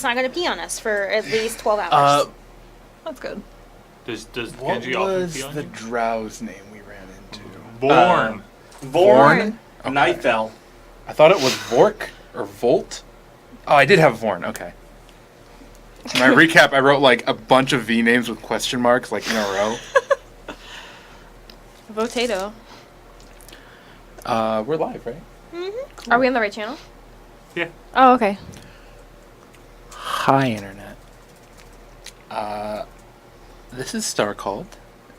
not going to pee on us for at least 12 hours. That's good. Does What Genji often was pee on the you? drow's name we ran into? Vorn. Vorn. Okay. Night Elf. I thought it was Vork or Volt. Oh, I did have Vorn. Okay. In my recap, I wrote like a bunch of V names with question marks, like in a row. Potato. We're live, right? Mm-hmm. Are we on the right channel? Yeah. Oh, okay. Hi, Internet. This is Starcalled,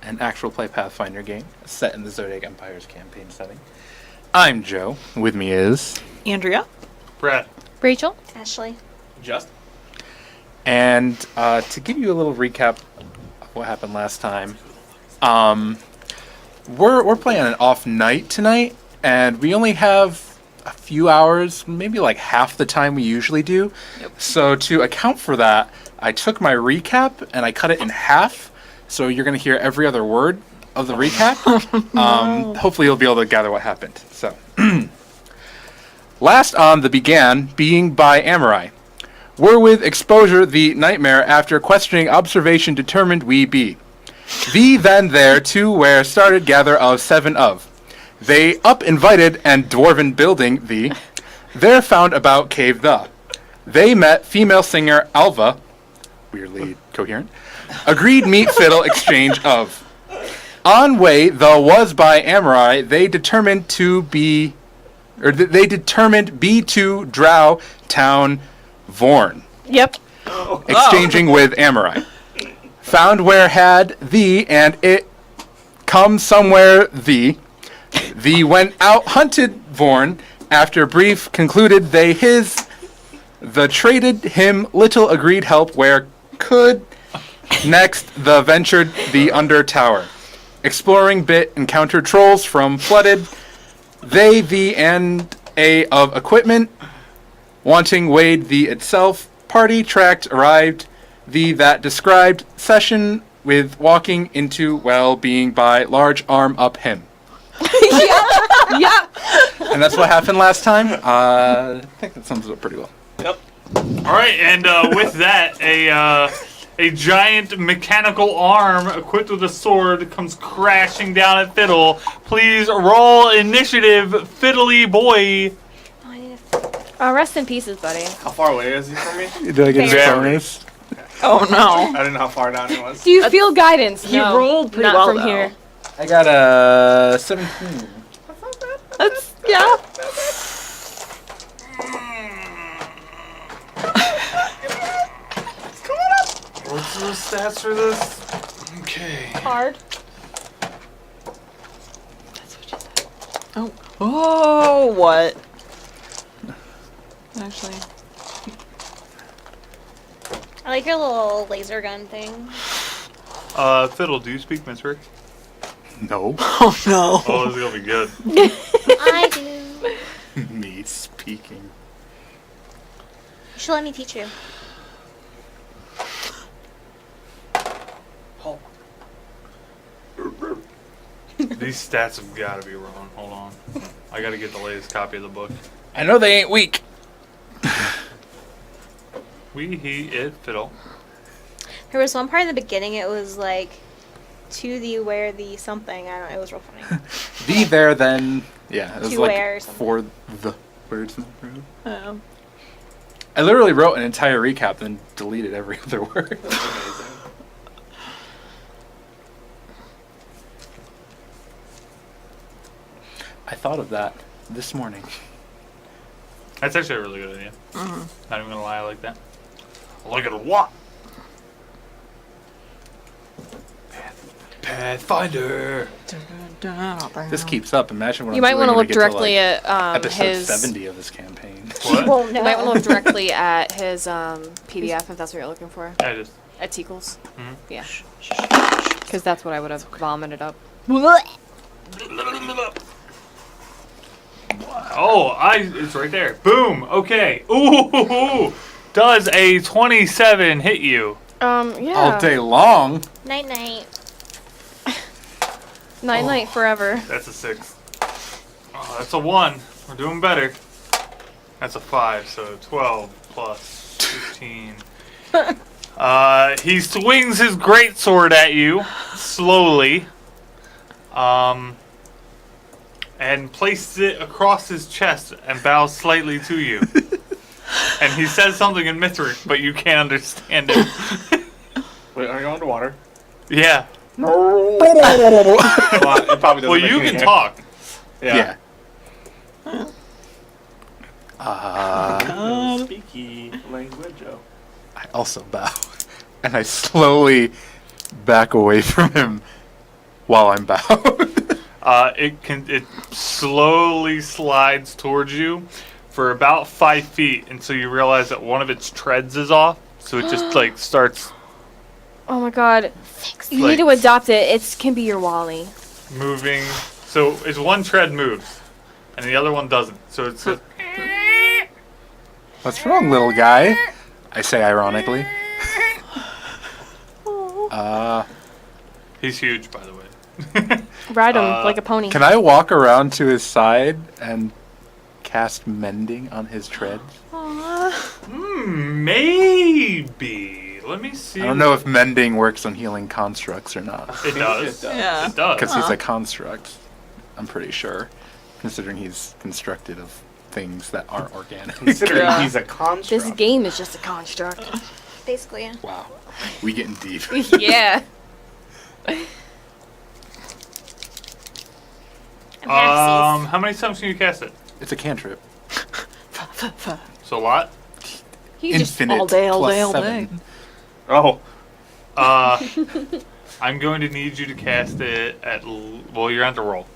an actual play Pathfinder game set in the Zodiac Empire's campaign setting. I'm Joe. With me is... Andrea. Brad. Rachel? Ashley. Just. And to give you a little recap of what happened last time, we're playing an off night tonight, and we only have a few hours, maybe like half the time we usually do. Yep. So to account for that, I took my recap and I cut it in half. So you're going to hear every other word of the recap. Hopefully you'll be able to gather what happened. So, last on the began being by Amorai. Were with exposure the nightmare after questioning observation determined we be. The then there to where started gather of 7 of. They up invited and Dwarven building the. There found about cave the. They met female singer Alva, weirdly coherent, agreed meet fiddle exchange of. On way the was by Amorai, they determined be to drow town Vorn. Yep. Exchanging with Amorai. Found where had the and it come somewhere the went out hunted Vorn after brief concluded they the traded him little agreed help where could next the ventured the under tower exploring bit encountered trolls from flooded they the and a of equipment wanting wade the itself party tracked arrived the that described session with walking into well being by large arm up him. Yeah. And that's what happened last time. I think that sums it up pretty well. Yep. All right, and with that, a giant mechanical arm equipped with a sword comes crashing down at Fiddle. Please roll initiative, Fiddly boy. Oh, I need Rest in pieces, buddy. How far away is he from me? Do I get Very. a bonus? Oh no. I didn't know how far down he was. Do you feel guidance? He No, rolled pretty not well, from though. here. I got a 17. That's yeah. What's the stats for this? Okay. Hard. Oh, what? Actually, I like your little laser gun thing. Fiddle, do you speak Mithric? No. oh no. Oh, this is gonna be good. I do. Me speaking. You should let me teach you. These stats have got to be wrong. Hold on. I got to get the latest copy of the book. I know they ain't weak. We, he, it, Fiddle. There was one part in the beginning, it was like, to the, where the something. I don't know, it was real funny. The there then. Yeah, it was To where or like something. for the words in the room. Oh. I literally wrote an entire recap, then deleted every other word. I thought of that this morning. That's actually a really good idea. Not even gonna lie, I like that. Look at what? Pathfinder. This keeps up. Imagine what You might want to look directly at episode his. 70 of this campaign. What? Won't know. You might want to look directly at his PDF if that's what you're looking for. I just. At Teakles. Mhm. Yeah. Because that's what I would have vomited up. Oh, it's right there. Boom. Okay. Ooh. Does a 27 hit you? Yeah. All day long. Night night. Night forever. That's a 6. Oh, that's a 1. We're doing better. That's a 5, so 12 plus 15. He swings his greatsword at you slowly, and places it across his chest and bows slightly to you. And he says something in Mithric, but you can't understand him. Wait, are you underwater? Yeah. Well, it probably doesn't Well, make you any can sense. talk. Yeah. Speaky language. I also bow. And I slowly back away from him while I'm bowed. It slowly slides towards you for about 5 feet until you realize that one of its treads is off. So it just like starts Oh my god. You Like- need to adopt it. It can be your Wally. moving. So it's one tread moves, and the other one doesn't. So it's just, What's wrong, little guy? I say ironically. he's huge, by the way. Ride him like a pony. Can I walk around to his side and cast mending on his treads? Maybe. Let me see. I don't know if mending works on healing constructs or not. It does. Yeah. It does. Because he's a construct, I'm pretty sure. Considering he's constructed of things that aren't organic. Considering Yeah. he's a construct. This game is just a construct. Basically, yeah. Wow. We getting deep. Yeah. I'm half How many times can you cast it? It's a cantrip. So a lot. You just Infinite all day, all plus day, all 7. day. Oh. I'm going to need you to cast it at. Well, you're going to have to roll.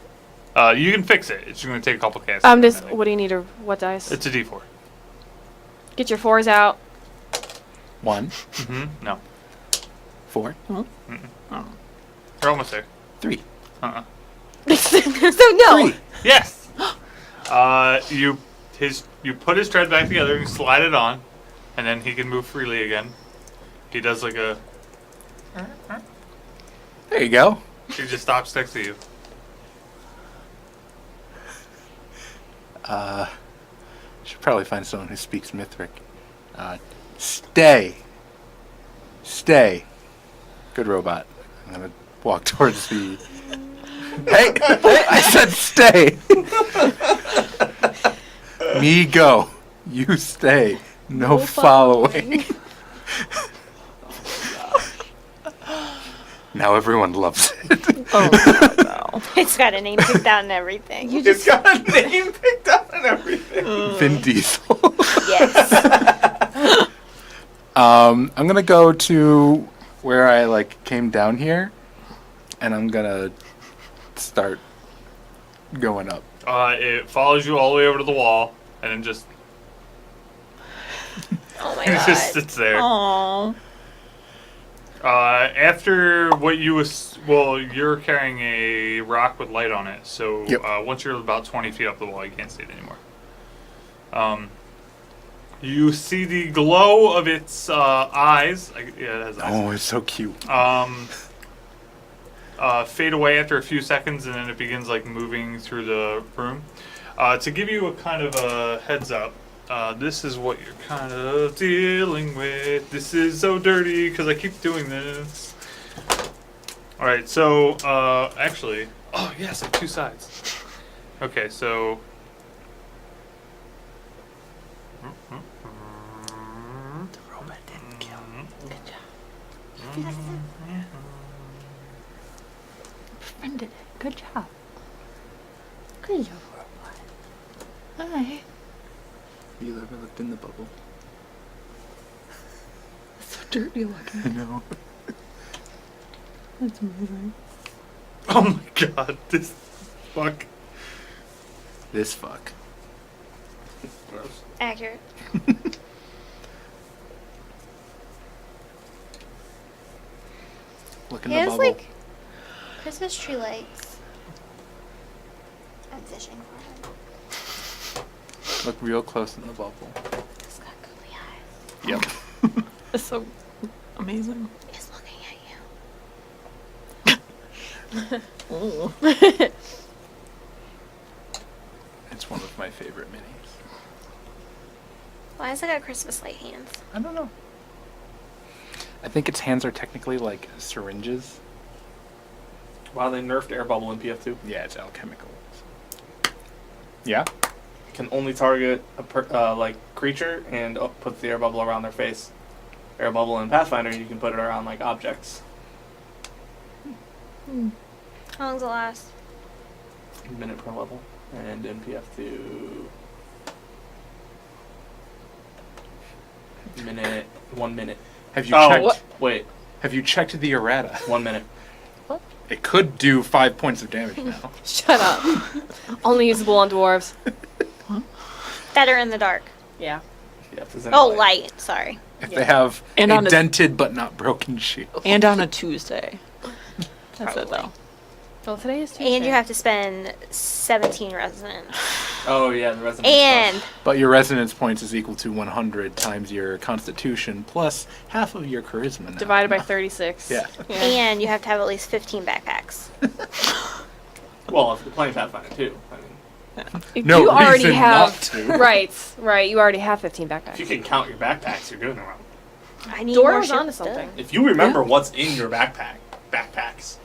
You can fix it. It's going to take a couple casts. just. What do you need? To what dice? It's a D4. Get your 4s out. 1, No. 4, You're almost there. 3. So no. 3. Yes. You put his tread back together and slide it on, and then he can move freely again. He does like a. There you go. He just stops next to you. Should probably find someone who speaks Mithric. Stay. Stay. Good robot. I'm gonna walk towards the. Hey! I said stay! Me go. You stay. No following. Now everyone loves it. Oh, no. It's got a name picked out and everything. It's got a name picked out and everything. Vin Diesel. Yes. I'm gonna go to where I like came down here, and I'm gonna start going up. It follows you all the way over to the wall, and then just Oh my it god. just sits there. Aww. After what you was, well, you're carrying a rock with light on it, so Yep. Once you're about 20 feet up the wall, you can't see it anymore. You see the glow of its eyes. Yeah, it has eyes. Oh, it's so cute. Fade away after a few seconds, and then it begins like moving through the room. To give you a kind of a heads up, this is what you're kind of dealing with. This is so dirty because I keep doing this. All right, so actually, oh yes, I have 2 sides. Okay, so. The robot didn't kill him. Good job. Befriended it. Good job. Good job, robot. Hi. You ever looked in the bubble? It's so dirty looking. I know. That's amazing. Oh my god, this fuck. This fuck. Accurate. Look in He the has bubble. like Christmas tree lights. I'm fishing for him. Look real close in the bubble. He's got googly eyes. Yep. It's so amazing. He's looking at you. Oh. It's one of my favorite minis. Why has it got Christmas light hands? I don't know. I think its hands are technically like syringes. Wow, they nerfed air bubble in PF2. Yeah, it's alchemical. Yeah? Can only target a like creature and put the air bubble around their face. Air bubble in Pathfinder, you can put it around like objects. How long's it last? A minute per level. And in PF2, 1 minute. Have you Oh, checked? wait, Have you checked the errata? 1 minute. It could do 5 points of damage now. Shut up. Only usable on dwarves. Better in the dark. Yeah. Yeah, if there's any Oh, light. light. Sorry. If they have And a on a- dented but not broken shield. And on a Tuesday. That's it Probably. though. Well, today is Tuesday. And you have to spend 17 resonance. Oh yeah, the resident. And But your resonance points is equal to 100 times your constitution plus half of your charisma now. Divided by 36. Yeah. and you have to have at least 15 backpacks. Well, if you're playing Pathfinder too, I mean, No you already reason have. not to. Right. You already have 15 backpacks. if you can count your backpacks, you're doing it wrong. I need Dora more was shit onto to- something. If you remember what's in your backpacks,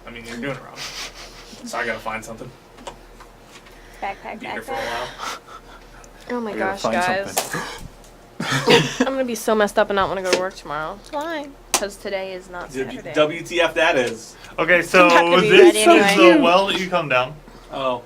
I mean, you're doing it wrong. So I gotta find something. Backpack, Be here for a backpack. while. Oh my I gotta gosh, find guys. something. I'm gonna be so messed up and not want to go to work tomorrow. Why? Because today is not Saturday. WTF that is? Okay, so I'm not gonna be this ready is anyway. the well that you come down. Oh,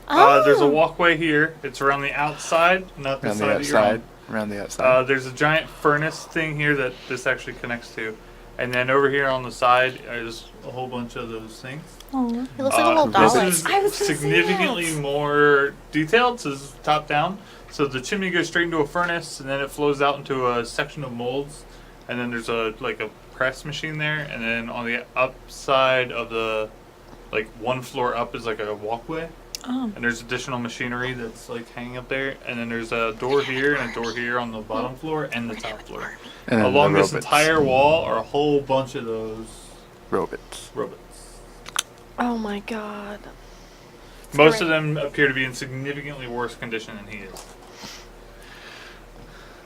There's a walkway here. It's around the outside, not the Around side the that you're on. outside. Around the outside. There's a giant furnace thing here that this actually connects to. And then over here on the side is a whole bunch of those things. It looks like a little This dollar. is I was gonna say significantly that. more detailed, so this is top down. So the chimney goes straight into a furnace, and then it flows out into a section of molds. And then there's a press machine there, and then on the upside of the, like, one floor up is like a walkway. Oh. And there's additional machinery that's like hanging up there, and then there's a door here and a door here on the bottom floor and the top floor. And then Along the this robots. entire wall are a whole bunch of those Robots. robots. Oh my god. Most of them appear to be in significantly worse condition than he is.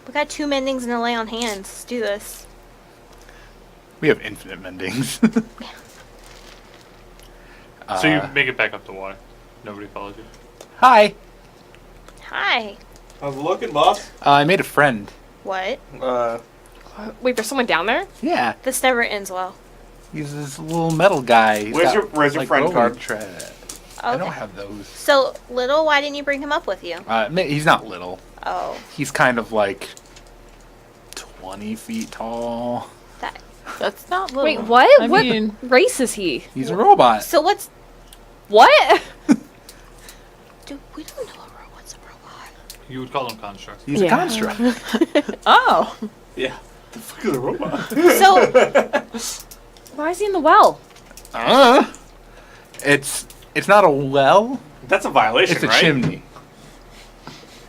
We got 2 mendings and a lay on hands. Let's do this. We have infinite mendings. So you make it back up the water. Nobody follows you. Hi. Hi. how's it looking, boss? I made a friend. What? Wait, there's someone down there? Yeah. This never ends well. He's this little metal guy. He's Where's got, your friend rolling card? I don't Okay. have those. So, little, why didn't you bring him up with you? He's not little. Oh, He's kind of like 20 feet tall. that. That's not little. Wait, what? I What mean, race is he? He's a robot. So what's... What? Dude, we don't know what's a robot. You would call them constructs. He's a Yeah. construct. oh. Yeah. The fuck is a robot? So, Why is he in the well? It's not a well. That's a violation, It's a right? chimney.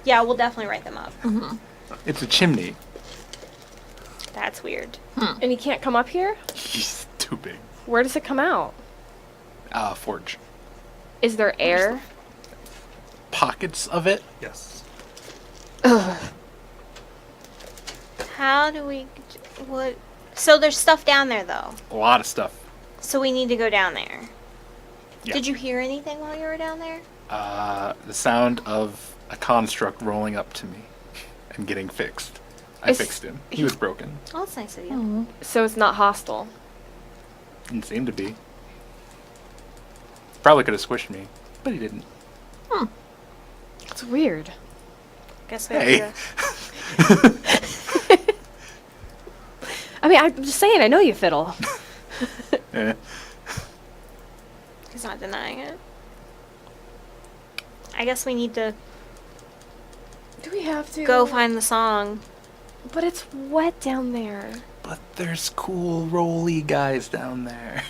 yeah, we'll definitely write them up. It's a chimney. That's weird. And he can't come up here? He's too big. Where does it come out? Forge. Is there air? Pockets of it. Yes. How do we... What... So there's stuff down there, though. A lot of stuff. So we need to go down there. Yeah. Did you hear anything while you were down there? The sound of a construct rolling up to me and getting fixed. I Is- fixed him. He was broken. Oh, that's nice of you. So it's not hostile. Didn't seem to be. Probably could have squished me, but he didn't. It's weird. Guess we Hey. have to... I mean, I'm just saying, I know you fiddle. Eh. He's not denying it. I guess we need to Do we have to? go find the song. But it's wet down there. But there's cool rolly guys down there.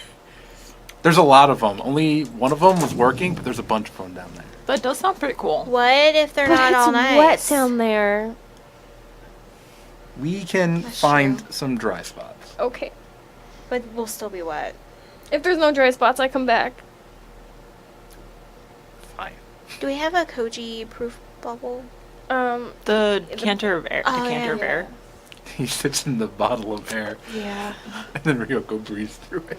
There's a lot of them. Only one of them was working, but there's a bunch of them down there. That does sound pretty cool. What if they're But not it's all nice? wet down there. We can That's find true. some dry spots. Okay. But we'll still be wet. If there's no dry spots, I come back. Fine. Do we have a Koji proof bubble? The decanter of air. Oh, Decanter yeah, of air. He sits in the bottle of air, Yeah. and then Ryoko breathes through it.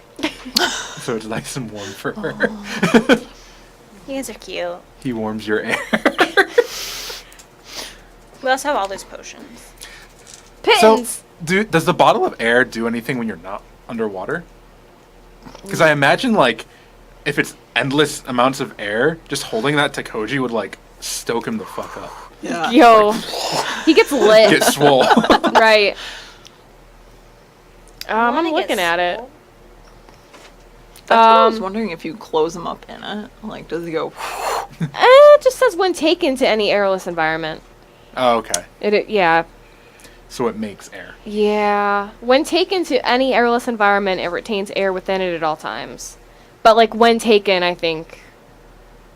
So it's nice and warm for her. You guys are cute. He warms your air. We also have all those potions. Pittance! So, does the bottle of air do anything when you're not underwater? Because I imagine, like, if it's endless amounts of air, just holding that to Koji would, like, stoke him the fuck up. Yeah. Yo. He gets lit. Get swole. Right. I I'm wanna get looking at it. swole. That's what I was Um, wondering if you close him up in it. Like, does he go? It just says when taken to any airless environment. Oh, okay. Yeah. So it makes air. Yeah. When taken to any airless environment, it retains air within it at all times. But, like, when taken, I think,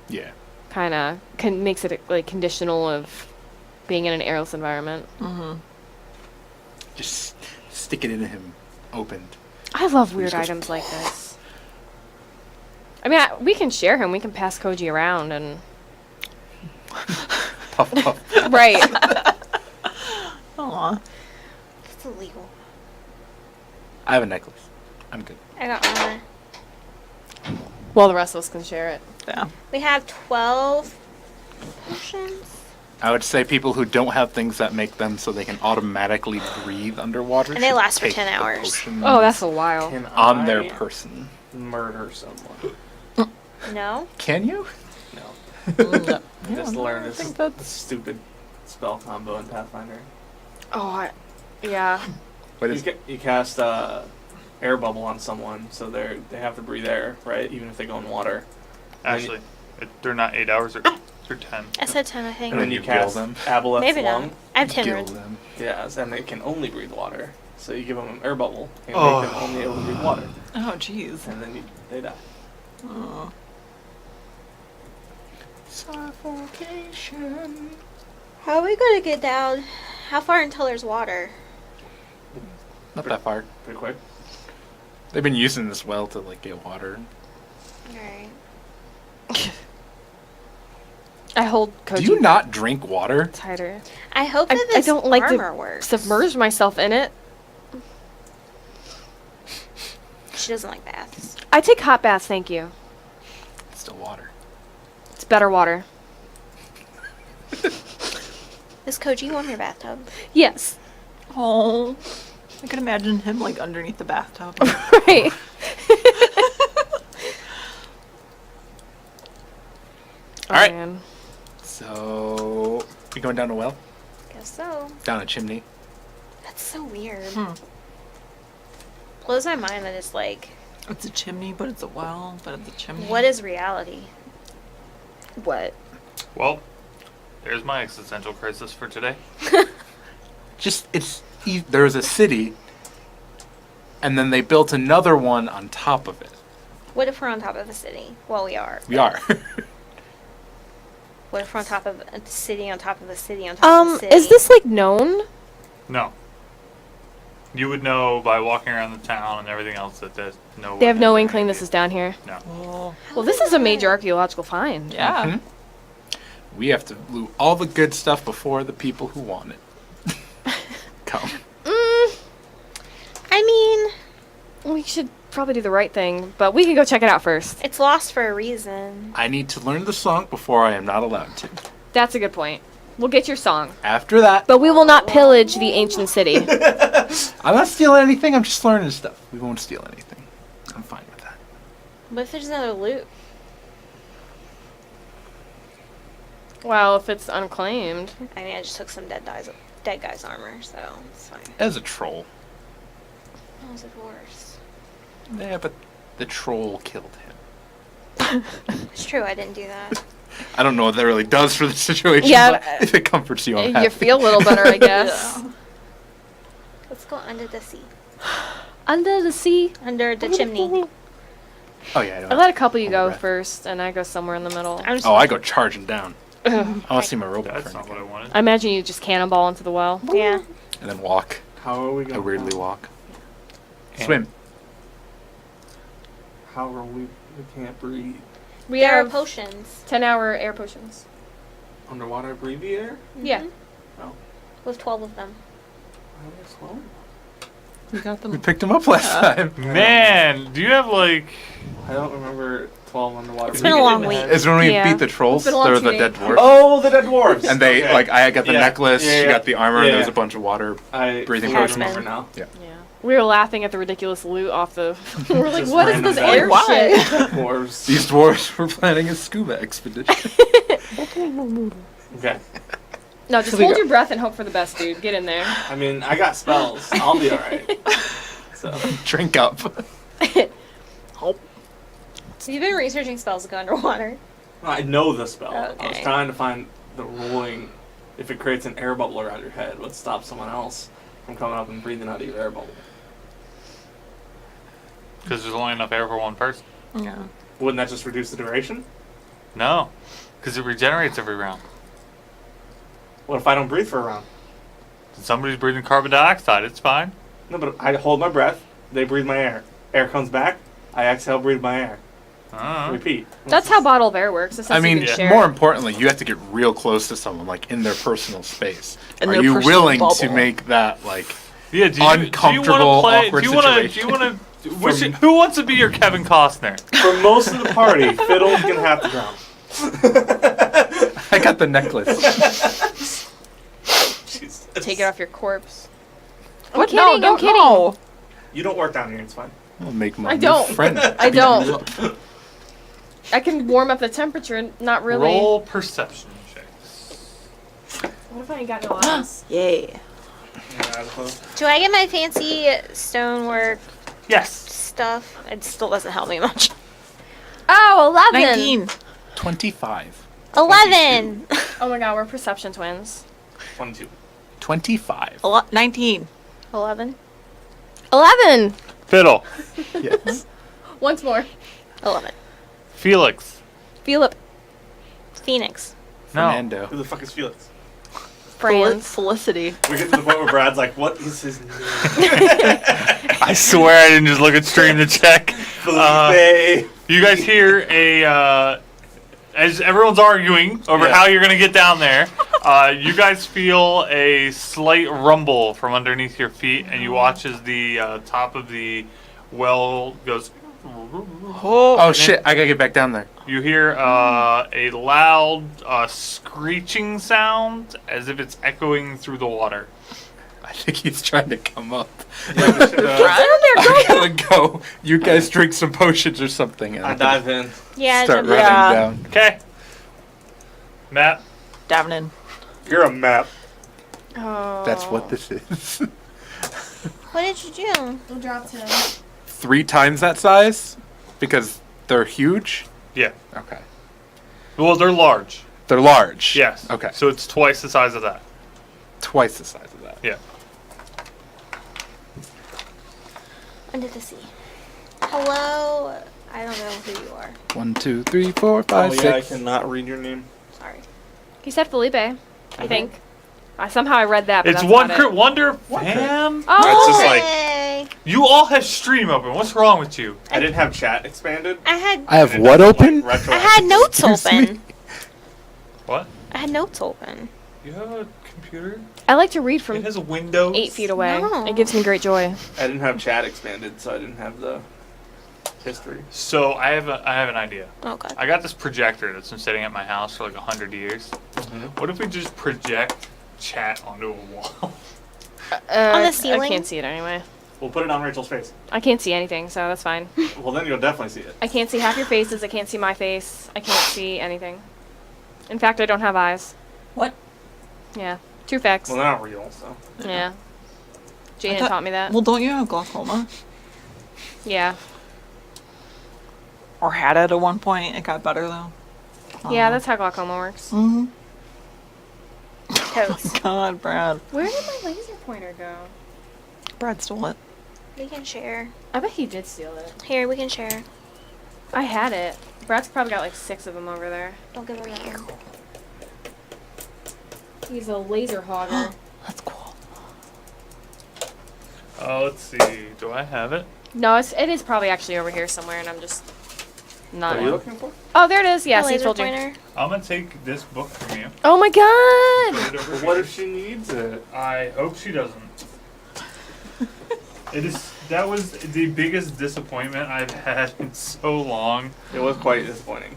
Yeah. kind of makes it, like, conditional of being in an airless environment. Mm-hmm. Just stick it in him opened. I love weird just goes, items like this. I mean, we can share him. We can pass Koji around and... Puff, puff. Right. Aw. It's illegal. I have a necklace. I'm good. I got armor. Well, the rest of us can share it. Yeah. We have 12 potions. I would say people who don't have things that make them so they can automatically breathe underwater. And they should last for take 10 the hours. potions Oh, that's a while. Can on their I person. murder someone? No? Can you? No. No. I just no, learned I this think that's- stupid spell combo in Pathfinder. Oh, yeah. What You, is you cast air bubble on someone, so they have to breathe air, right? Even if they go in water. Actually, they're not 8 hours, they're 10. I said 10, I think. And then you you gill cast them? Aboleth's Maybe not. lung. I have 10 gill roots. them? Yes, and they can only breathe water. So you give them an air bubble and Oh. make them only able to breathe water, Oh, jeez. and then they die. Oh. Suffocation. How are we going to get down? How far until there's water? Not that far. Pretty quick. They've been using this well to like get water. Alright. I hold Koji Do you not drink water? tighter. I hope that I this don't like armor to works. submerge myself in it. She doesn't like baths. I take hot baths, thank you. It's still water. It's better water. Does Koji warm your bathtub? Yes. Oh. I could imagine him like underneath the bathtub. Right. All right. Man. So we going down a well? Guess so. Down a chimney? That's so weird. Hmm. Blows my mind that it's like, It's a chimney, but it's a well, but it's a chimney. what is reality? What? Well, there's my existential crisis for today. Just there's a city, and then they built another one on top of it. What if we're on top of a city? Well, we are. We are. What if we're on top of a city on top of a city on top of a city? Is this like known? No. You would know by walking around the town and everything else that there's no. They have no inkling this is down here. No. Oh. Well, this is a major archaeological find. Yeah. Mhm. We have to loot all the good stuff before the people who want it come. I mean, We should probably do the right thing, but we can go check it out first. it's lost for a reason. I need to learn the song before I am not allowed to. That's a good point. We'll get your song. After that, But we will not pillage the ancient city. I'm not stealing anything. I'm just learning stuff. We won't steal anything. I'm fine with that. What if there's another loot? Well, if it's unclaimed. I mean, I just took some dead guy's armor, so it's fine. As a troll. That was like worse. Yeah, but the troll killed him. It's true, I didn't do that. I don't know what that really does for the situation, Yeah, but if it comforts you, I'm happy. You feel a little better, I guess. Let's go under the sea. Under the sea. Under the chimney. Oh, yeah. I don't I let a couple you Hold go your breath. first, and I go somewhere in the middle. I'm just Oh, I go charging down. I want to see my robot That's friend not what I again. wanted. I imagine you just cannonball into the well. Yeah. And then walk. How are we I going? weirdly walk. And Swim. How are we? We can't breathe. We There are have potions. 10-hour air potions. Underwater breathe the air? Yeah. Oh. With 12 of them. Well, We got We them. picked him up last time. Man, do you have like? I don't remember 12 underwater It's been a breathe long in week. head. Is when we Yeah. beat the trolls. It's been a long There were the 2 dead days. dwarves. Oh, the dead dwarves! And they Okay. like I got the Yeah. necklace. Yeah, She yeah. got the armor. And Yeah. there was a bunch of water. I breathing fully potions. remember now. Yeah. We were laughing at the ridiculous loot off the. We're like, Just what is random this dead air Why? shit? Dwarves. These dwarves were planning a scuba expedition. Okay. No, just So we hold go- your breath and hope for the best, dude. Get in there. I mean, I got spells. I'll be alright. So, Drink up. You've been researching spells to go underwater. I know the spell. I was Okay. trying to find the ruling. If it creates an air bubble around your head, what stops someone else from coming up and breathing out of your air bubble? Because there's only enough air for one person. Yeah. Wouldn't that just reduce the duration? No, because it regenerates every round. What if I don't breathe for a round? Somebody's breathing carbon dioxide. It's fine. No, but I hold my breath. They breathe my air. Air comes back. I exhale, breathe my air. Repeat. That's how bottle of air works. It's I mean, you can share. more importantly, you have to get real close to someone, like in their personal space. In Are their you personal willing to bubble. make that like? Yeah. Do you Uncomfortable, want to play? awkward Do you want situation. to? Who wants to be your Kevin Costner? For most of the party, Fiddle's gonna have to drown. I got the necklace. Jesus. Take it off your corpse. Oh, I'm kidding. I'm kidding. No. You don't work down here. It's fine. I'll make my I new don't. friend. I don't. I can warm up the temperature. Not really. Roll perception checks. What if I ain't got no eyes? Yay. Do I get my fancy stonework Yes. stuff? It still doesn't help me much. Oh, 11. 19. 25. 11! Oh my god, we're perception twins. 22. 25. 19. 11? 11. Fiddle. Yes. Once more. 11. Felix. Philip. Phoenix. No. Fernando. Who the fuck is Felix? Friends. Felicity. We get to the point where Brad's like, what is his name? I swear I didn't just look at stream to check. Felipe. You guys hear as everyone's arguing over Yeah. how you're gonna get down there, you guys feel a slight rumble from underneath your feet, and you watch as the top of the well goes. Oh shit! I gotta get back down there. You hear a loud screeching sound as if it's echoing through the water. I think he's trying to come up. Yeah, we should, I gotta go. You guys drink some potions or something. And I dive in. Yeah, Start jump running in. Yeah. down. Okay. Matt. Davin. You're a map. Oh. That's what this is. What did you do? We'll drop to 3 times that size, because they're huge. Yeah. Okay. Well, they're large. They're large. Yes. Okay. So it's twice the size of that. Twice the size of that. Yeah. Under the sea. Hello? I don't know who you are. 1, 2, 3, 4, 5, 6. cannot read your name. Sorry. He said Felipe, I think. Somehow I read that, but It's that's one not crit it. wonder fam. Oh, It's just like- Hey. You all have stream open. What's wrong with you? I didn't have chat expanded. I had I have And what that's, like, open? I retroactive. had notes Excuse me? open. What? I had notes open. You have a computer? I like to read It from has Windows. 8 feet away. No. It gives me great joy. I didn't have chat expanded, so I didn't have the history. So I have an idea. Oh god. I got this projector that's been sitting at my house for like 100 years. What if we just project chat onto a wall? On the I ceiling? can't see it anyway. We'll put it on Rachel's face. I can't see anything, so that's fine. Well, then you'll definitely see it. I can't see half your faces. I can't see my face. I can't see anything. In fact, I don't have eyes. What? Yeah. True facts. Well, they're not real, so. Yeah. I Jaden thought- taught me that. Well, don't you have glaucoma? Yeah. Or had it at one point. It got better, though. Yeah, that's how glaucoma works. Mm-hmm. Toast. God, Brad. Where did my laser pointer go? Brad stole it. We can share. I bet he did steal it. Here, we can share. I had it. Brad's probably got like 6 of them over there. Don't give him that one. He's a laser hogger. That's cool. Oh, let's see. Do I have it? No, it is probably actually over here somewhere, and I'm just Not. What are you looking for? Oh, there it is. A Yes, he laser told you. pointer. I'm gonna take this book from you. Oh my god! Put it over But here. what if she needs it? I hope she doesn't. That was the biggest disappointment I've had in so long. It was quite disappointing.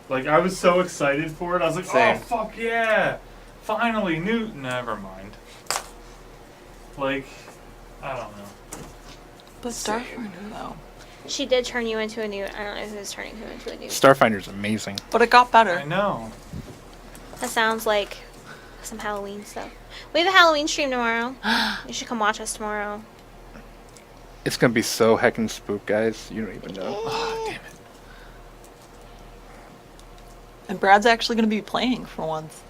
Like, I was so excited for it. I was like, Same. oh, fuck yeah. Finally, new. Never mind. Like, I don't know. But Starfinder though. She did turn you into a new. I don't know who's turning who into a new. Starfinder's amazing. But it got I better. know. That sounds like some Halloween stuff. We have a Halloween stream tomorrow. You should come watch us tomorrow. It's gonna be so heckin' spook, guys. You don't even know. Oh, damn it. And Brad's actually going to be playing for once.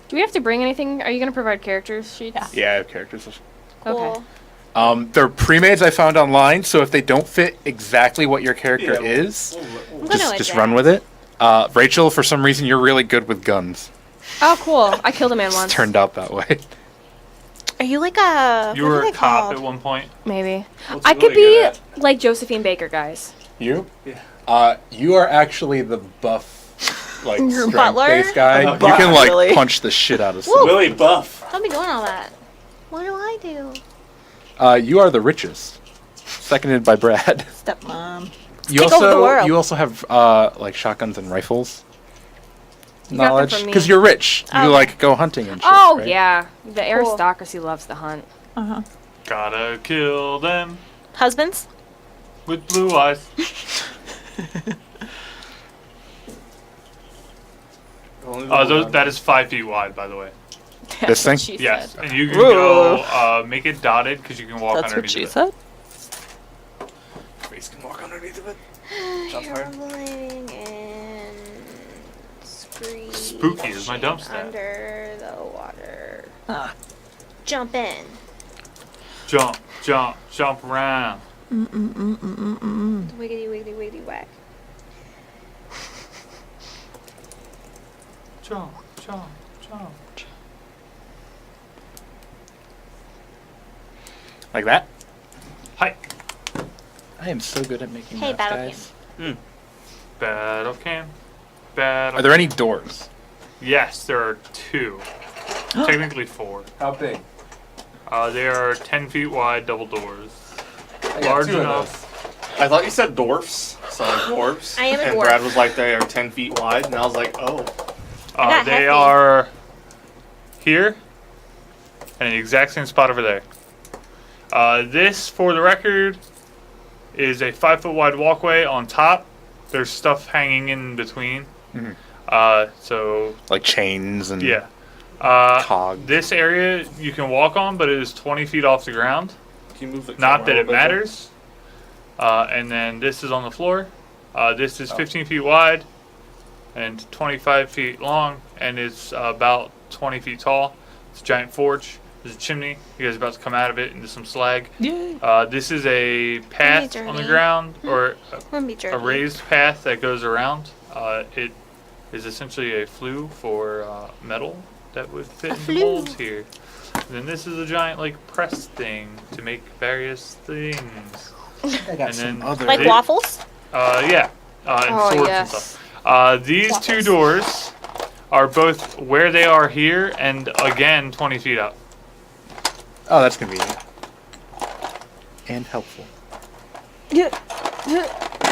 Do we have to bring anything? Are you gonna provide characters sheets? Yeah. Yeah, I have characters. Cool. Okay. They're pre-mades I found online, so if they don't fit exactly what your character Yeah, is, I'm gonna just adapt. run with it. Rachel, for some reason, you're really good with guns. Oh, cool. I killed a man It's once. turned out that way. Are you like a? You what were are a they cop called? at one point. Maybe. What's I he could really good be like Josephine Baker, guys. You? Yeah. You are actually the buff, like Your strength-based butler? guy. Uh-huh. You can like Really? punch the shit out of at? someone. Willie Buff. Don't be doing all that. What do I do? You are the richest. Seconded by Brad. Stepmom. You Take over the also world. you also have like shotguns and rifles got them knowledge from me. because you're rich. You Okay. like go hunting and shit. Oh right? yeah, the aristocracy loves to hunt. Uh-huh. Gotta kill them Husbands? with blue eyes. That is 5 feet wide, by the way. This thing? She Yes, said. and you can Whoa. go make it dotted because you can walk That's what underneath she of it. said? Face can walk underneath of it. Shots You're fired. rumbling and screeching Spooky is my dump stat. under the water. Ah. Jump in. Jump, jump, jump around. Wiggity wiggity wiggity whack. Jump, jump, jump. Like that? Hi. I am so good at making Hey, maps, battle guys. Battle cam. Battle. Are there any doors? Yes, there are 2. Technically 4. How big? They are 10 feet wide, double doors. I Large enough. I thought you said dwarfs. So like dwarfs. I am a and dwarf. Brad was like, they are 10 feet wide. And I was like, oh. got They hefty. are here and in the exact same spot over there. This, for the record, is a 5 foot wide walkway on top. There's stuff hanging in between. Mhm. So, Like chains and yeah. cogs. This area you can walk on, but it is 20 feet off the ground. Can you move the Not camera that a it little bit, matters. And then this is on the floor. This is 15 feet wide and 25 feet long, and it's about 20 feet tall. It's a giant forge. There's a chimney. You guys are about to come out of it into some slag. Yay. This is a path on the journey. ground, or Wouldn't be jerky. a raised path that goes around. It is essentially a flue for metal that would fit in the flue. molds here. And then this is a giant like press thing to make various things. I got And some then- other. Like They- waffles? Yeah, and Oh, swords yes. and stuff. These 2 Waffles. doors are both where they are here and again 20 feet up. Oh, that's convenient. And helpful. You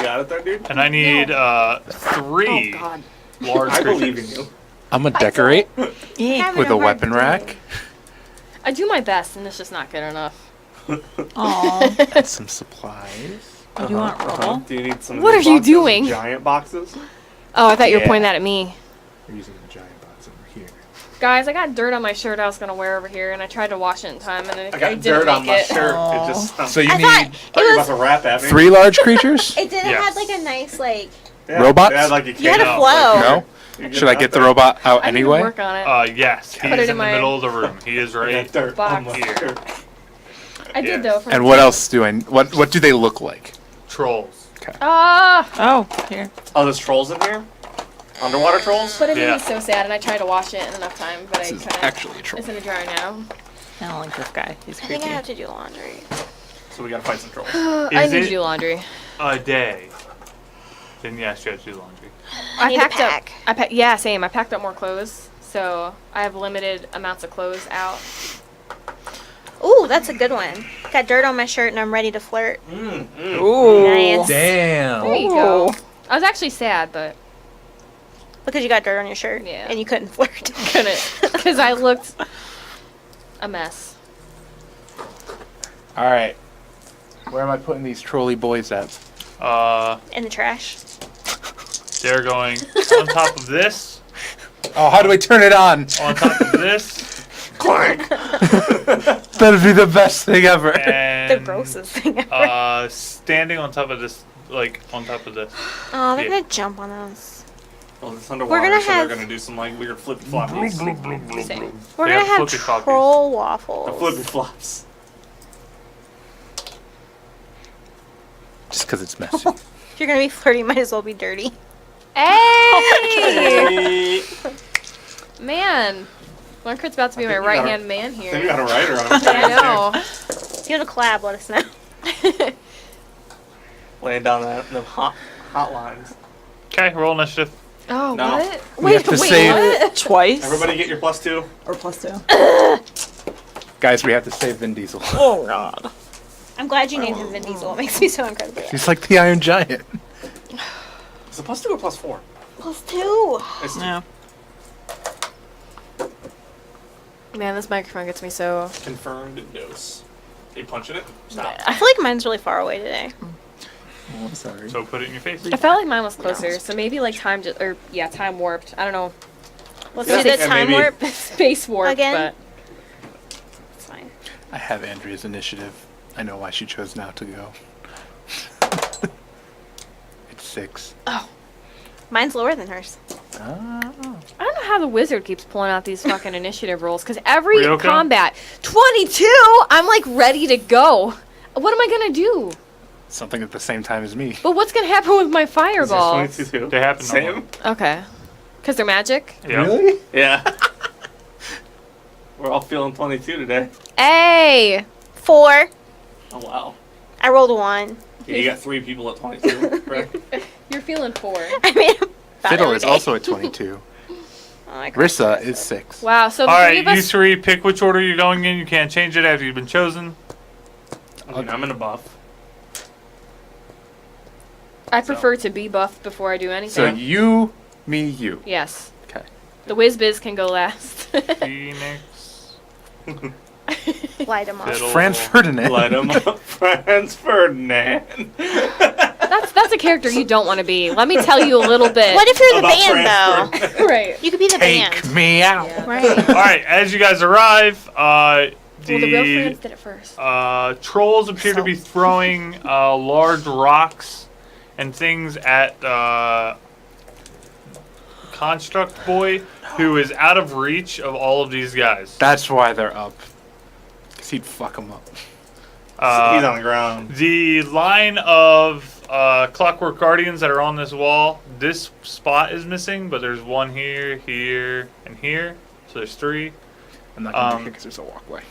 got it there, dude? And I need 3 Oh God. large I creatures. believe in you. I'm gonna decorate Yeah. Having with a hard weapon day. rack I do my best, and it's just not good enough. Aw. and some supplies. Do you want rubble? Do you need some What big are you boxes, doing? Giant boxes? Oh, I thought you were Yeah. pointing that at me. We're using a giant box over here. Guys, I got dirt on my shirt I was gonna wear over here, and I tried to wash it in time, and I I got didn't dirt make on my it. shirt. Aw. It just So you I need thought thought it you were was. about to rap at me. 3 large creatures? It didn't Yes. have like a nice like. Yeah, robots? They had like a You had a cane flow. out, No? you Should I out get the there. robot out I need to anyway? work on it. Yes, Put he's it in in the my middle of the room. He is I right got dirt box. on my here. shirt. I did yes. though. For And my what team. else do I? What do they look like? Trolls. Ah! Oh, here. Oh, there's trolls in here? Underwater trolls? But it made Yeah. me so sad, and I tried to wash it in enough time, but This I is couldn't. actually a troll. It's in the dryer now. I don't like this guy. He's I think creepy. I have to do laundry. so we gotta fight some trolls. I Is need it- to do laundry. A day. Then yes, you have to do laundry. I need to packed pack. up. Yeah, same. I packed up more clothes, so I have limited amounts of clothes out. Ooh, that's a good one. Got dirt on my shirt and I'm ready to flirt. Ooh. Nice. Damn. There you go. I was actually sad, but Because you got dirt on your shirt. Yeah. And you couldn't flirt. couldn't because I looked a mess. All right. Where am I putting these trolley boys at? In the trash. They're going on top of this, Oh, how do I turn it on? on top of this, Clank. That'd be the best thing ever. and The grossest thing ever. standing on top of this, like on top of this. Oh, they're yeah. gonna jump on us. Well, it's underwater, gonna so have- they're gonna do some like weird flippy floppies. Same. We're They gonna have have flippy floppies. troll The waffles. flippy flops. Just because it's messy. If you're gonna be flirty, might as well be dirty. Hey, Hey. man, Blankert's about to be I my think we got right a- hand man I think we here. got a writer on I it. know. If you want to collab, let us know. Laying down the hotlines. Okay, roll initiative. Oh, No. what? We have to save- what? Twice. Everybody get your +2. Or +2. Guys, we have to save Vin Diesel. Oh god. I'm glad you named him Vin Diesel. It makes me so incredibly happy. He's like the Iron Giant. Is it +2 or +4? +2. It's Yeah. Man, this microphone gets me so. confirmed dose. Are you punching it? Stop. I feel like mine's really far away today. Oh, I'm sorry. So put it in your face. I felt like mine was closer, so maybe like time just time warped. I don't know, Let's Yeah. do the Yeah, time maybe. warp. space warp, Again? It's fine. I have Andrea's initiative. I know why she chose now to go. It's 6. Mine's lower than hers. Oh. I don't know how the wizard keeps pulling out these fucking initiative rolls, because every Ryoko? combat, 22, I'm like ready to go. What am I gonna do? Something at the same time as me. But what's gonna happen with my Is fireballs? there 22? They happen Same? Okay, because they're magic. Yep. Yeah. We're all feeling 22 today. Hey, 4. Oh, wow. I rolled a 1. Yeah, you got 3 people at 22, right? you're feeling 4. I mean, about Fiddle every is day. also at 22. Oh, I cried for Rissa is 6. Wow. So All the right, three of you us. three, pick which order you're going in. You can't change it after you've been chosen. I mean, I'm in a buff. I prefer to be buffed before I do So anything. you, me, you. Yes. Okay. The whiz biz can go last. Phoenix, Light them up. Fiddle. Franz Ferdinand. Light 'em up, Franz Ferdinand. That's a character you don't want to be. Let me tell you a little bit. What if you're the About band, Franz though? Ferdinand. Right. You could be the band. Take me out. Yeah. Right. All right, as you guys arrive, Well, the real friends did it first. trolls appear to be throwing large rocks and things at Construct Boy, who is out of reach of all of these guys. That's why they're up. Because he'd fuck them up. He's on the ground. The line of Clockwork Guardians that are on this wall, this spot is missing, but there's one here, here, and here. So there's 3. I'm not going to Um, because there's a walkway.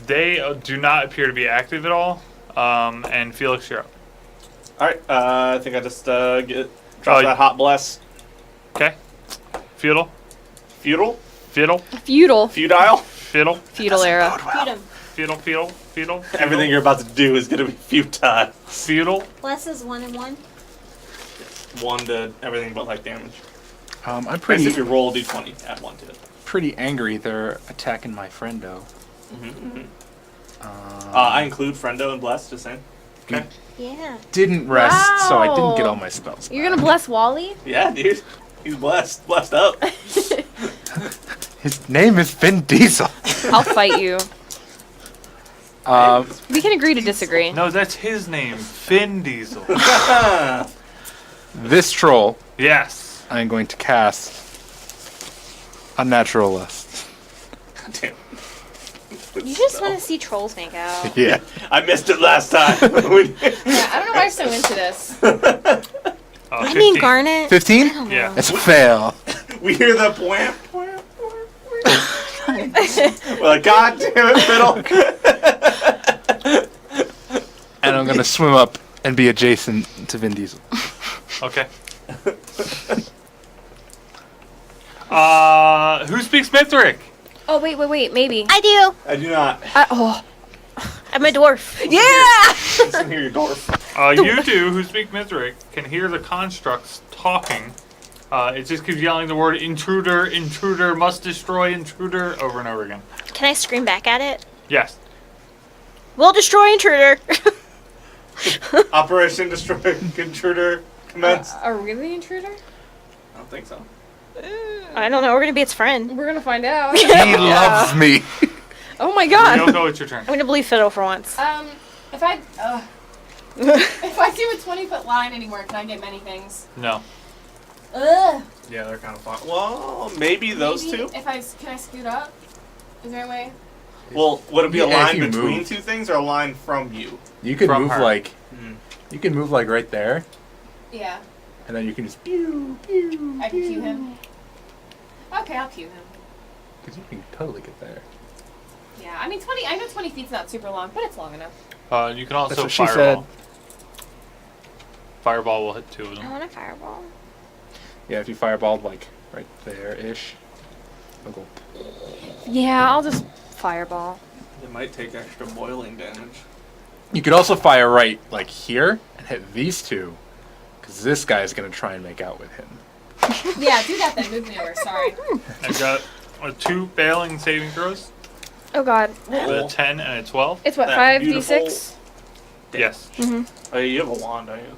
They do not appear to be active at all. And Felix, you're up. Alright, I think I just drop Oh, that hot bless. Okay. Feudal. Feudal? Fiddle. Feudal. Feudile? Fiddle. Feudal era. Feed 'em. Feudal. Feudal. Feudal. Everything you're about to do is gonna be futile. Feudal. Bless is 1 and 1. 1 to everything but like damage. I'm If pretty you roll d20, add 1 to it. pretty angry. They're attacking my friendo. I include Friendo and Bless, just saying. Okay. Yeah. Didn't rest, so I didn't get Wow. all my spells. You're gonna bless Wally? Yeah, dude. He's blessed. Blessed up. His name is Vin Diesel. I'll fight you. We can agree to disagree. No, that's his name. Vin Diesel. This troll, Yes. I'm going to cast Unnatural Lust. Damn. You just want to see trolls make out. Yeah. I missed it last time. Yeah, I don't know why you're so into this. I mean, Garnet. 15? Yeah. That's a fail. We hear the wham, wham, wham, wham. We're like, God damn it, Fiddle. I'm gonna swim up and be adjacent to Vin Diesel. Okay. Who speaks Mithric? Oh, wait, maybe. I do. I do not. I'm a dwarf. Listen here, you dwarf. You two who speak Mithric can hear the constructs talking. It just keeps yelling the word intruder, intruder, must destroy intruder over and over again. Can I scream back at it? Yes. We'll destroy intruder. Operation Destroy Intruder commenced. Are we the intruder? I don't think so. I don't know. We're gonna be its friend. We're gonna find out. He loves me. Oh my god. Yoko, it's your turn. I'm gonna believe Fiddle for once. If I if I do a 20-foot line anymore, can I get many things? No. Ugh. Yeah, they're kind of fun. Well, maybe those Maybe two. If can I scoot up? Is there a way? Well, would it be a Yeah, if line you between move. two things or a line from you? You can From move her. like Mm. you can move like right there, Yeah. and then you can just pew pew. I can cue him. Okay, I'll cue him. Because you can totally get there. Yeah, I mean 20. I know 20 feet's not super long, but it's long enough. You can also That's what she fireball. Fireball will hit 2 of I them. want a fireball. Yeah, if you fireballed like right there ish, it'll go. Yeah, I'll just fireball. It might take extra boiling damage. You could also fire right like here and hit these two, because this guy is gonna try and make out with him. Yeah, do that then. Move me over. Sorry. I've got 2 failing saving throws Oh god. with a 10 and a 12. It's what, That 5d6? Yes. Oh, you have a wand, don't you?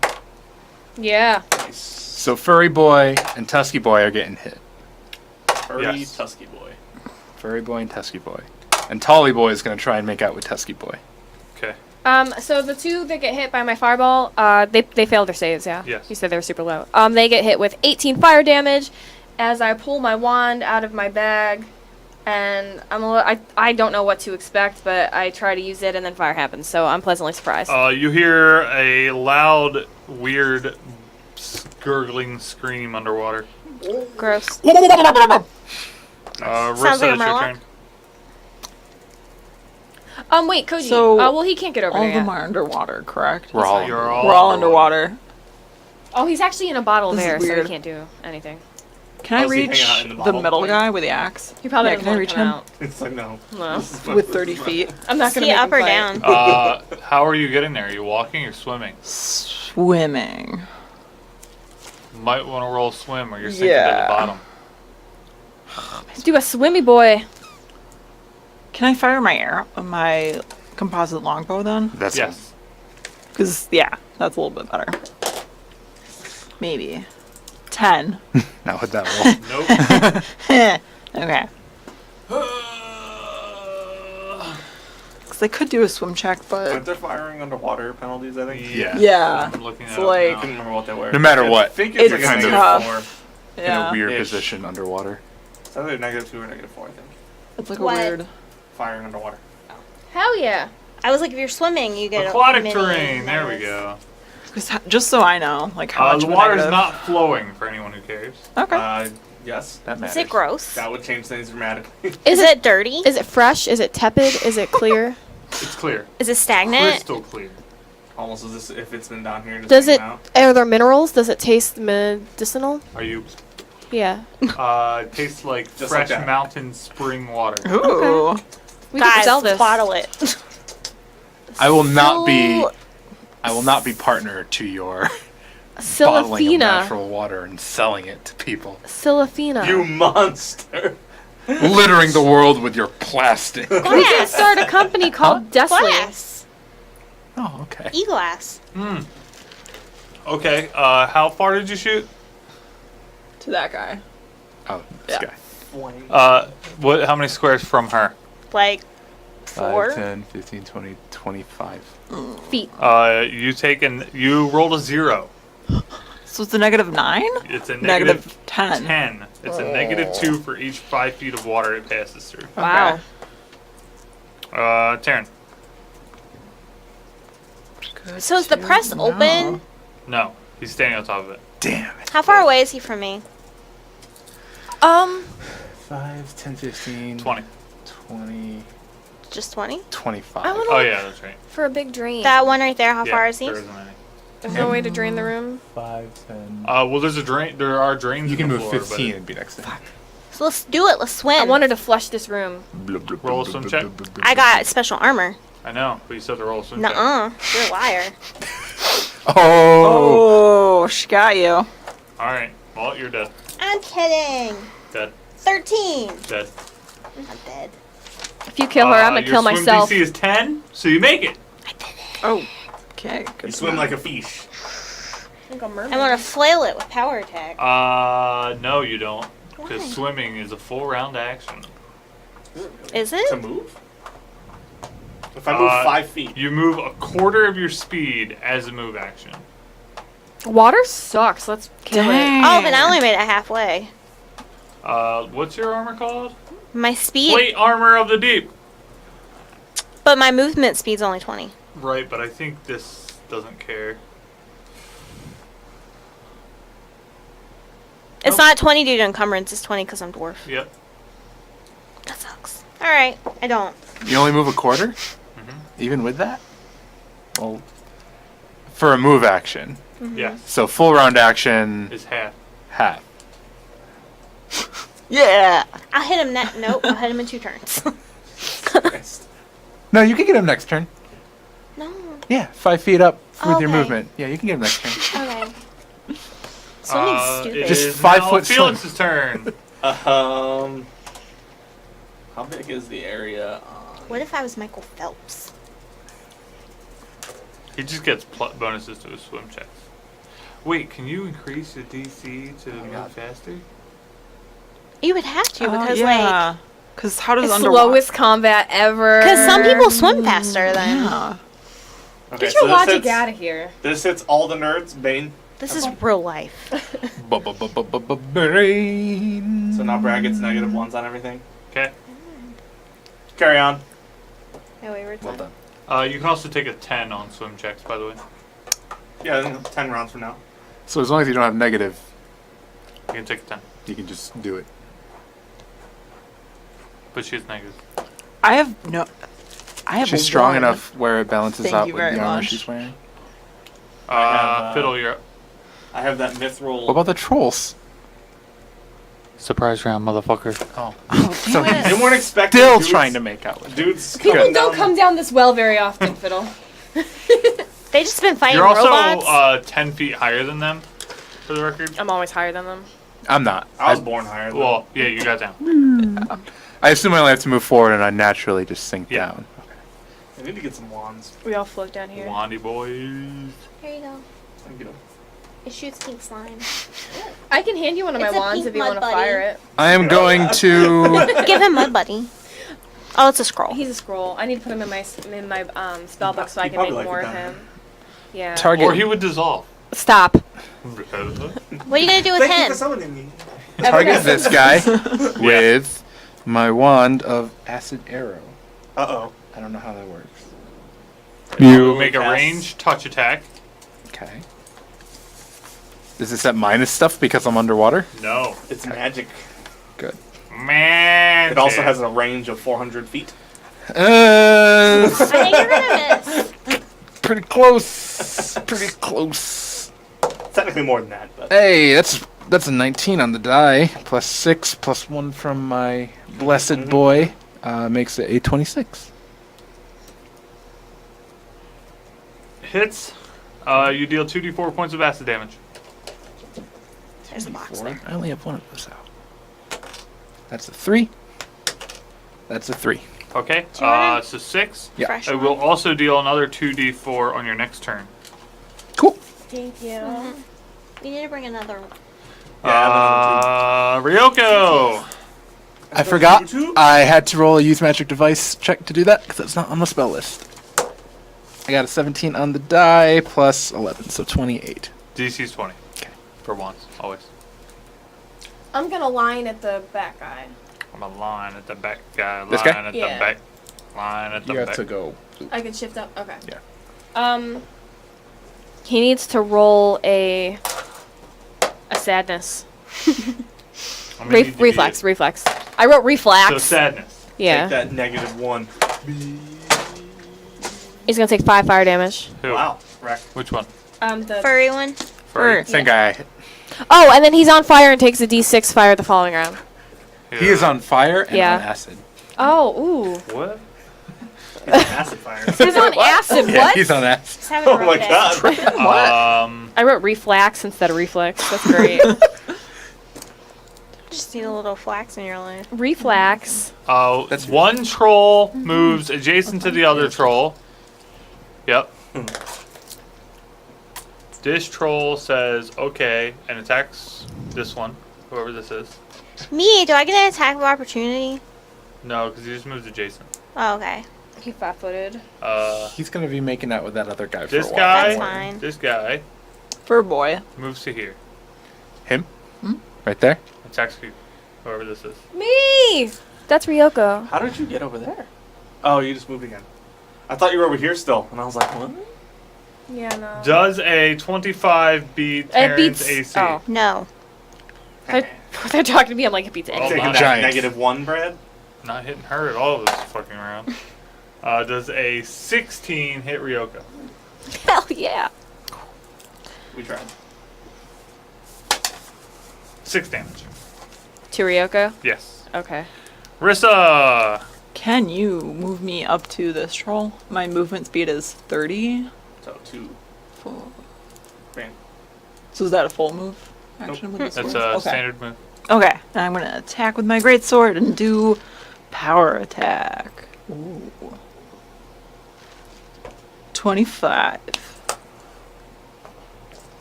Yeah. Nice. So Furry Boy and Tusky Boy are getting hit. Furry Yes. Tusky boy. Furry Boy and Tusky Boy. And Tolly Boy is gonna try and make out with Tusky Boy. Okay. So the 2 that get hit by my fireball, they failed their saves, yeah? Yes. You said they were super low. They get hit with 18 fire damage as I pull my wand out of my bag, and I don't know what to expect, but I try to use it and then fire happens, so I'm pleasantly surprised. You hear a loud, weird, gurgling scream underwater. Gross. Rissa, Sounds like a it's your Murloc. turn. Wait, Koji. So, well, he can't get over All there of yet. them are underwater, correct? We're all. You're all We're all underwater. Oh, he's actually in a bottle of This is air, so weird. he can't do anything. Can I Oh, is he reach hanging out in the the bottle? middle guy with the axe? He probably Yeah, doesn't can I want reach to come him? out. It's like, no. No. This is what- With this 30 is what- feet. I'm not Is gonna he make up him or fight. down? How are you getting there? Are you walking or swimming? Swimming. Might want to roll swim or you're sinking to Yeah. the bottom. Do a swimmy boy. Can I fire my composite longbow then? That's Yes. Because, yeah, that's a little bit better. Maybe. 10. Not with that roll. Nope. Okay. Because I could do a swim check, Aren't but there firing underwater penalties, I think? Yeah. yeah. I'm looking It's it up like- I now. couldn't remember what they were. No matter what, I think it's, like it's a tough. -4. In Yeah. a weird Ish. position underwater. It's either -2 or -4, I think. It's like What? a weird. Firing underwater. Hell yeah. I was like, if you're swimming, you get Aquatic a mini terrain. There we bonus. go. Just so I know, like how much The of a water's negative. not flowing for anyone who cares. Okay. Yes. That Is matters. it gross? That would change things dramatically. Is it dirty? Is it fresh? Is it tepid? Is it clear? It's clear. Is it stagnant? Crystal clear. Almost as if it's been down here. Just Does it? hanging out. Are there minerals? Does it taste medicinal? Are you? Yeah. It tastes like Just fresh like that. mountain spring water. Ooh. We could Guys, sell this. bottle it. I will not be. I will not be partner to your bottling of Silafina. natural water and selling it to people. Silafina. You monster! Littering the world with your plastic. We could start a company called Desley. Glass. Oh, okay. E-glass. Okay. How far did you shoot? To that guy. Oh, this Yeah. guy. What? How many squares from her? Like 4? 5, 10, 15, 20, 25. Feet. You rolled a 0. So it's a -9? It's a Negative 10. 10. It's a -2 for each 5 feet of water it passes through. Wow. Taryn. So is the press open? No, he's standing on top of it. Damn it. How far away is he from me? 5, 10, 15, 20. 20. Just 20? 25. I wanna- Oh yeah, that's right. For a big drain. That one right there, how Yeah, far is he? there isn't any. There's no way to drain the room. 5, 10. Well, there's a drain. There are drains. You can in the move floor, 15 and be next to him. So let's do it. Let's swim. I wanted to flush this room. Roll a swim check. I got special armor. I know, but you still have to roll a swim check. Nuh-uh. You're a liar. Oh. Oh, she got you. All right. Well, you're dead. I'm kidding. Dead. 13. Dead. I'm not dead. If you kill her, I'm gonna your kill swim myself. DC is 10, so you make it. Oh. Okay. You Good. swim like a fish. I'm a mermaid. I'm gonna flail it with power attack. No, you don't. Because Why? swimming is a full round action. Is To it? move? If I move 5 feet. You move a quarter of your speed as a move action. Water sucks. Let's kill Dang. it. Oh, but I only made it halfway. What's your armor called? My speed, Plate armor of the deep. but my movement speed's only 20. Right, but I think this doesn't care. It's not 20 due to encumbrance. It's 20 because I'm dwarf. Yep. That sucks. All right, I don't. You only move a quarter? Even with that? Well, for a move action. Yeah. So full round action, It's half. half. Yeah. I'll hit him. Nope. I'll hit him in 2 turns. Christ. No, you can get him next turn. No. Yeah, 5 feet up with your Okay. movement. Yeah, you can get him next turn. Okay. Swimming's stupid. It Just is 5 now foot swim. Felix's turn. How big is the area? What if I was Michael Phelps? He just gets bonuses to his swim checks. Wait, can you increase the DC to move God. faster? You would have to because yeah. Because how does Slowest combat ever. because some people swim faster than. Yeah. Okay, Get your this logic hits- out of here. This hits all the nerds, Bane. This is real life. Brain. So now Brad gets -1s on everything. Okay. Carry on. No, we were Well done. done. You can also take a 10 on swim checks, by the way. Yeah, 10 rounds from now. So as long as you don't have negative, You can take a 10. you can just do it. But she has negative. I have no. I have She's a strong 1. enough where it balances Thank out you with very the armor much. she's wearing. have, Fiddle, you're up. I have that mithril. What about the trolls? Surprise round, mother,fucker. Oh, Oh, so damn he's it. They weren't expecting still dudes- trying to make out with it. Dudes. People coming don't down- come down this well very often, Fiddle. They just been fighting You're also robots. 10 feet higher than them, for the record. I'm always higher than them. I'm not. I was born higher. Though. Well, yeah, you got down. I assume I only have to move forward and I naturally just sink Yeah. down. I need to get some wands. We all float down here. Wandy boys. Here you go. Thank you. It shoots pink slime. I can hand you one of my It's a wands pink if you mud want to buddy. fire it. I am going to. Give him Mud Buddy. Oh, it's a scroll. He's a scroll. I need to put him in my spell book so I He'd can make probably more like of it him. Yeah. Target. Or he would dissolve. Stop. What are you gonna do with Thank you him? for summoning me. Target this guy with my wand of acid arrow. Uh-oh. I don't know how that works. You make a cast- range touch attack. Okay. Is this at minus stuff because I'm underwater? No. It's magic. Good. Man. It also has a range of 400 feet. I think you're gonna miss. Pretty close. Pretty close. Technically more than that, but Hey, that's a 19 on the die. Plus 6, plus 1 from my blessed boy. Makes it a 26. Hits. You deal 2d4 points of acid damage. There's a box there. I only have one of those out. That's a 3. That's a 3. Okay. Do you wanna- So 6. Yeah. Fresh I will one. also deal another 2d4 on your next turn. Cool. Thank you. We need to bring another one. Ryoko. I forgot I had to roll a use magic device check to do that because that's not on the spell list. I got a 17 on the die plus 11, so 28. DC's 20. Okay. For once, always. I'm gonna line at the back eye. I'm a line at the back guy. This Line guy? at Yeah. the back. Line at the You have back. to go. I can shift up. Okay. Yeah. He needs to roll a sadness. I'm gonna need to Reflex. I wrote reflex. So sadness. Yeah. take that -1. He's gonna take 5 fire damage. Who? Wow. Wreck. Which one? The Furry one. Furry. Same guy. Oh, and then he's on fire and takes a D6 fire the following round. He is on fire and Yeah. on acid. Oh, ooh. What? Acid fire. He's on acid. Yeah, What? he's on acid. Just having a Oh rough my day. god. I wrote reflex instead of reflex. That's great. Just need a little flax in your life. Reflex. That's one troll moves adjacent to the other troll. Yep. This troll says okay and attacks this one, whoever this is. Me? Do I get an attack of opportunity? No, because he just moves adjacent. Oh, okay. He fat-footed. He's gonna be making out with that other guy for This a while. guy, That's fine. this guy Fur boy. moves to here. Him? Right there? Attacks you, whoever this is. Me! That's Ryoko. How did you get over there? Oh, you just moved again. I thought you were over here still, and I was like, what? Yeah, no. Does a 25 beat It Terran's beats... AC? Oh. No. They're talking to me, I'm like, it beats Oh, anything. Taking my. that Giants. -1, Brad? Not hitting her at all this fucking round. Does a 16 hit Ryoko? Hell yeah. We tried. 6 damage. To Ryoko? Yes. Okay. Rissa! Can you move me up to this troll? My movement speed is 30. So 2. Full. Bam. So is that a full move action with this That's sword? a Okay. standard move. Okay, and I'm gonna attack with my great sword and do power attack. Ooh. 25.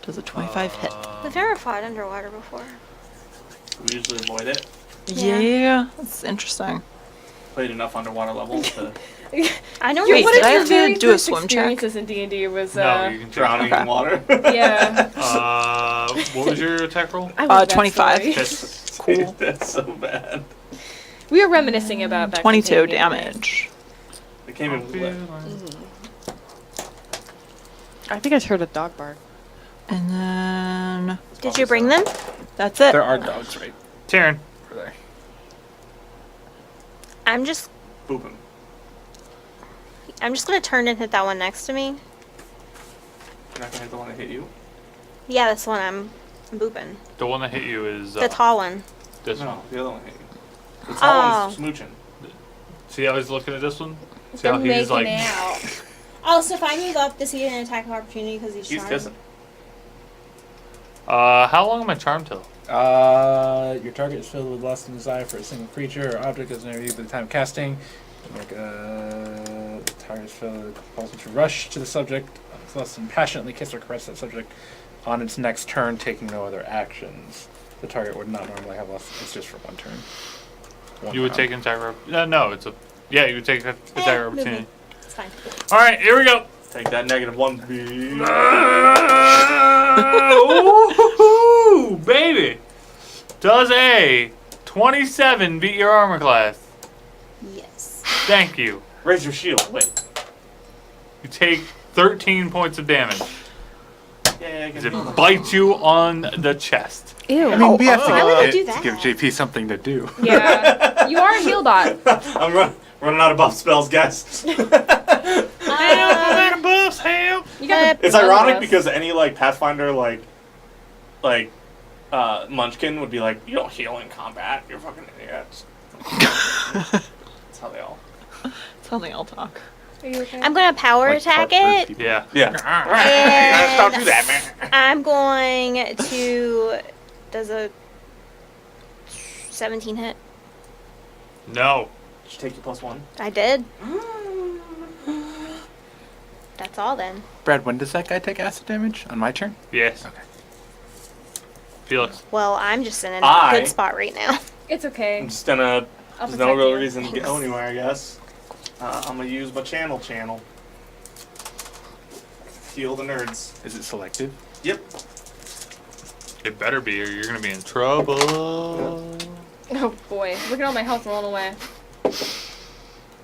Does a 25 hit? We've never fought underwater before. We usually avoid it. Yeah. Yeah, that's interesting. Played enough underwater levels to I know Wait, what did I your have to very do a first swim check? experiences in D&D was, No, you can drowning Okay. in water. yeah. What was your attack roll? I love that 25. story. That's Cool. That's so bad. We were reminiscing about that. 22 campaign. damage. It came in with lit. I think I just heard a dog bark. And then Did you bring them? that's it. There are dogs right Taryn. over there. I'm just Boop him. gonna turn and hit that one next to me. You're not gonna hit the one that hit you? Yeah, that's the one I'm booping. The one that hit you is The tall one. this one. No, the other one hit you. The tall one's smooching. See how he's looking at this one? See They're how he's like. making out. Oh, so if I move up, does he get an attack of opportunity because he's He's charmed? kissing. How long am I charmed till? Your target is filled with lust and desire for a single creature or object as near you at the time of casting. Like, the target is filled with compulsion to rush to the subject with lust and passionately kiss or caress that subject on its next turn, taking no other actions. The target would not normally have lust. It's just for one turn. You would take an attack no, it's a. Yeah, you would take an attack move opportunity. me. It's fine. Alright, here we go. Take that -1 B. Ooh, baby. Does a 27 beat your armor class? Yes. Thank you. Raise your shield. Wait. You take 13 points of damage Yeah, as it bites you on the chest. Ew. I mean, we have to Why would I get do it to that? give JP something to do. Yeah. You are a heal dot. I'm running out of buff spells, guys. Help! You got the It's ironic because any like Pathfinder like Munchkin would be like, you don't heal in combat. You're fucking idiots. That's how they all. That's how they all talk. Are you okay? I'm gonna power Like attack Hartford it. people. Yeah. Yeah. And Don't do that, man. I'm going to. Does a 17 hit? No. Did you take your +1? I did. That's all then. Brad, when does that guy take acid damage? On my turn? Yes. Okay. Felix. Well, I'm just in a I- good spot right now. It's okay. I'm just gonna. I'll There's no protect real you. reason to go anywhere, I guess. I'm gonna use my channel. Heal the nerds. Is it selective? Yep. It better be or you're gonna be in trouble. Oh boy. Look at all my health rolling away.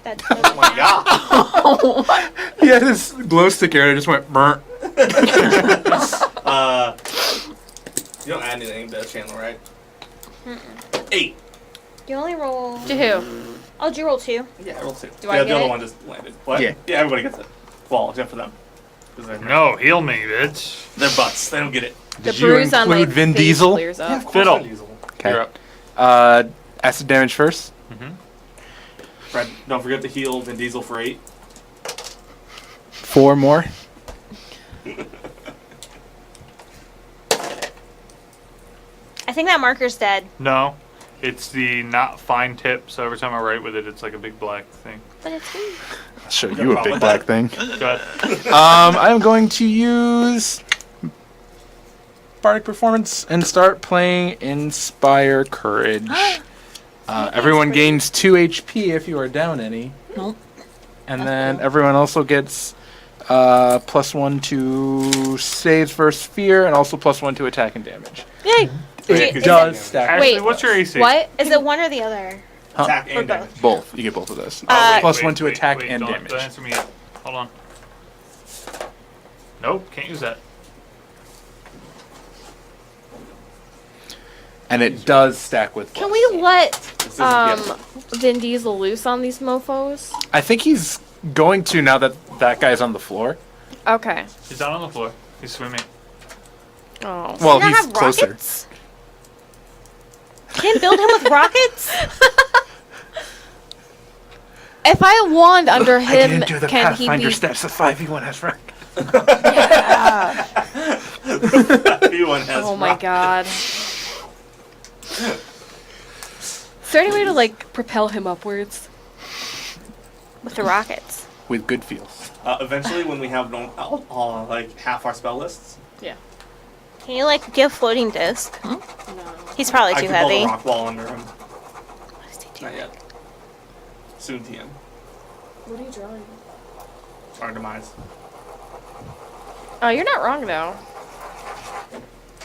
That's Oh my god. He had his glow stick arrow and it just went burnt. You don't add anything to the channel, right? 8. You only roll. To who? Oh, did you roll 2? Yeah, I rolled 2. Do I yeah, get the other it? one just landed. What? Yeah. Yeah, everybody gets it. Well, except for them. 'Cause they're No, heal me, bitch. They're butts. They don't get it. The Did you bruise on my include Vin face Diesel? clears up. Fiddle. Okay. You're up. Acid damage first. Fred, don't forget to heal Vin Diesel for 8. 4 more. I think that marker's dead. No. It's the not fine tip, so every time I write with it, it's like a big black thing. But it's me. I'll show you a big black thing. Go ahead. I'm going to use Bardic Performance and start playing Inspire Courage. Everyone gains 2 HP if you are down any. Nope. And then everyone also gets +1 to saves versus fear, and also +1 to attack and damage. Yay! It Is does it- stack. Ashley, Wait, what's your AC? What? Is it one or the other? Huh? Attack Or and both? damage. Both. You get both of those. +1 to attack and don't damage. answer me yet. Hold on. Nope, can't use that. And it does stack with. Can we let This isn't yet. Vin Diesel loose on these mofos? I think he's going to now that that guy's on the floor. Okay. He's down on the floor. He's swimming. Oh. Well, Does he not he's have closer. rockets? Can't build him with rockets? If I wand under I him, didn't do the can he Pathfinder be? stats. The 5e1 has rank. Everyone has Oh my rock. god. Is there any way to like propel him upwards? With the rockets. With good feels. Eventually, when we have like half our spell lists, Yeah. Can you like give floating disc? He's probably I too can build heavy. a rock wall under him. What is he Not doing? yet. Soon, TM. What are you drawing? Our demise. Oh, you're not wrong though.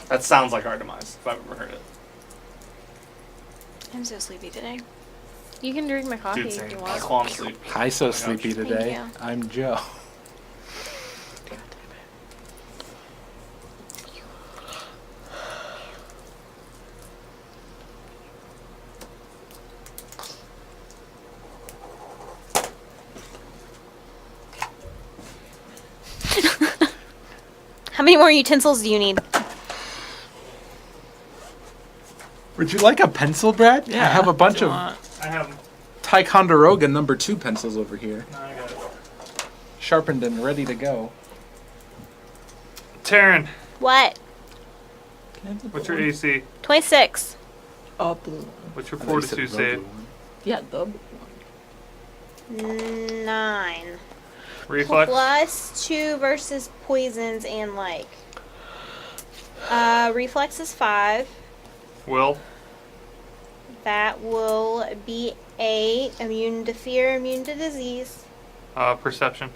That sounds like our demise, if I've ever heard it. I'm so sleepy today. You can drink my coffee Dude, if same. you I want. fall asleep. Hi, so Oh my gosh. sleepy Thank today. you. I'm Joe. How many more utensils do you need? Would you like a pencil, Brad? Yeah. I have a bunch do you of want? I have. Ticonderoga #2 pencils over here. No, I got it. Sharpened and ready to go. Taryn, What? what's your AC? 26. Oh, blue one. What's your I thought you said fortitude the save? blue one. Yeah, the blue one. 9. Reflex? +2 versus poisons and like. Reflex is 5. Will? That will be 8. Immune to fear, immune to disease. Perception.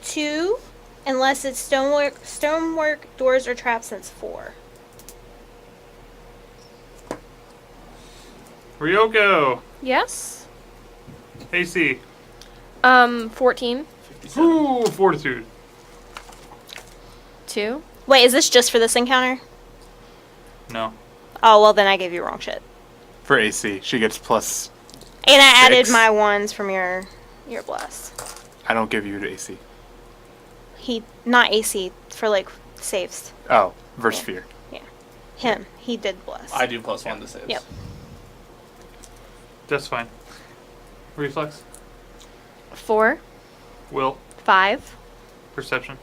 2. Unless it's stonework, doors, or traps, it's 4. Ryoko, Yes. AC. 14. 57. Ooh, fortitude. 2. Wait, is this just for this encounter? No. Oh, well, then I gave you wrong shit. For AC, she gets plus. And I added 6. my ones from your bless. I don't give you the AC. Not AC, for like saves. Oh, versus Yeah. fear. Him, he did bless. I do +1 to saves. Yep. That's fine. Reflex. 4. Will. 5. Perception.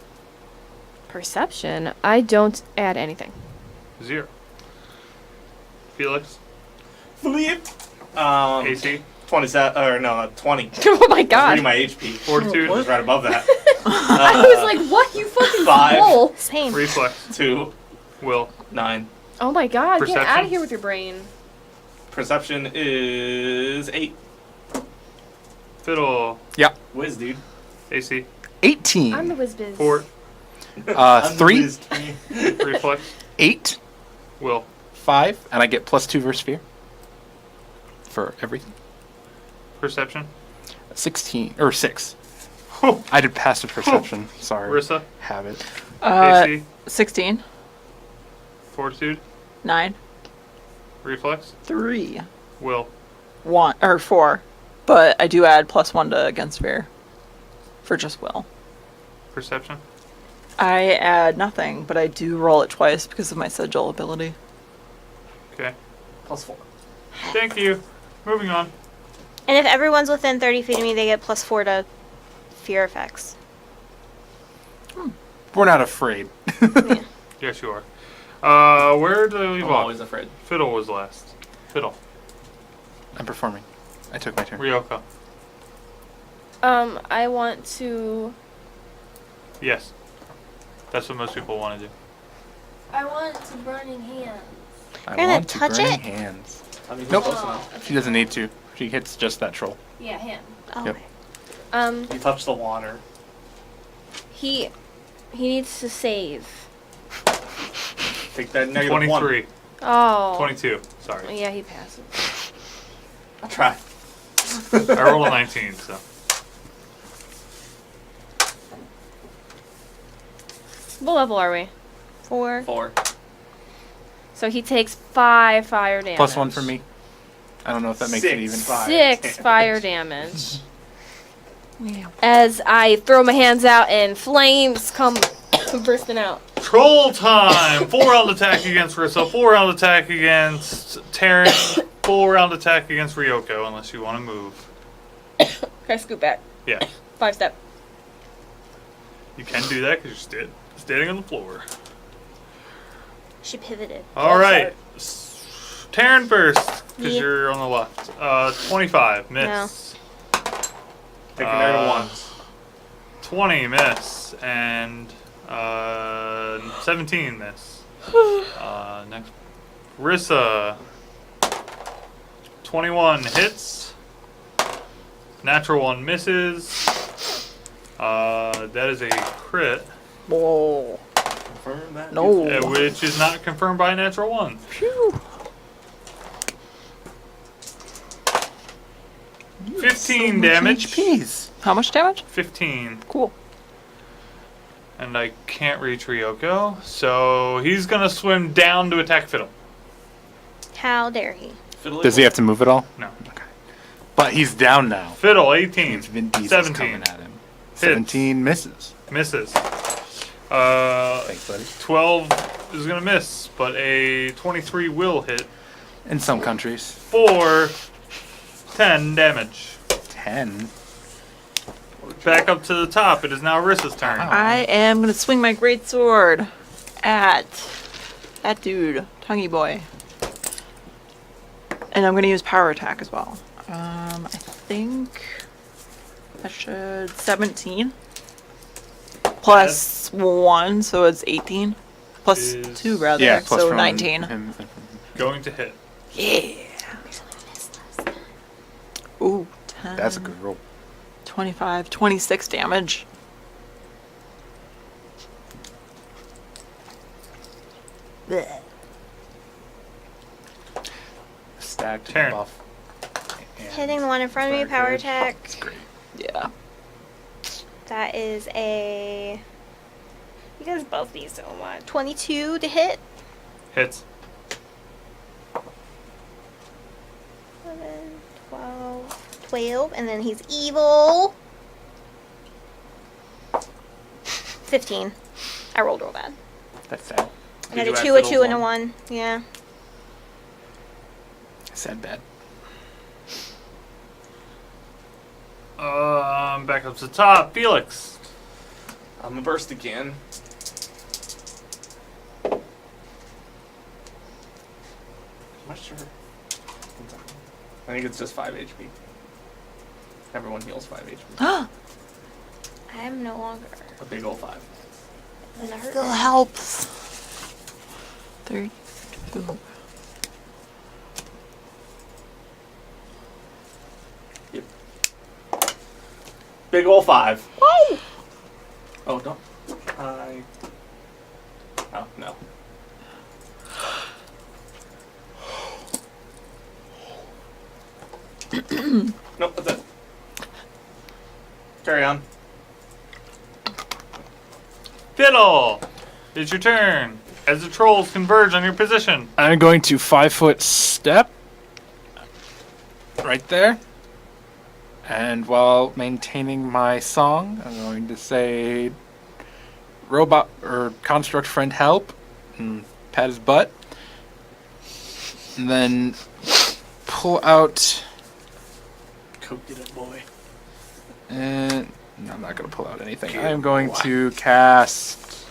Perception. I don't add anything. 0. Felix. Flip. AC. 27. Or no, 20. Oh my I was god. reading my HP. Fortitude. It was right above that. I was like, what? You fucking 5. troll. Same. Reflex. 2. Will. 9. Oh my god, get out Perception? of here with your brain. Perception is 8. Fiddle. Whiz, dude. AC. 18. I'm the whiz-biz. 4. I'm the 3, whiz king. Reflex. 8, Will. 5, and I get +2 versus fear. For everything. Perception. 16, or 6. Oh. I did passive perception. Sorry. Rissa. Have it. AC. 16. Fortitude. 9. Reflex. 3. Will. 1 or 4. But I do add +1 to against fear. For just will. Perception. I add nothing, but I do roll it twice because of my sigil ability. Okay. +4. Thank you. Moving on. And if everyone's within 30 feet of me, they get +4 to fear effects. We're not afraid. Yes, you are. Where do we leave I'm off? always afraid. Fiddle was last. Fiddle. I'm performing. I took my turn. Ryoko. I want to. Yes. That's what most people want to do. I want to burning hands. I You're gonna want to touch burn it? hands. I mean, Nope. close enough. She doesn't need to. She hits just that troll. Yeah, him. Oh. Yep. You touch the water. He needs to save. Take that -1. 23. Oh. 22. Sorry. Yeah, he passes. I'll try. I rolled a 19, so. What level are we? 4. 4. So he takes 5 fire damage. +1 for me. I don't know if that makes it 6 even. fire 6 damage. fire damage. Yeah. As I throw my hands out and flames come bursting out. Troll time! 4-round attack against Rissa, 4-round attack against Terran, 4-round attack against Ryoko, unless you want to move. Can I scoot back? Yeah. 5 step. You can do that because you're standing on the floor. She pivoted. Alright. Terran first, because Yeah. you're on the left. 25, miss. Take your -1s. 20, miss. And 17, miss. Next. Rissa. 21 hits. Natural 1 misses. That is a crit, Whoa. Confirm that. No. which is not confirmed by a natural 1. Phew. 15 damage. HPs. How much damage? 15. Cool. And I can't reach Ryoko, so he's gonna swim down to attack Fiddle. How dare he? Fiddle Does he have to move at all? No. Okay. But he's down now. Fiddle, 18. Means Vin Diesel's 17. coming at him. 17 misses. Misses. Thanks, buddy. 12 is gonna miss, but a 23 will hit In some countries. for 10 damage. 10. Back up to the top. It is now Rissa's turn. Wow. I am gonna swing my great sword at that dude, Tonguey Boy. And I'm gonna use power attack as well. I think that should 17 plus 1, so it's 18 plus Is- 2 rather, Yeah, plus so from 19. him. Going to hit. Yeah. Ooh, 10. That's a good roll. 25, 26 damage. Blech. Stacked Turn. buff. And Hitting the one in front of me, fire power courage. attack. That's great. Yeah. That is a. You guys both need so much. 22 to hit. Hits. 11, 12, 12, and then he's evil. 15. I rolled real bad. That's sad. I Did got you a add 2, a 2, Fiddle's and a one? 1. Yeah. Sad bad. Back up to the top. Felix. I'm gonna burst again. I'm not sure. I think it's just 5 HP. Everyone heals 5 HP. I'm no longer A big ol' 5. in a hurt. Still helps. 32. Big ol' 5. Woo! Oh, don't. Oh, no. Nope, that's it. Carry on. Fiddle. It's your turn. as the trolls converge on your position. I'm going to 5-foot step right there. And while maintaining my song, I'm going to say robot or construct friend help and pat his butt. And then pull out Go get it, boy. and no, I'm not going to pull out anything. I am going to cast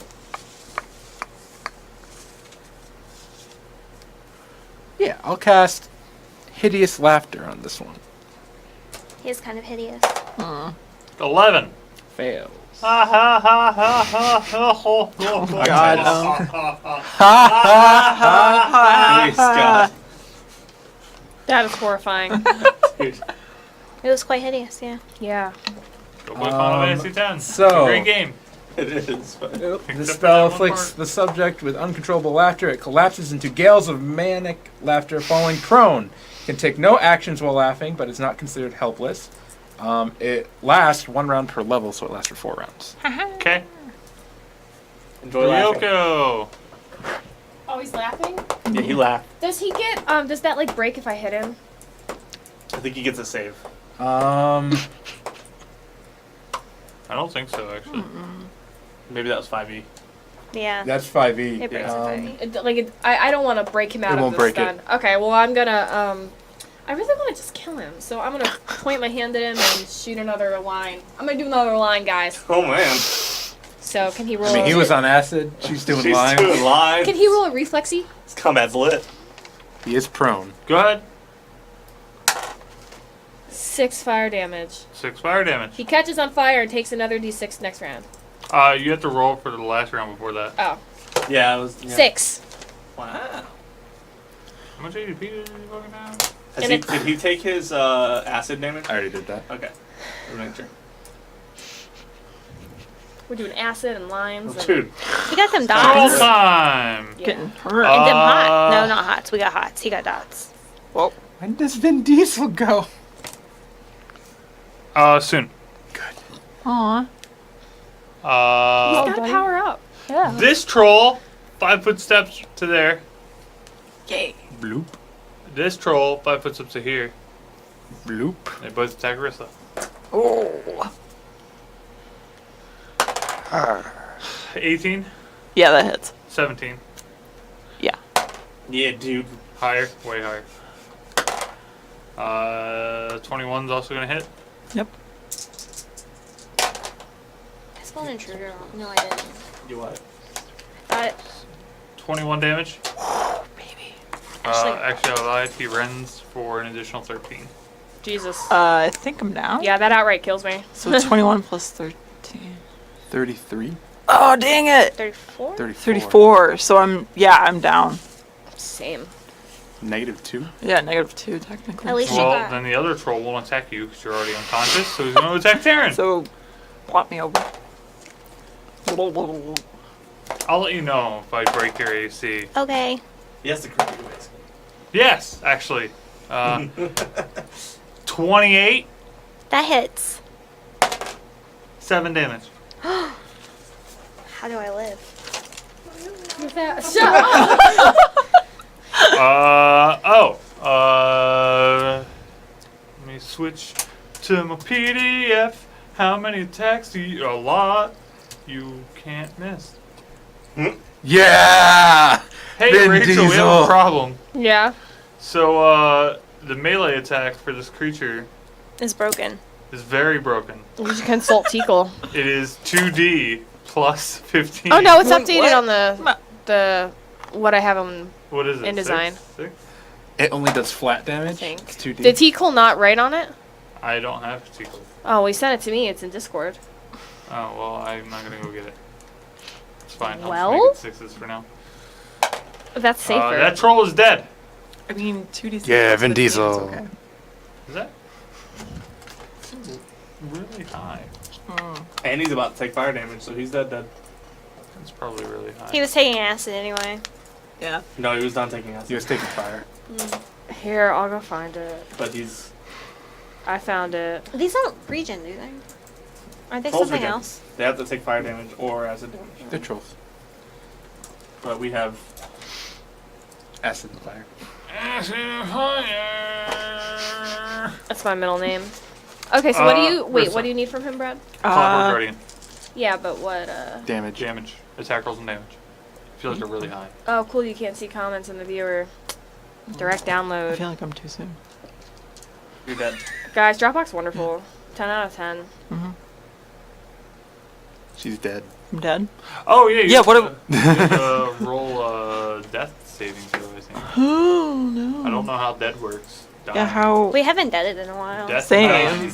Yeah, I'll cast Hideous Laughter on this one. He is kind of hideous. 11. Fails. Ha ha ha ha ha ha ha ha. God, Please, God. That is horrifying. Dude. It was quite hideous, yeah. Yeah. Go play Final Fantasy X. so- It's a great game. It is. But This Except for spell that one afflicts part. the subject with uncontrollable laughter. It collapses into gales of manic laughter, falling prone. Can take no actions while laughing, but is not considered helpless. It lasts 1 round per level, so it lasts for 4 rounds. Okay. enjoy laughing. Ryoko. Oh, he's laughing? Yeah, he laughed. Does he get, does that, like, break if I hit him? I think he gets a save. I don't think so, actually. Maybe that was 5e. Yeah. That's 5e. It breaks it. I don't want to break him out It of won't the break stun. Okay, well, I'm gonna, I really want to just kill him, so I'm gonna point my hand at him and shoot another line. I'm gonna do another line, guys. Oh man. So, can he roll? I mean, he was on acid. She's doing She's lines. doing lines. Can he roll a reflexy? This combat's lit. He is prone. Go ahead. 6 fire damage. 6 fire damage. He catches on fire and takes another d6 next round. You have to roll for the last round before that. Oh, Yeah, it was. Yeah. 6. Wow. How much ADP did you fucking have? And Did he take his acid damage? I already did that. Okay. Let me make sure. We're doing acid and lines. And, Dude, He got them Roll dots. time. yeah. getting hurt. And them hot. No, Uh, not hots. We got hots. He got dots. Well, When does Vin Diesel go? Soon. aw. He's Uh, gotta power up. Yeah. this troll, 5 foot steps to there. Yay. Bloop. This troll, 5 foot steps to here. Bloop. They both attack Arissa. Oh. 18, Yeah, that hits. 17. Yeah. yeah, dude. Higher, way higher. 21's also gonna hit. Yep. I spelled intruder wrong. No, I didn't. You what? I thought 21 damage. Baby. Actually, I lied. He rends for an additional 13. Jesus. I think I'm down. Yeah, that outright kills me. So 21 plus 13. 33. Oh, dang it. 34? 34. 34. So I'm down. Same. -2. Yeah, -2 technically. At least you Well, got. then the other troll won't attack you because you're already unconscious, so he's going to attack Taryn. So, plot me over. I'll let you know if I break your AC. Okay. He has to crit you, basically. Yes, actually. 28, That hits. 7 damage. How do I live? Shut up! Let me switch to my PDF. How many attacks do you... A lot. You can't miss. Yeah! Hey, Vin Rachel, we have Diesel. a problem. Yeah. So, the melee attack for this creature It's broken. is very broken. You should consult Teakle. It is 2d plus 15. Oh no, it's Wait, updated what? on the what I have on. What is it? in design. 6? It only does flat damage. think. It's 2D. Did Teakle not write on it? I don't have Tickle. Oh, well, he sent it to me. It's in Discord. Oh, well, I'm not gonna go get it. It's fine. I'll Well? just make it 6s for now. That's safer. That troll is dead. I mean, 2d6. Yeah, plus Vin 15 is Diesel. okay. Is that really high? And he's about to take fire damage, so he's dead. It's probably really high. He was taking acid anyway. Yeah. No, he was done taking acid. He was taking fire. Here, I'll go find it. But he's I found it. These don't regen, do they? Aren't they Trolls something regen. else? They have to take fire damage or acid damage. They're trolls. but we have Acid and fire. Fire. That's my middle name. Okay, so what do you Rissa. what do you need from him, Brad? Clockwork Guardian. Yeah, but what Damage. Damage. Attack rolls and damage. I feel like they're really high. Oh, cool, you can't see comments in the viewer. Direct I download. feel like I'm too soon. you're dead. Guys, Dropbox wonderful. 10 out of 10. She's dead. I'm dead. Oh yeah. Yeah, what You have to roll death saving throw, I think. Oh no. I don't know how dead works. Yeah, Dying. how? We haven't done it in a while. Death Same. dying.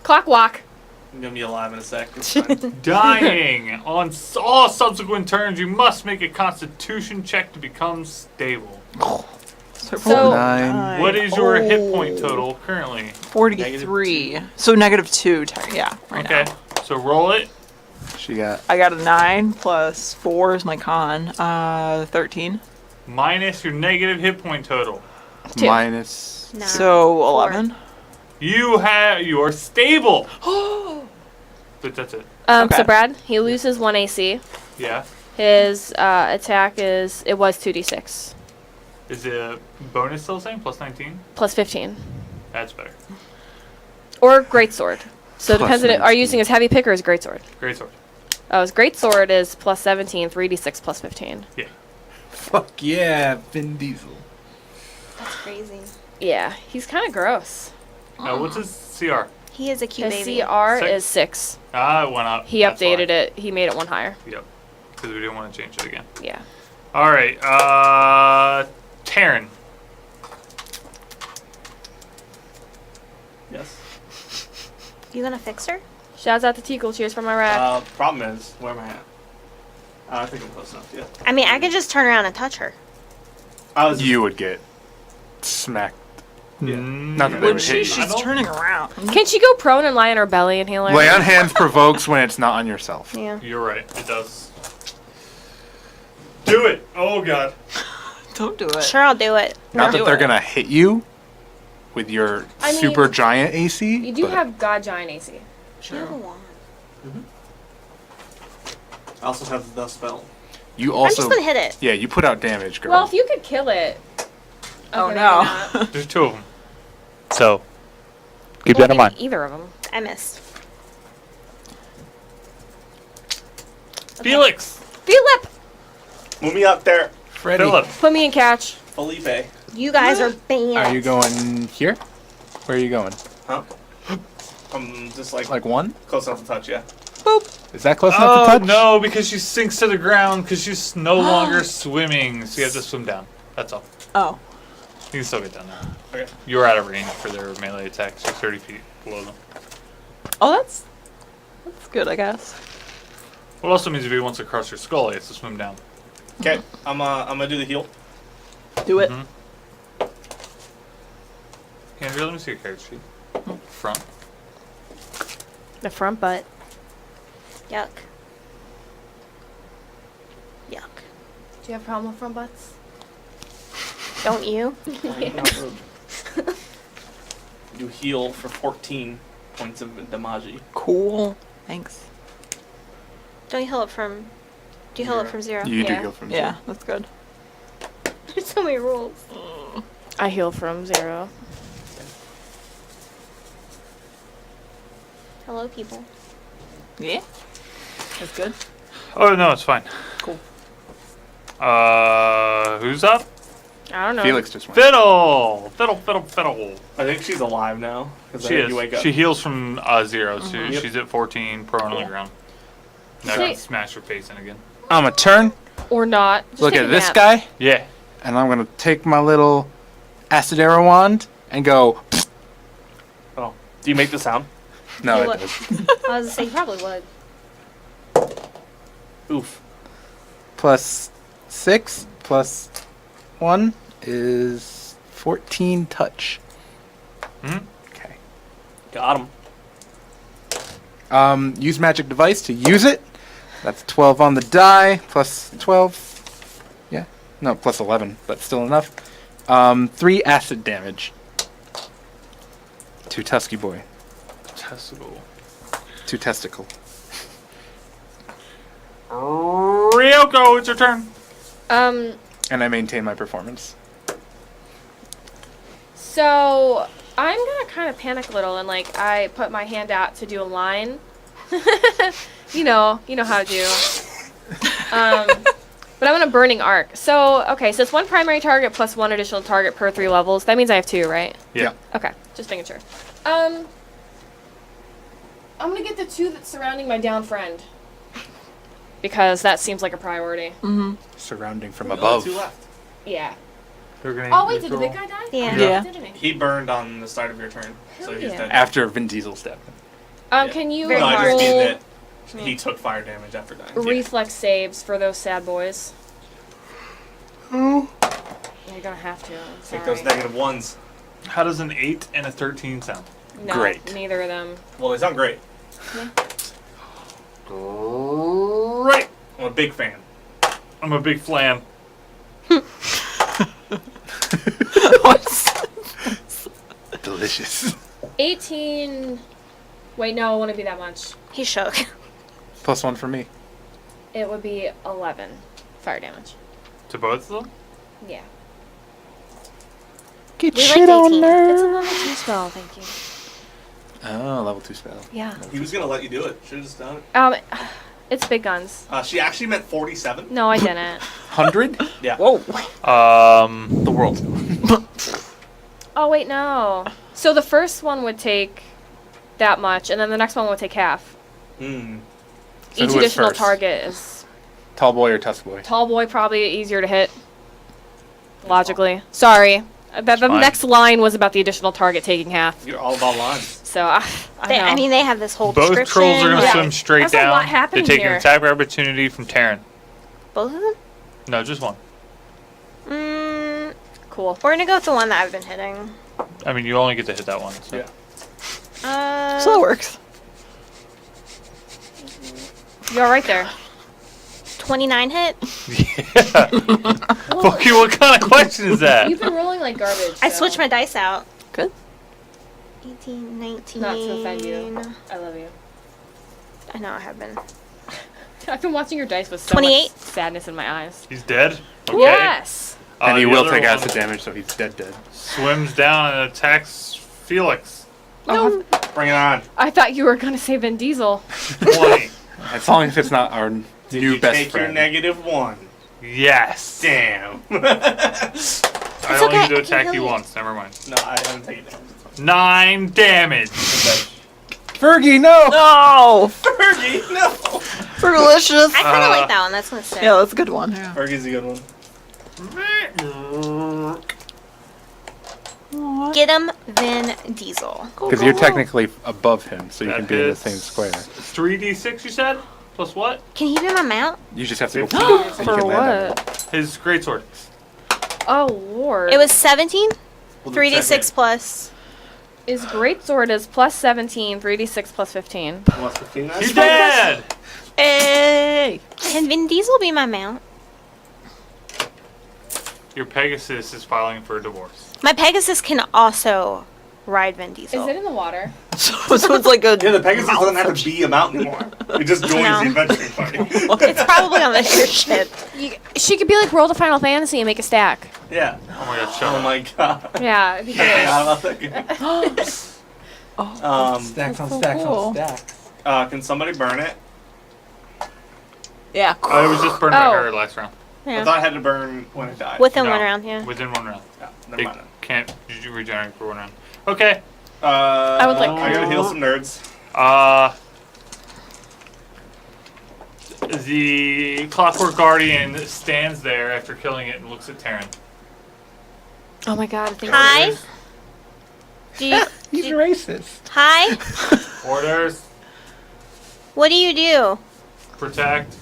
Clock walk. I'm gonna be alive in a sec. It's fine. Dying. On all subsequent turns, you must make a Constitution check to become stable. So- Nine. What is your hit Oh. point total currently? 43. So -2. Yeah, right Okay, now. so roll it. She got I got a 9 plus 4 is my con. 13. Minus your negative hit point total. 2. minus. No. So Four. 11. You are stable. But that's it. Okay. So Brad, he loses 1 AC. Yeah. His attack was 2d6 Is the bonus still the same? Plus 19? plus 15. That's better. Or greatsword. So it Plus depends on it. Are you 19. using his heavy pick or his greatsword? Great sword. Oh, his greatsword is plus 17, 3d6 plus 15. Yeah. Fuck yeah, Vin Diesel. That's crazy. Yeah, he's kind of gross. What's his CR? He is a cute His baby. CR Six. is 6. Ah, it went up. He That's updated why. it. He made it 1 higher. Yep. Because we didn't want to change it again. Yeah. All right. Taryn. Yes. You gonna fix her? Shouts out to Tickle. Cheers from Iraq. Problem is, where am I at? I think I'm close enough. Yeah. I mean, I could just turn around and touch her. I was. You would get smacked. Yeah. Not that they Would would she? hit you. She's turning around. Can she go prone and lie on her belly and heal her? Lay on hands provokes when it's not on yourself. Yeah. You're right. It does. Do it. Oh, God. Don't do it. Sure, I'll do it. Not that do they're it. gonna hit you with your I mean, super giant AC. You do but have God Giant AC. You have a wand. I also have the spell. You I'm also. just gonna hit it. Yeah, you put out damage, girl. Well, if you could kill it. Oh Okay, no. maybe not. There's 2 of them. So, keep Well, maybe either of them. I missed. Felix. Philip, Move me up there, Freddy. Philip. put me in catch. Felipe. You guys are banned. Are you going here? Where are you going? Huh? I'm just like Like 1? close enough to touch. Yeah. Is that close enough Oh, to touch? no, because she sinks to the ground because she's no longer swimming. So you have to swim down. That's all. Oh. You can still get down there. Okay. You're out of range for their melee attacks. You're 30 feet below them. Oh, that's good, I guess. What also means if he wants to cross your skull, he has to swim down. Okay. I'm gonna do the heal. Do it. Mhm. Andrew, let me see your character sheet. Front. The front butt. Yuck. Yuck. Do you have a problem with front butts? Don't you? Do heal for 14 points of damage. Cool. Thanks. Don't you heal it from? Do you heal it from 0? You do Yeah. go from Yeah, that's good. There's so many rules. I heal from 0. Hello, people. Yeah. That's good. Oh, no, it's fine. Cool. Who's up? I don't know. Felix just went. Fiddle! Fiddle, fiddle, fiddle. I think she's alive now. 'Cause I She think you wake is. up. She heals from 0, so Yep. she's at 14, prone on the ground. Now Say- I can smash her face in again. I'm gonna turn. Or not. Just Look take at a this nap. guy, Yeah. and I'm gonna take my little acid arrow wand and go. Oh. Do you make the sound? No, You it would. does. I was gonna say you probably would. Oof. Plus 6 plus 1 is 14 touch. Hmm? Okay. Got him. Use magic device to use it. That's 12 on the die, plus 12. Yeah. No, plus 11, but still enough. 3 acid damage. To Tusky Boy. Testicle. To Testicle. Ryoko, it's your turn. Um. And I maintain my performance. So I'm gonna kind of panic a little, and like I put my hand out to do a line. you know how to do. But I'm on a burning arc. So okay, so it's one primary target plus one additional target per 3 levels. That means I have 2, right? Yeah. Okay, just making sure. I'm gonna get the 2 that's surrounding my down friend because that seems like a priority. Mm-hmm. Surrounding from Only above. 2 left. Yeah. They're gonna Oh wait, did the big guy die? Yeah. Yeah. Didn't he? He burned on the start of your turn, so Hell he's yeah. dead. After Vin Diesel stepped. Yeah. Can you Very No, I just roll mean that he took fire damage after dying. reflex saves for those sad boys? You're gonna have to. I'm Take sorry. those negative ones. How does an 8 and a 13 sound? No, Great. neither of them. Well, they sound great. Right. I'm a big fan. I'm a big flam. Delicious. 18. Wait, no, it wouldn't be that much. He shook. +1 for me. It would be 11 fire damage. To both of them? Yeah. Get We liked 18. It's a level 2 spell, thank you. Oh, level 2 spell. Yeah. He was gonna let you do it. Should have just done it. It's big guns. She actually meant 47. No, I didn't. 100? Yeah. Whoa. The world. Oh, wait, no. So the first one would take that much, and then the next one would take half. Hmm. So Each who was additional first? target is Tall boy or tusk boy? tall boy, probably easier to hit. Logically. Sorry. The fine. next line was about the additional target taking half. You're all about lines. So, I know. I mean, they have this whole Both description. trolls are gonna Yeah. swim straight There's a down. lot They happening take here. an attack opportunity from Terran. Both of them? No, just one. Cool. We're gonna go with the one that I've been hitting. I mean, you only get to hit that one. So. Yeah. So that works. You're right there. 29 hit. Yeah. Fuck you, what kind of question is that? You've been rolling like garbage. I so- switched my dice out. Good. 18, 19. Not to offend you. I love you. I know I have been. I've been watching your dice with so 28. much sadness in my eyes. He's dead? Okay. Yes! And he the will other take one acid damage, so he's dead. Swims down and attacks Felix. Oh, Bring it on. I thought you were going to say Vin Diesel. 20. As long as it's not our Did new you best take friend. your -1? Yes. Damn. no, I only okay, need to I can attack heal you you. once. Never mind. I haven't taken it. 9 damage. Fergie, no! No! Fergie, no. Fergalicious! I kind of like that one. That's gonna stay. Yeah, that's a good one. Yeah. Fergie's a good one. Get him, Vin Diesel. Because you're technically above him, so you That can be in the hits. same square. 3d6, you said? Plus what? Can he be my mount? You just have to go 15. and you For can land on it. what? His greatsword. Oh, Lord. It was 17. We'll do 3d6 second. plus. His greatsword is plus 17, 3d6 plus 15. Plus 15. That's He's fine. dead! Hey! Can Vin Diesel be my mount? Your Pegasus is filing for divorce. My Pegasus can also ride Vin Diesel. Is it in the water? So it's like a. Yeah, the Pegasus doesn't have to be a mount anymore. It just joins No. the adventuring party. It's probably on the airship. She could be like World of Final Fantasy and make a stack. Yeah. Oh my god, shut Oh up. my god. Yeah, it'd be I great. forgot about that game. Stacks on so stacks cool. on stacks. Can somebody burn it? Yeah. I was just burned by Oh. her last round. I Yeah. thought I had to burn when it died. Within No. one round, yeah. Within 1 round. Yeah, never It mind. can't regenerate for 1 round. Okay. I would like- I gotta heal some nerds. The Clockwork Guardian stands there after killing it and looks at Terran. Oh my god, I think Hi. Do you, He's racist. hi. Orders. What do you do? Protect.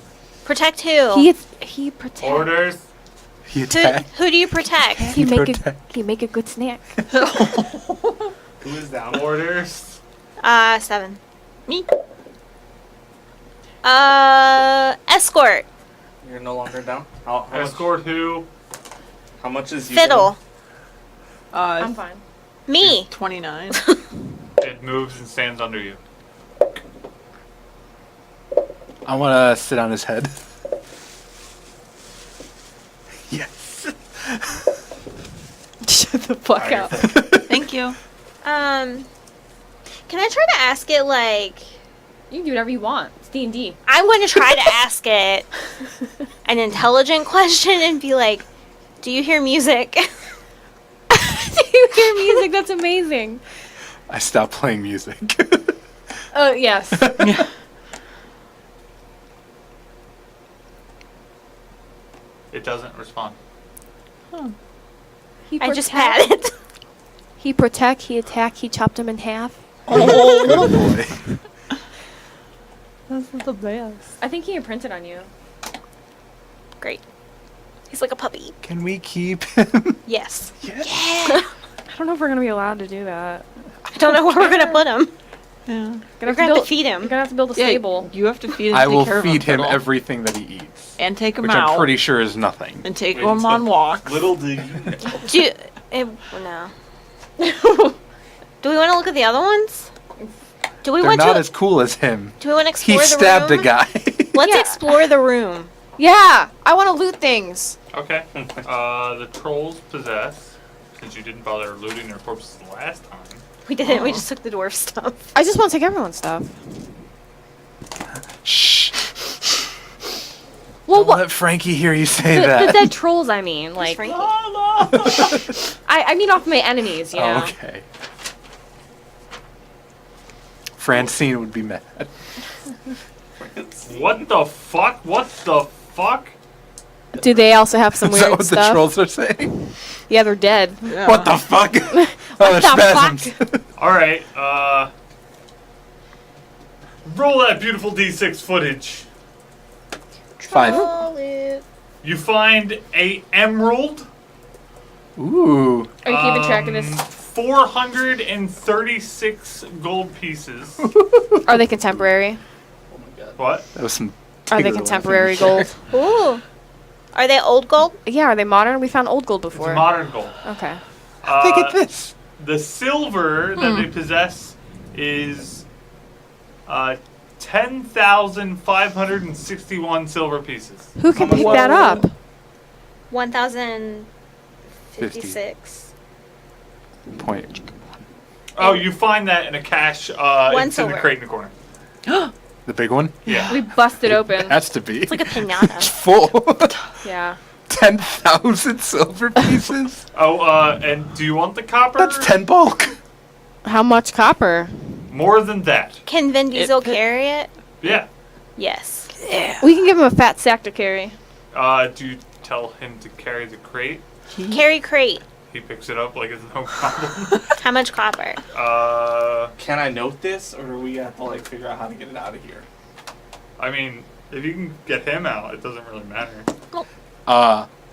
Protect who? he protects. Orders. He Who, attacked. who do you protect? He make a good snack. Who is down? Orders. 7. Me. Escort. You're no longer down. How much, Escort who? how much is you? Fiddle. I'm fine. Me. 29. It moves and stands under you. I want to sit on his head. fuck out. Thank you. Can I try to ask it like? You can do whatever you want. It's D&D. I'm going to try to ask it an intelligent question and be like, "Do you hear music?" Do you hear music? That's amazing. I stopped playing music. Oh, yes. Yeah. It doesn't respond. He I just had it. He protect, he attack, he chopped him in half. Oh boy. That's the best. I think he imprinted on you. Great. He's like a puppy. Can we keep him? Yes. I don't know if we're gonna be allowed to do that. I don't know where we're gonna put him. Yeah. We're gonna have to feed him. You're gonna have to build a stable. You have to feed him. I take will care of feed him Fiddle. everything that he eats, And take him which out. I'm pretty sure is nothing. And take Wait, him so- on walks. Little do you know. No. Do we want to look at the other ones? Do we They're want not to? as cool as him. Do we want to He explore the stabbed room? a guy. Let's Yeah. explore the room. Yeah, I want to loot things. Okay. The trolls possess, since you didn't bother looting their corpses the last time. We didn't. We just took the dwarf stuff. I just want to take everyone's stuff. Shh. Well, Don't what? let Frankie hear you say The that. dead trolls, I mean. Like, Frankie. I mean off my enemies, you know? Oh, okay. Francine would be mad. What the fuck? What the fuck? Do they also have some Is that weird what the stuff? trolls are saying? Yeah, they're dead. Yeah. What the fuck? Oh, What the the spasms. Alright, roll that beautiful D6 footage. 5. Roll it. You find a emerald. Ooh. Are you keeping track of this? 436 gold pieces. Are they contemporary? Oh my god. What? That was some. Are they Tigger contemporary laughing. gold? Ooh. Are they old gold? Yeah, are they modern? We found old gold It's before. modern gold. Okay. Look at this. The silver that they possess is 10,561 silver pieces. Who can How pick much- that up? 1,056. Point. Oh, you find that in a cache. One It's in the silver. crate in the corner. The big one? Yeah. We busted open. Has to be. It's like a It's pinata. full. Yeah. 10,000 silver pieces? Oh, and do you want the copper? That's 10 bulk. How much copper? More than that. Can Vin Diesel carry it? Yeah. Yes. We can give him a fat sack to carry. Do you tell him to carry the crate? Carry crate. He picks it up like it's no problem. How much copper? Can I note this, or do we have to like figure out how to get it out of here? I mean, if you can get him out, it doesn't really matter.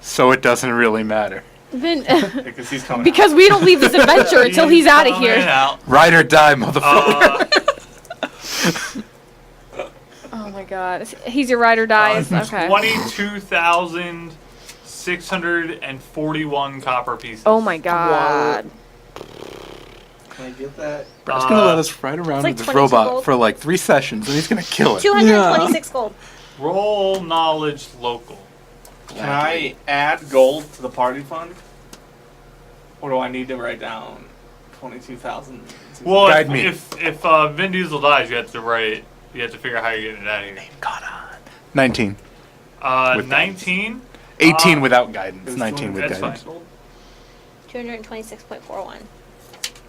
So it doesn't really matter. Then, Because he's coming. because we don't leave this adventure until he's out of coming here. out. Ride or die, motherfucker. Oh my god. He's your ride or dies. Okay. 22,641 copper pieces. Oh my god. Can I get that? Brad's gonna let us ride around like with this 22 robot gold. for like 3 sessions and he's gonna kill it. 226 gold. Roll knowledge local. Can I add gold to the party fund? Or do I need to write down 22,000? Well, Guide me. if Vin Diesel dies, you have to write. You have to figure out how you're getting it out of here. 19. With 19. 18 without guidance. It's 19 with that's guidance. fine. 226.41.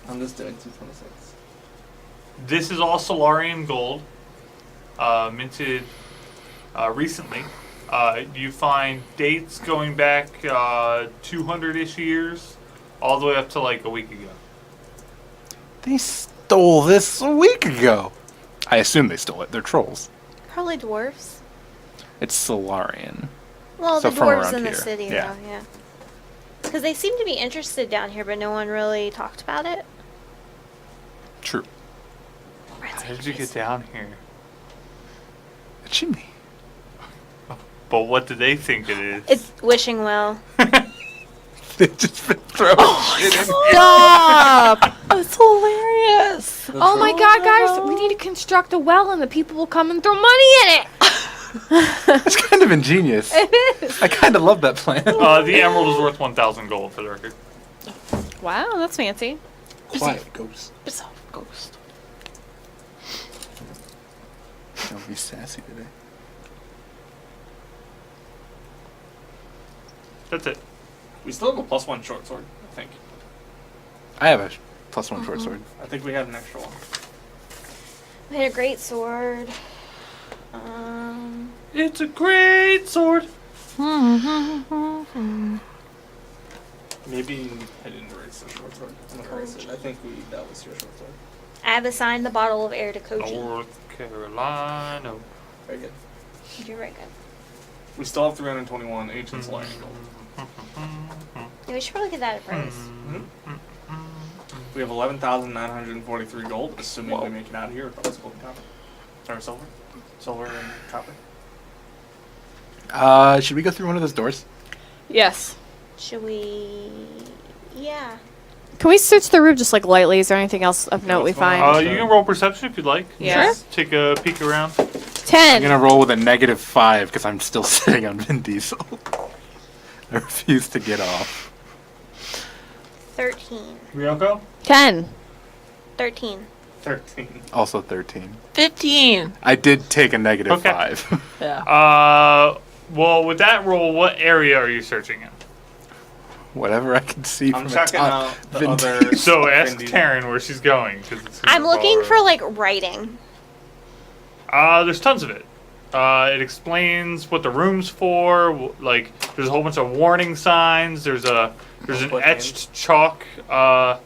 I'm just doing 226. This is all Solarian gold, minted recently. You find dates going back 200-ish years, all the way up to like a week ago. They stole this a week ago. I assume they stole it. They're trolls. Probably dwarves. It's Solarian. Well, So the from dwarves around in the here. city, Yeah. though, yeah. Because they seem to be interested down here, but no one really talked about it. True. How did you get down here? A chimney. But what do they think it is? It's wishing well. They've just been throwing shit in. Stop! That's hilarious. Oh my god, guys, we need to construct a well and the people will come and throw money in it! That's kind of ingenious. It is! I kind of love that plan. The emerald is worth 1,000 gold for the record. Wow, that's fancy. Quiet ghost. Bizarre ghost. Don't be sassy today. That's it. We still have a +1 short sword, I think. I have a +1 short sword. I think we had an extra one. I had a great sword. It's a great sword. Maybe I didn't erase the short sword. I'm gonna erase it. I think that was your short sword. I have assigned the bottle of air to Koji. North Carolina. Very good. You do very good. We still have 321 ancient Solarian gold. Yeah, we should probably get that at price. We have 11,943 gold, assuming we make it out of here with all gold and copper. Or silver. Silver and copper. Should we go through one of those doors? Yes. Should we? Yeah. Can we search the room just like lightly? Is there anything else of note we what's going find? on? You can roll perception if you'd like. Yeah. Just take a peek around. 10. I'm gonna roll with a -5 because I'm still sitting on Vin Diesel. I refuse to get off. 13. Ryoko? 10. 13. 13. Also 13. 15. I did take a Okay. -5. Yeah. Well, with that roll, what area are you searching in? Whatever I can see I'm from checking top. out the Vin other. Diesel. So ask Vin Diesel. Taryn where she's going. 'Cause it's I'm looking for like writing. There's tons of it. It explains what the room's for. Like, there's a whole bunch of warning signs. There's an What etched chalk. Well,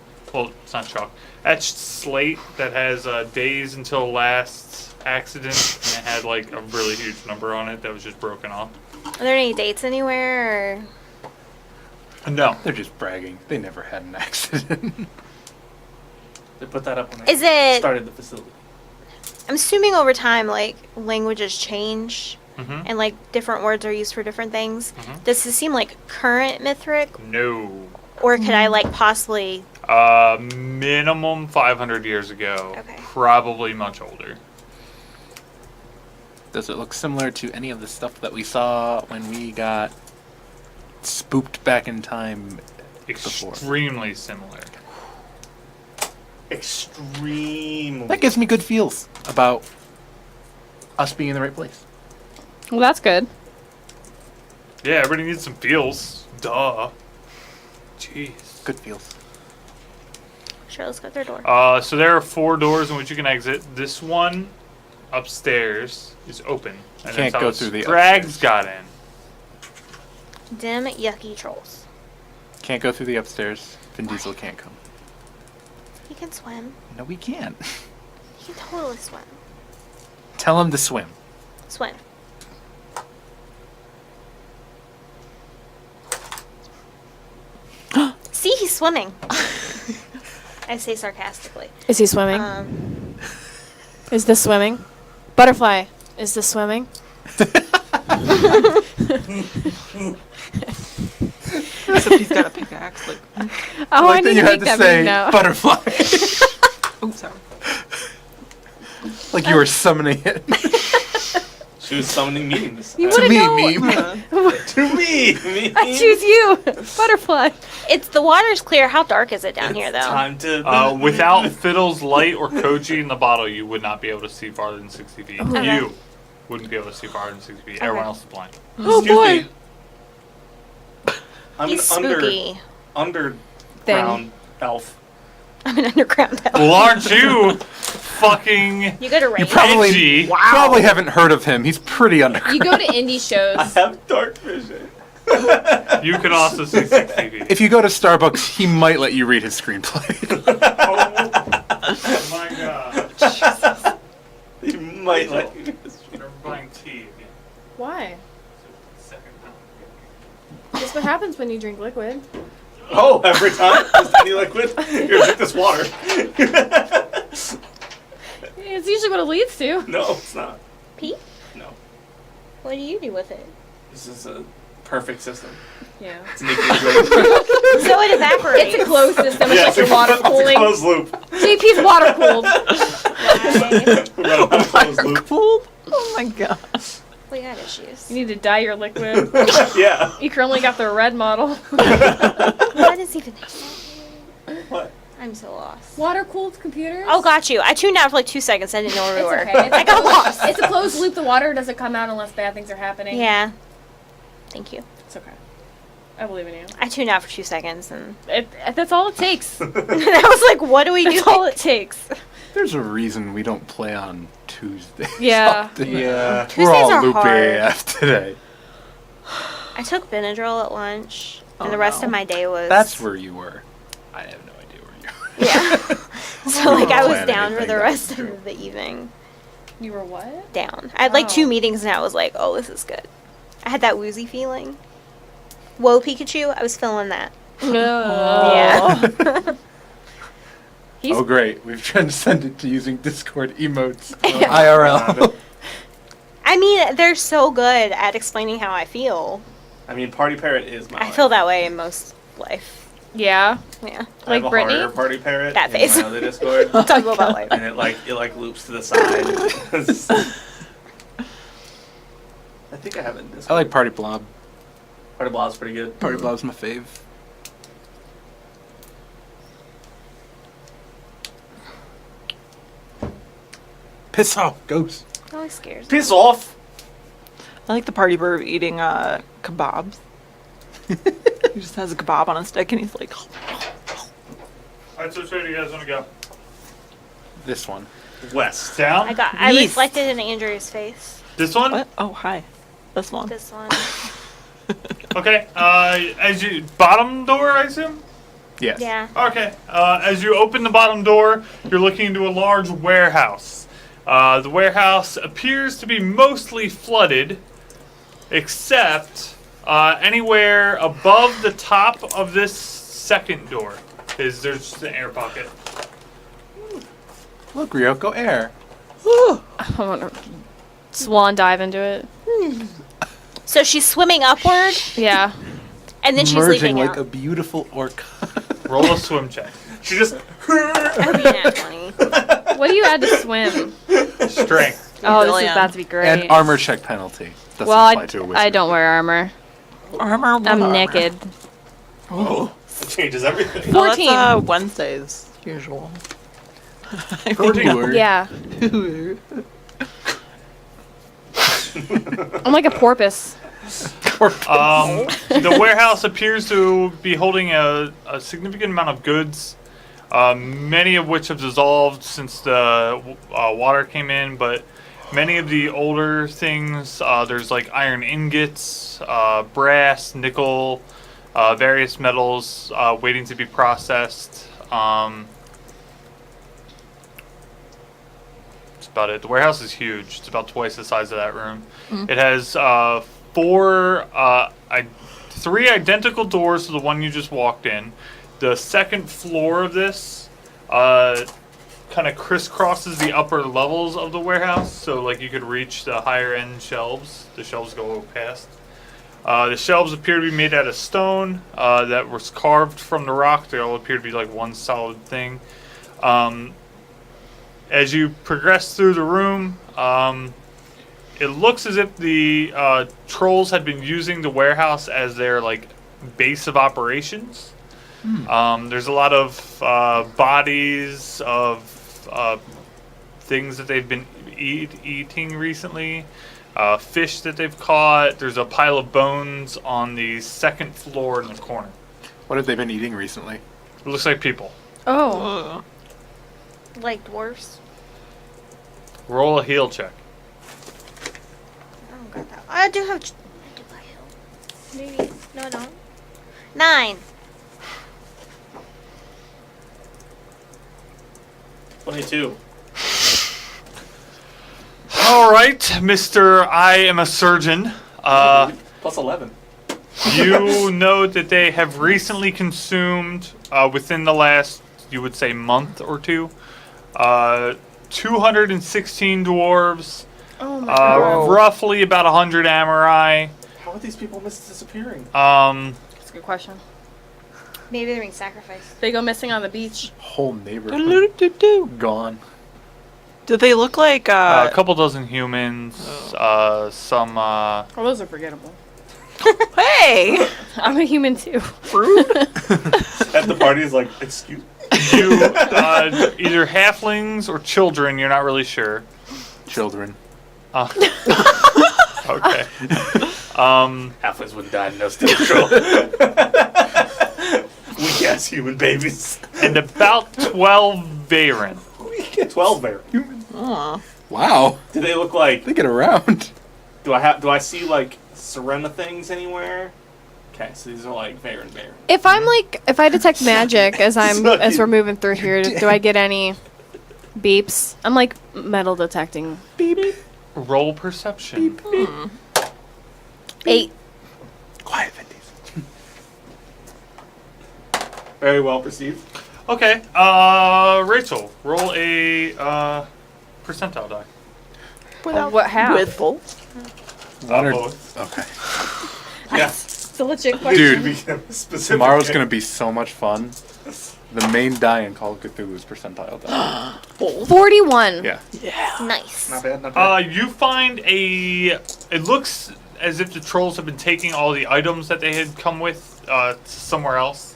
it's not chalk. Etched slate that has days until last accident, and it had like a really huge number on it that was just broken off. Are there any dates anywhere? Or? No. They're just bragging. They never had an accident. They put that up when Is they it- started the facility. I'm assuming over time, like languages change Mm-hmm. and like different words are used for different things. Mhm. Does this seem like current Mithric, No. or could I like possibly? Minimum 500 years ago. Okay. Probably much older. Does it look similar to any of the stuff that we saw when we got spooked back in time before? Extremely similar. Extreme. That gives me good feels about us being in the right place. Well, that's good. Yeah, everybody needs some feels. Duh. Jeez. Good feels. Sure, let's go through the door. So there are 4 doors in which you can exit. This one upstairs is open. And Can't that's how go through the Drags upstairs. got in. Dim, yucky trolls. Can't go through the upstairs. Vin Diesel can't come. He can swim. No, we can't. He can totally swim. Tell him to swim. Swim. See, he's swimming. I say sarcastically. Is he swimming? Is this swimming? Butterfly, is this swimming? Except he's got a pickaxe. Like, Oh, I I like need that you to had make to that say meme now. butterfly. oh, sorry. Like you were summoning it. She was summoning me in this. You To wanna me, know? meme. To me. I choose you, Butterfly. It's the water's clear. How dark is it down here, though? Time to. Without Fiddle's light or Koji in the bottle, you would not be able to see farther than 60 feet. Okay. You wouldn't be able to see farther than 60 feet. Everyone else is blind. Oh Excuse boy. me. I'm He's an spooky. underground elf. I'm an underground elf. Well, aren't you fucking You go to raid. edgy? Probably haven't heard of him. He's pretty underground. You go to indie shows. I have dark vision. You can also see 60 feet. If you go to Starbucks, he might let you read his screenplay. Oh my god. You might let you. Never buying tea again. Why? Second time. That's what happens when you drink liquid. Oh, every time? Just any liquid? Here, drink this water. It's usually what it leads to. No, it's not. Pete? No. What do you do with it? This is a perfect system. Yeah. It's an equilibrium. So it evaporates. It's a closed system. It's Yeah, like your water it's a cooling. closed loop. JP's water cooled. Right. We got a closed loop. Cool. Oh my god. We got issues. You need to dye your liquid. Yeah. You currently got the red model. What is even I'm so lost. Water cooled computers. Oh, got you. I tuned out for like 2 seconds. I didn't know where we It's were. okay. I got lost. It's a closed loop. The water doesn't come out unless bad things are happening. Yeah. Thank you. It's okay. I believe in you. I tuned out for 2 seconds and That's all it takes. I was like, what do we do? That's all it takes. There's a reason we don't play on Tuesdays. Yeah. often. Yeah. Tuesdays We're all are loopy hard. AF today. I took Benadryl at lunch, and Oh, the rest no. of my day was. That's where you were. I have no idea where you were. Yeah. So We like don't I was plan down for anything, the that's rest true. of the evening. You were what? Down. I had like Oh. 2 meetings, and I was like, oh, this is good. I had that woozy feeling. Whoa, Pikachu! I was feeling that. Yeah. He's- Oh great, we've transcended to using Discord emotes Yeah. IRL. I mean, they're so good at explaining how I feel. I mean, Party Parrot is my I life. feel that way in most life. Yeah. Yeah. I Like have a Brittany? harder Party Parrot That in face. my other Discord. Talk about life. And it like loops to the side. I think I have it in Discord. I like Party Blob. Party Blob's pretty good. Party Blob's my fave. Piss off, ghost. It always scares me. Piss off! I like the party bird eating kebabs. He just has a kebab on a stick and he's like, Alright, so which way do you guys want to go? This one. West. Down? I Yeast. reflected in Andrew's face. This one? what? Oh, hi. This one. This one. Okay. As you bottom door, I assume. Yes. Yeah. Okay. As you open the bottom door, you're looking into a large warehouse. The warehouse appears to be mostly flooded, except anywhere above the top of this second door there's just an air pocket. Look, Ryoko, air. I want to swan dive into it. So she's swimming upward, Yeah. and then she's Merging leaping like out. a beautiful orca. Roll a swim check. She just. That would be nat 20. What do you add to swim? Strength. Oh, this is Brilliant. about to be great. And armor check penalty. Doesn't Well, apply to a wizard. I don't wear armor. Armor. what I'm armor? naked. Oh. It changes everything. Well, that's, 14. Wednesdays usual. 14. Yeah. I'm like a porpoise. The warehouse appears to be holding a significant amount of goods, many of which have dissolved since the water came in, but many of the older things, there's like iron ingots, brass, nickel, various metals waiting to be processed. That's about it. The warehouse is huge. It's about twice the size of that room. It has three identical doors to the one you just walked in. The second floor of this kind of crisscrosses the upper levels of the warehouse, so like you could reach the higher end shelves. The shelves go past. The shelves appear to be made out of stone that was carved from the rock. They all appear to be like one solid thing. As you progress through the room, it looks as if the trolls had been using the warehouse as their like base of operations. There's a lot of bodies of things that they've been eating recently. Fish that they've caught. There's a pile of bones on the second floor in the corner. What have they been eating recently? It looks like people. Oh. Like dwarfs. Roll a heal check. I don't got that. I do have. Maybe. No, I don't. 9. 22. All right, Mr. I am a surgeon. Plus 11. You know that they have recently consumed, within the last, you would say, month or two, 216 dwarves, Oh my god. roughly about 100 Amorai. How are these people disappearing? That's a good question. Maybe they're being sacrificed. They go missing on the beach. Whole neighborhood gone. Do they look like a couple dozen humans, some. Oh, those are forgettable. Hey! I'm a human too. Rude. At the party is like, excuse. You either halflings or children. You're not really sure. Children. Okay. Halflings wouldn't die in no state control. Weak ass human babies. And about 12 Varen. 12 there. Aw. Wow. Do they look like? They get around. Do I see like Serena things anywhere? Okay, so these are like Varen. If I detect magic as we're moving through here, do I get any beeps? I'm like metal detecting. Beep beep. Roll perception. 8. Quiet, Vin Diesel. Very well perceived. Okay. Rachel, roll a percentile die. What half? With both. One or- Both. Okay. Yeah. It's a legit question. Dude, Specific. tomorrow's gonna be so much fun. The main die in Call of Cthulhu is percentile die. 41. Yeah. Nice. Not bad. Not bad. You find it looks as if the trolls have been taking all the items that they had come with somewhere else.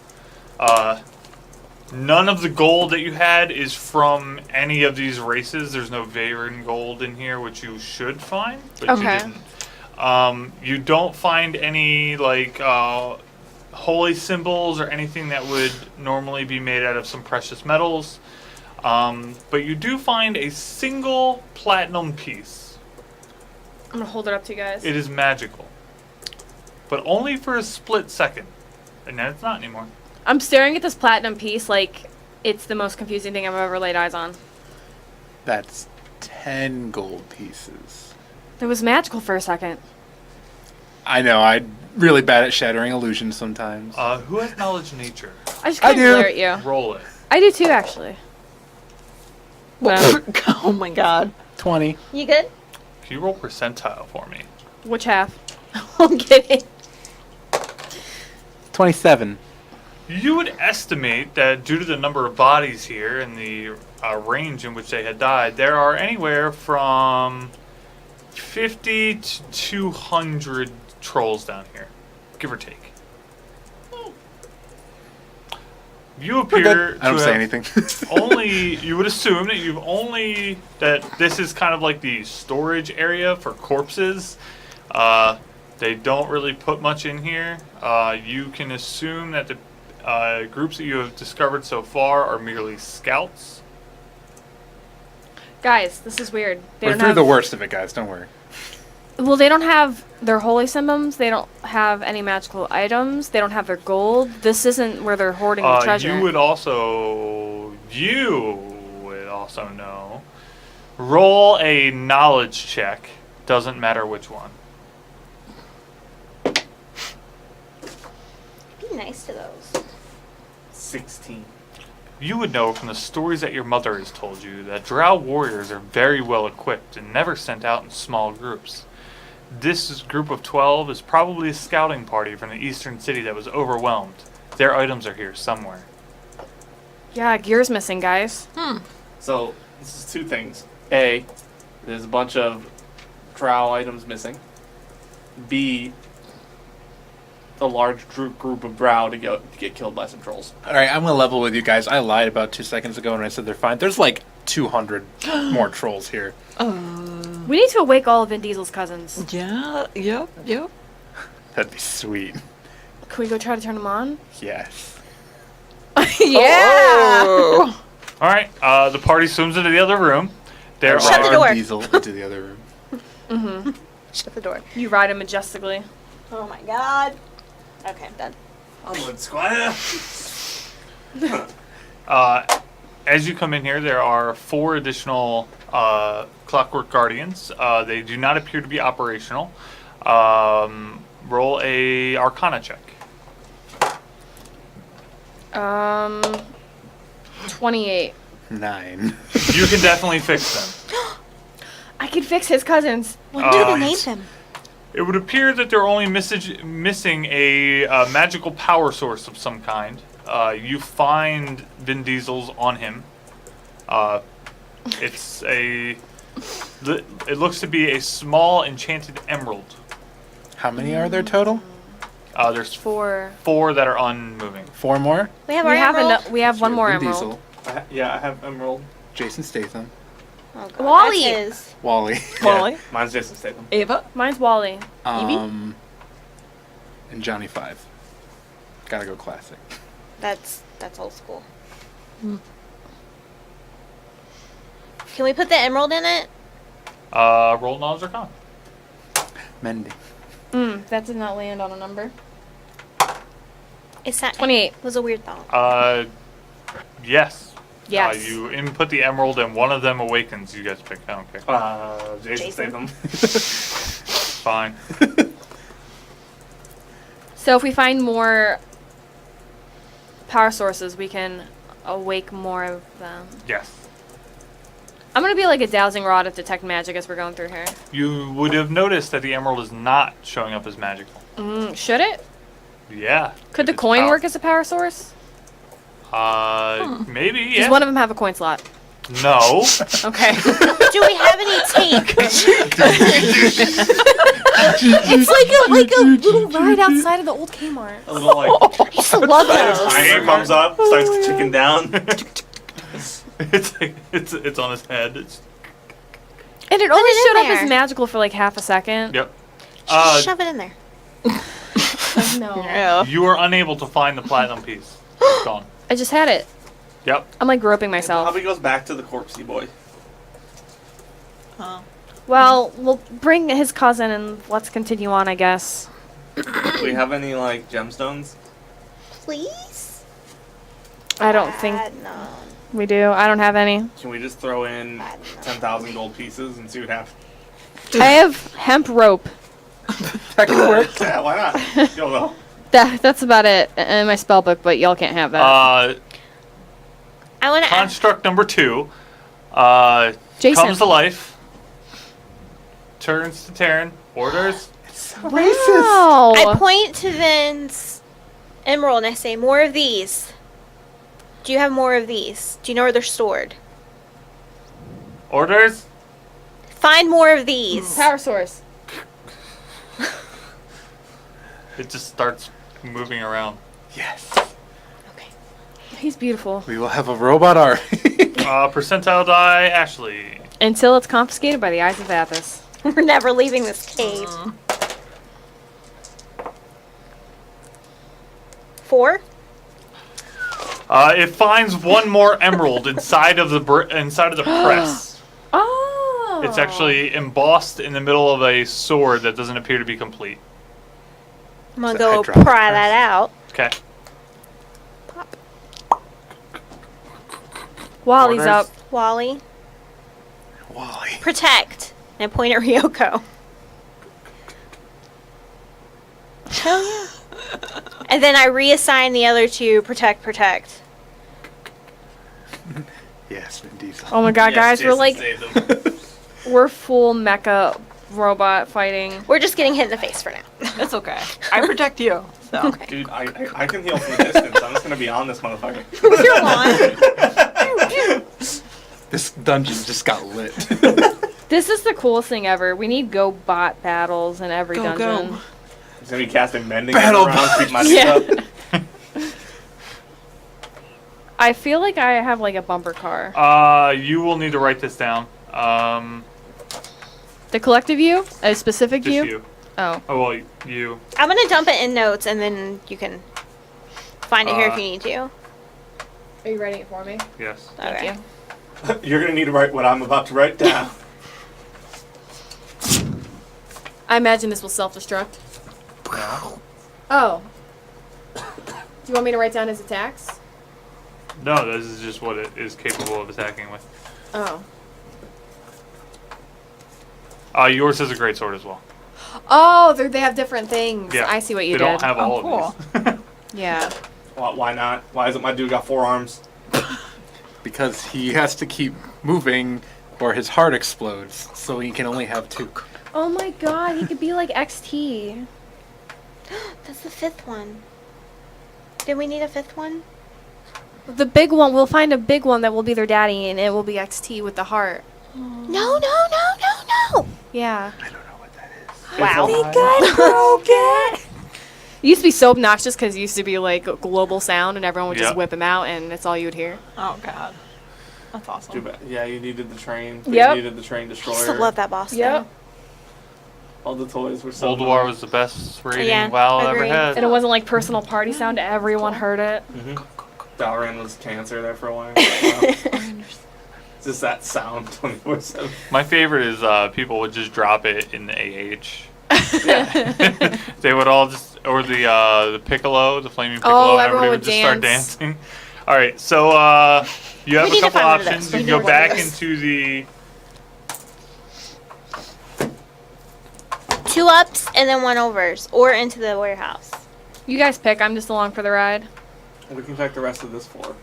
None of the gold that you had is from any of these races. There's no Varen gold in here, which you should find, but you Okay. didn't. You don't find any like holy symbols or anything that would normally be made out of some precious metals. But you do find a single platinum piece. I'm gonna hold it up to you guys. It is magical, but only for a split second, and then it's not anymore. I'm staring at this platinum piece like it's the most confusing thing I've ever laid eyes on. That's 10 gold pieces. It was magical for a second. I know, I'm really bad at shattering illusions sometimes. Who has knowledge of nature? I just I kind of do. glare at you. Roll it. I do too, actually. Well, Oh my god. 20. You good? Can you roll percentile for me? which half? I'm kidding. 27. You would estimate that due to the number of bodies here and the range in which they had died, there are anywhere from 50 to 200 trolls down here, give or take. You appear to I don't say have anything. you would assume that this is kind of like the storage area for corpses. They don't really put much in here. You can assume that the groups that you have discovered so far are merely scouts. Guys, this is weird. They We're don't through have, the worst of it, guys. Don't worry. Well, they don't have their holy symbols. They don't have any magical items. They don't have their gold. This isn't where they're hoarding the treasure. You would also know. Roll a knowledge check. Doesn't matter which one. Be nice to those. 16. You would know from the stories that your mother has told you that drow warriors are very well equipped and never sent out in small groups. This group of 12 is probably a scouting party from the eastern city that was overwhelmed. Their items are here somewhere. Yeah, gear's missing, guys. So this is two things. A, there's a bunch of drow items missing. B, a large group of drow to get killed by some trolls. Alright, I'm gonna level with you guys. I lied about 2 seconds ago when I said they're fine. There's like 200 more trolls here. We need to awake all of Vin Diesel's cousins. Yeah, yep. That'd be sweet. Can we go try to turn them on? Yes. Yeah! Oh. All right, the party swims into the other room. There Shut the are door. Diesel into the other room. Shut the door. You ride him majestically. Oh my god. Okay, I'm done. Onward, Squire! As you come in here, there are 4 additional Clockwork Guardians. They do not appear to be operational. Roll a Arcana check. 28. 9. You can definitely fix them. I can fix his cousins. When do they name them? It would appear that they're only missing a magical power source of some kind. You find Vin Diesel's on him. It looks to be a small enchanted emerald. How many are there total? There's For 4 that are unmoving. 4 more. We have our emerald. we have one more Vin emerald. Diesel, Yeah, I have emerald. Jason Statham, Oh, God, Wally. that's his. Wally, Wally. Mine's Jason Statham. Ava. Mine's Wally. and Johnny 5. Gotta go classic. That's old school. Hmm. Can we put the emerald in it? Roll knowledge or con. Mending. That did not land on a number. It's that 28. was a weird thought. Yes. Yes. You input the emerald and one of them awakens. You guys pick. I don't care. Jason Jason. Statham. Fine. So if we find more power sources, we can awake more of them. Yes. I'm gonna be like a dowsing rod at detect magic as we're going through here. You would have noticed that the emerald is not showing up as magical. Should it? Yeah. Could the It's coin power- work as a power source? Maybe. Does Yeah. one of them have a coin slot? No. Okay. Do we have any take? It's like a little ride outside of the old Kmart. A little like I used to love those. timer comes up, starts ticking down. It's on his head. It's, And it only it in showed up there. as magical for like half a second. yep. Just shove it in there. No. Yeah. You are unable to find the platinum piece. It's gone. I just had it. Yep. I'm like groping myself. Probably goes back to the corpsey boy. Oh. Well, we'll bring his cousin and let's continue on, I guess. Do we have any like gemstones? Please? I don't think No. we do. I don't have any. Can we just throw in 10,000 gold pieces and see what happens? I have hemp rope. That could work. Yeah, why not? You'll know. That's about it in my spell book, but y'all can't have that. I want to ask. Construct number 2 Jason. comes to life, turns to Terran, orders. Wow. I point to Vin's emerald and I say, more of these. Do you have more of these? Do you know where they're stored? Orders. Find more of these. Power source. It just starts moving around. Yes. Okay. He's beautiful. We will have a robot army. Percentile die, Ashley. Until it's confiscated by the eyes of Athos. We're never leaving this cave. 4? It finds one more emerald inside of the press. Oh. It's actually embossed in the middle of a sword that doesn't appear to be complete. I'm going to Is it go hydraulic pry press? that out. Okay. Pop. Wally's Orders. up. Wally. Wally. Protect. And I point at Ryoko. Hell yeah. And then I reassign the other 2 protect. Yes, Vin Diesel. Oh my god, guys, we're like Statham. we're full mecha robot fighting. We're just getting hit in the face for now. It's okay. I protect you. So. Dude, I can heal from a distance. I'm just gonna be on this motherfucker. With your wand. This dungeon just got lit. This is the coolest thing ever. We need go bot battles in every Go, dungeon. go. He's gonna be casting mending Battle around, keep my Yeah. shit up. I feel like I have like a bumper car. You will need to write this down. The collective you? A specific Just you? you. Oh. Oh, well, you. I'm going to dump it in notes and then you can find it here if you need to. Are you writing it for me? Yes. Thank Okay. you. You're gonna need to write what I'm about to write down. I imagine this will self-destruct. No. Oh. Do you want me to write down his attacks? No, this is just what it is capable of attacking with. Oh. Yours is a great sword as well. Oh, they have different things. Yeah. I see what you They did. don't have all cool. of these. Yeah. Why not? Why isn't my dude got 4 arms? Because he has to keep moving or his heart explodes, so he can only have 2. Oh my god, he could be like XT. That's the 5th one. Did we need a 5th one? The big one, we'll find a big one that will be their daddy, and it will be XT with the heart. No. Yeah. I don't know what that is. Wow. It's a- It used to be so obnoxious because it used to be like global sound and everyone would just Yep. whip him out and that's all you would hear. Oh god, that's awesome. Too bad. Yeah, you needed the train. Yep. You needed the train I destroyer. used to love that boss. All the toys were so Old War was the best rating Yeah, WoW ever agreed. had. And it wasn't like personal party sound. Everyone heard it. Dwarven was cancer there for a while. It's just that sound 24/7. My favorite is people would just drop it in the AH. Yeah. They would all just, or the piccolo, the flaming piccolo, Oh, and everyone everybody would would just start dance. dancing. All right, so you have We a need to couple find one of those. options. We You need can go one of back those. into the 2 ups and then 1 overs, or into the warehouse. You guys pick. I'm just along for the ride. We can check the rest of this floor.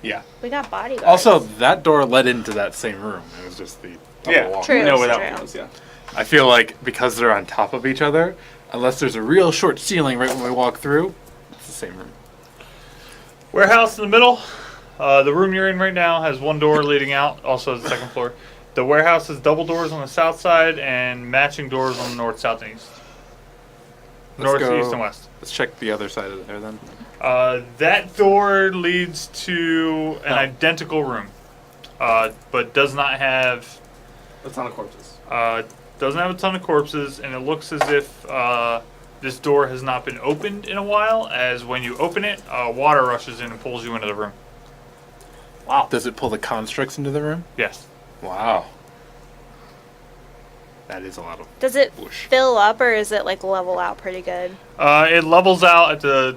Yeah. We got bodyguards. Also, that door led into that same room. It was just the double wall. True. We know where True. that one was, yeah. I feel like because they're on top of each other, unless there's a real short ceiling right when we walk through, it's the same room. warehouse in the middle. The room you're in right now has 1 door leading out, also the 2nd floor. The warehouse has double doors on the south side and matching doors on the north, south, and east. Let's North, go- east, and west. Let's check the other side of there then. That door leads to an identical room, but does not have A ton of corpses. doesn't have a ton of corpses, and it looks as if this door has not been opened in a while. As when you open it, water rushes in and pulls you into the room. Wow. Does it pull the constructs into the room? Yes. Wow. That is a lot of Does it bush. fill up, or is it like level out pretty good? It levels out at the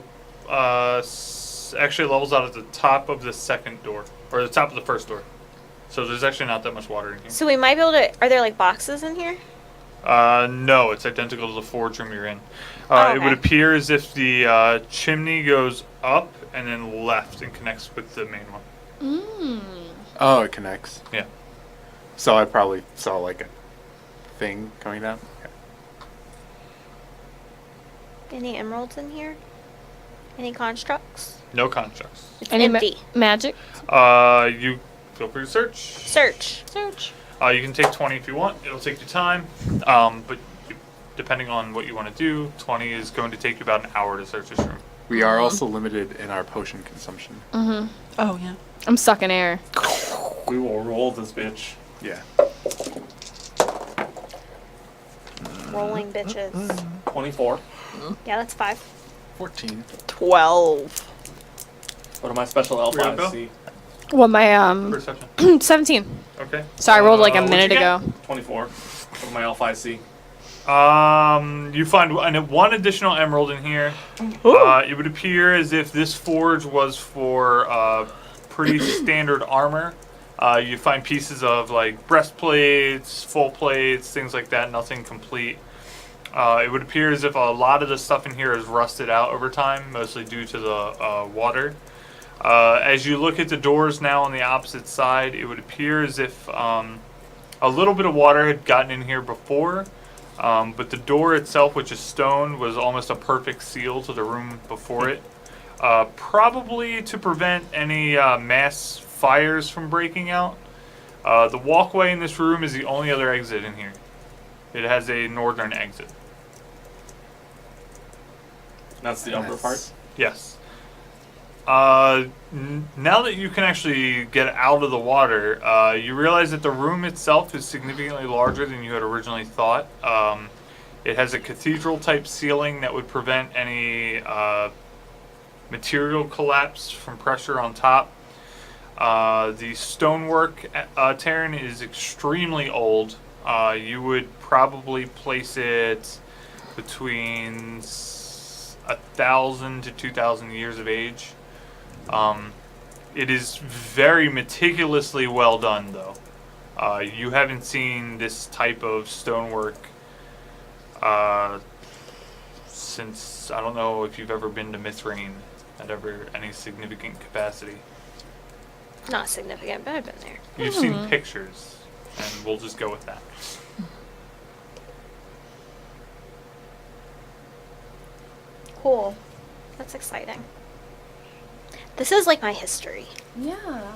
actually levels out at the top of the 2nd door, or the top of the 1st door. So there's actually not that much water in here. So we might be able to. Are there like boxes in here? No, it's identical to the forge room you're in. Oh, It would okay. appear as if the chimney goes up and then left and connects with the main one. Oh, it connects. Yeah. So I probably saw like a thing coming down. Okay. Any emeralds in here? Any constructs? No constructs. It's Any empty. magic? You feel free to search. Search. You can take 20 if you want. It'll take you time. But depending on what you want to do, 20 is going to take you about an hour to search this room. We are also limited in our potion consumption. Mm-hmm. Oh yeah. I'm sucking air. We will roll this bitch. Yeah. Rolling bitches. 24. Yeah, that's 5. 14. 12. What am I special elf Where'd it eyes go? see? Well, my Perception. 17. Okay. So I rolled like a What'd minute you get? ago. 24. What am I elf eyes see? You find one additional emerald in here. It would appear as if this forge was for pretty standard armor. You find pieces of like breastplates, full plates, things like that. Nothing complete. It would appear as if a lot of the stuff in here is rusted out over time, mostly due to the water. As you look at the doors now on the opposite side, it would appear as if a little bit of water had gotten in here before. But the door itself, which is stone, was almost a perfect seal to the room before it. Probably to prevent any mass fires from breaking out. The walkway in this room is the only other exit in here. It has a northern exit. That's the upper part. Yes. Now that you can actually get out of the water, you realize that the room itself is significantly larger than you had originally thought. It has a cathedral-type ceiling that would prevent any material collapse from pressure on top. The stonework, Terran, is extremely old. You would probably place it between 1,000 to 2,000 years of age. It is very meticulously well done, though. You haven't seen this type of stonework since, I don't know if you've ever been to Mithrain at any significant capacity. Not significant, but I've been there. You've seen pictures, and we'll just go with that. Cool. That's exciting. This is like my history. Yeah.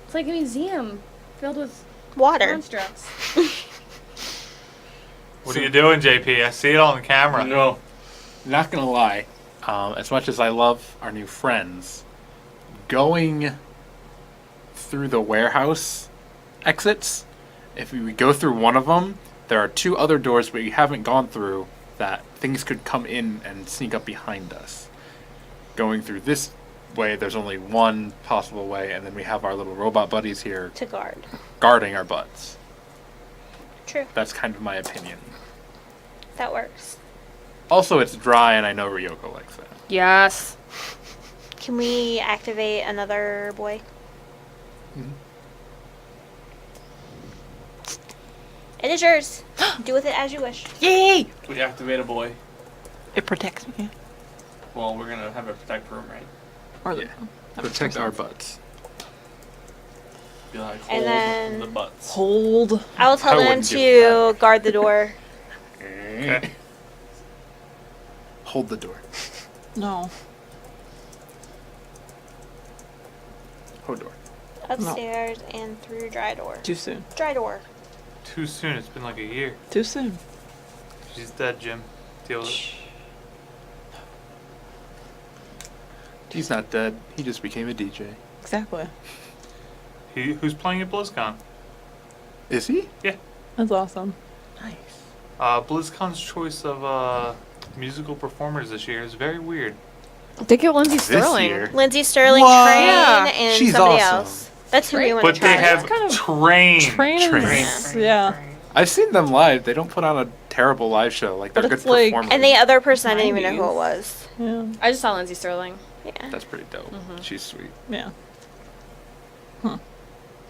It's like a museum filled with Water. constructs. What are you doing, JP? I see it on the camera. No. Not gonna lie, as much as I love our new friends, going through the warehouse exits, if we go through one of them, there are 2 other doors we haven't gone through that things could come in and sneak up behind us. Going through this way, there's only one possible way, and then we have our little robot buddies here To guard. guarding our butts. True. That's kind of my opinion. That works. Also, it's dry, and I know Ryoko likes that. Yes. Can we activate another boy? Mhm. It is yours. Do with it as you wish. Yay! We activate a boy. It protects me. Well, we're gonna have a protect room, right? Or the, Yeah. that makes Protect more our sense. butts. Be like, And hold then- the butts. Hold. I will tell I them wouldn't give to guard the door. Okay. Hold the door. No. Hold door. Upstairs and through dry door. Too soon. Dry door. Too soon. It's been like a year. Too soon. She's dead, Jim. Deal with it. He's not dead. He just became a DJ. Exactly. Who's playing at BlizzCon? Is he? That's awesome. Nice. BlizzCon's choice of musical performers this year is very weird. They get Lindsay Sterling. year? Lindsay Sterling, What? Train, Yeah. and She's somebody awesome. else. That's who we Train? want to But try. they have kind of- Train. Yeah. I've seen them live. They don't put on a terrible live show. Like, they're But good it's like- performers. And the other person, I didn't even know who 90s. it was. Yeah. I just saw Lindsay Sterling. Yeah. That's pretty dope. She's sweet. Yeah.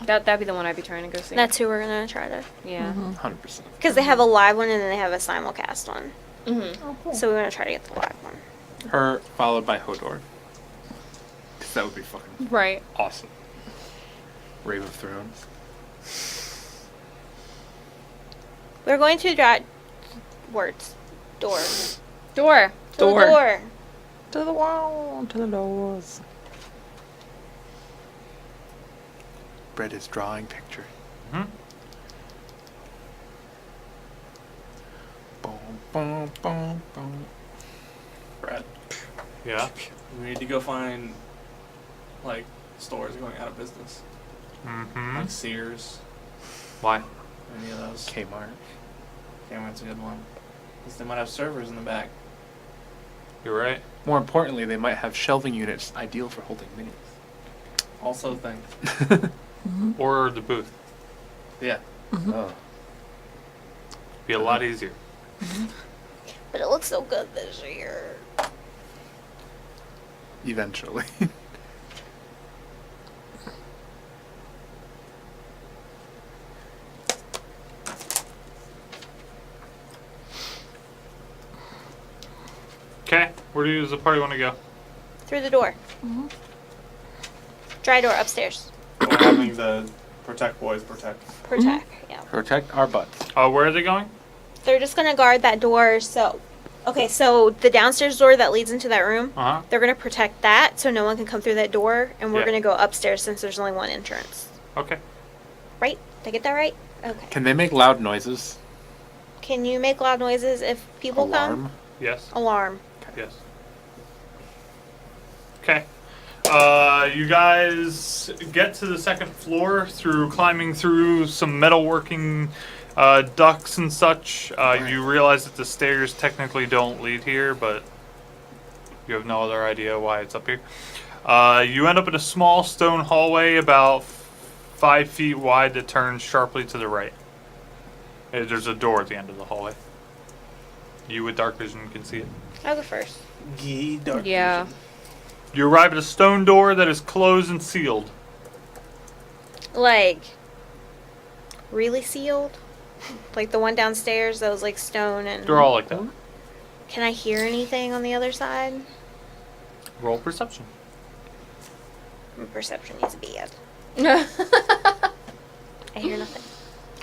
That'd be the one I'd be trying to go see. That's who we're going to try to. yeah. 100%. Because they have a live one and then they have a simulcast one. Mm-hmm. Oh, cool. So we want to try to get the live one. Her followed by Hodor. 'Cause that would be fucking Right. awesome. Rave of Thrones. We're going to draw words. Door. Door. To the Door. door. To the wall. To the doors. Brett is drawing picture. Hmm? Boom, boom, boom, boom. Brad, Yeah. we need to go find, like, stores going out of business. Mm-hmm. Like Sears, Why? any of those. Kmart. Cameron's a good one. Because they might have servers in the back. You're right. More importantly, they might have shelving units ideal for holding minis. Also think. Or the booth. Yeah. Oh. Be a lot easier. But it looks so good this year. Eventually. Okay. Where does the party want to go? Through the door. Dry door upstairs. We're having the protect boys protect. Protect. Yeah. Protect our butts. Where are they going? They're just gonna guard that door. So, okay. So the downstairs door that leads into that room, Uh-huh. they're gonna protect that so no one can come through that door, and we're Yeah. gonna go upstairs since there's only one entrance. Okay. Right? Did I get that right? Okay. Can they make loud noises? Can you make loud noises if people Alarm? Yes. come? Alarm. Yes. Okay. You guys get to the second floor through climbing through some metalworking ducts and such. You realize that the stairs technically don't lead here, but you have no other idea why it's up here. You end up in a small stone hallway about 5 feet wide that turns sharply to the right. There's a door at the end of the hallway. You with dark vision can see it. I'll go first. Yeah. You arrive at a stone door that is closed and sealed. Like, really sealed? Like the one downstairs that was like stone and. They're all like that. Can I hear anything on the other side? Roll perception. My perception is bad. I hear nothing.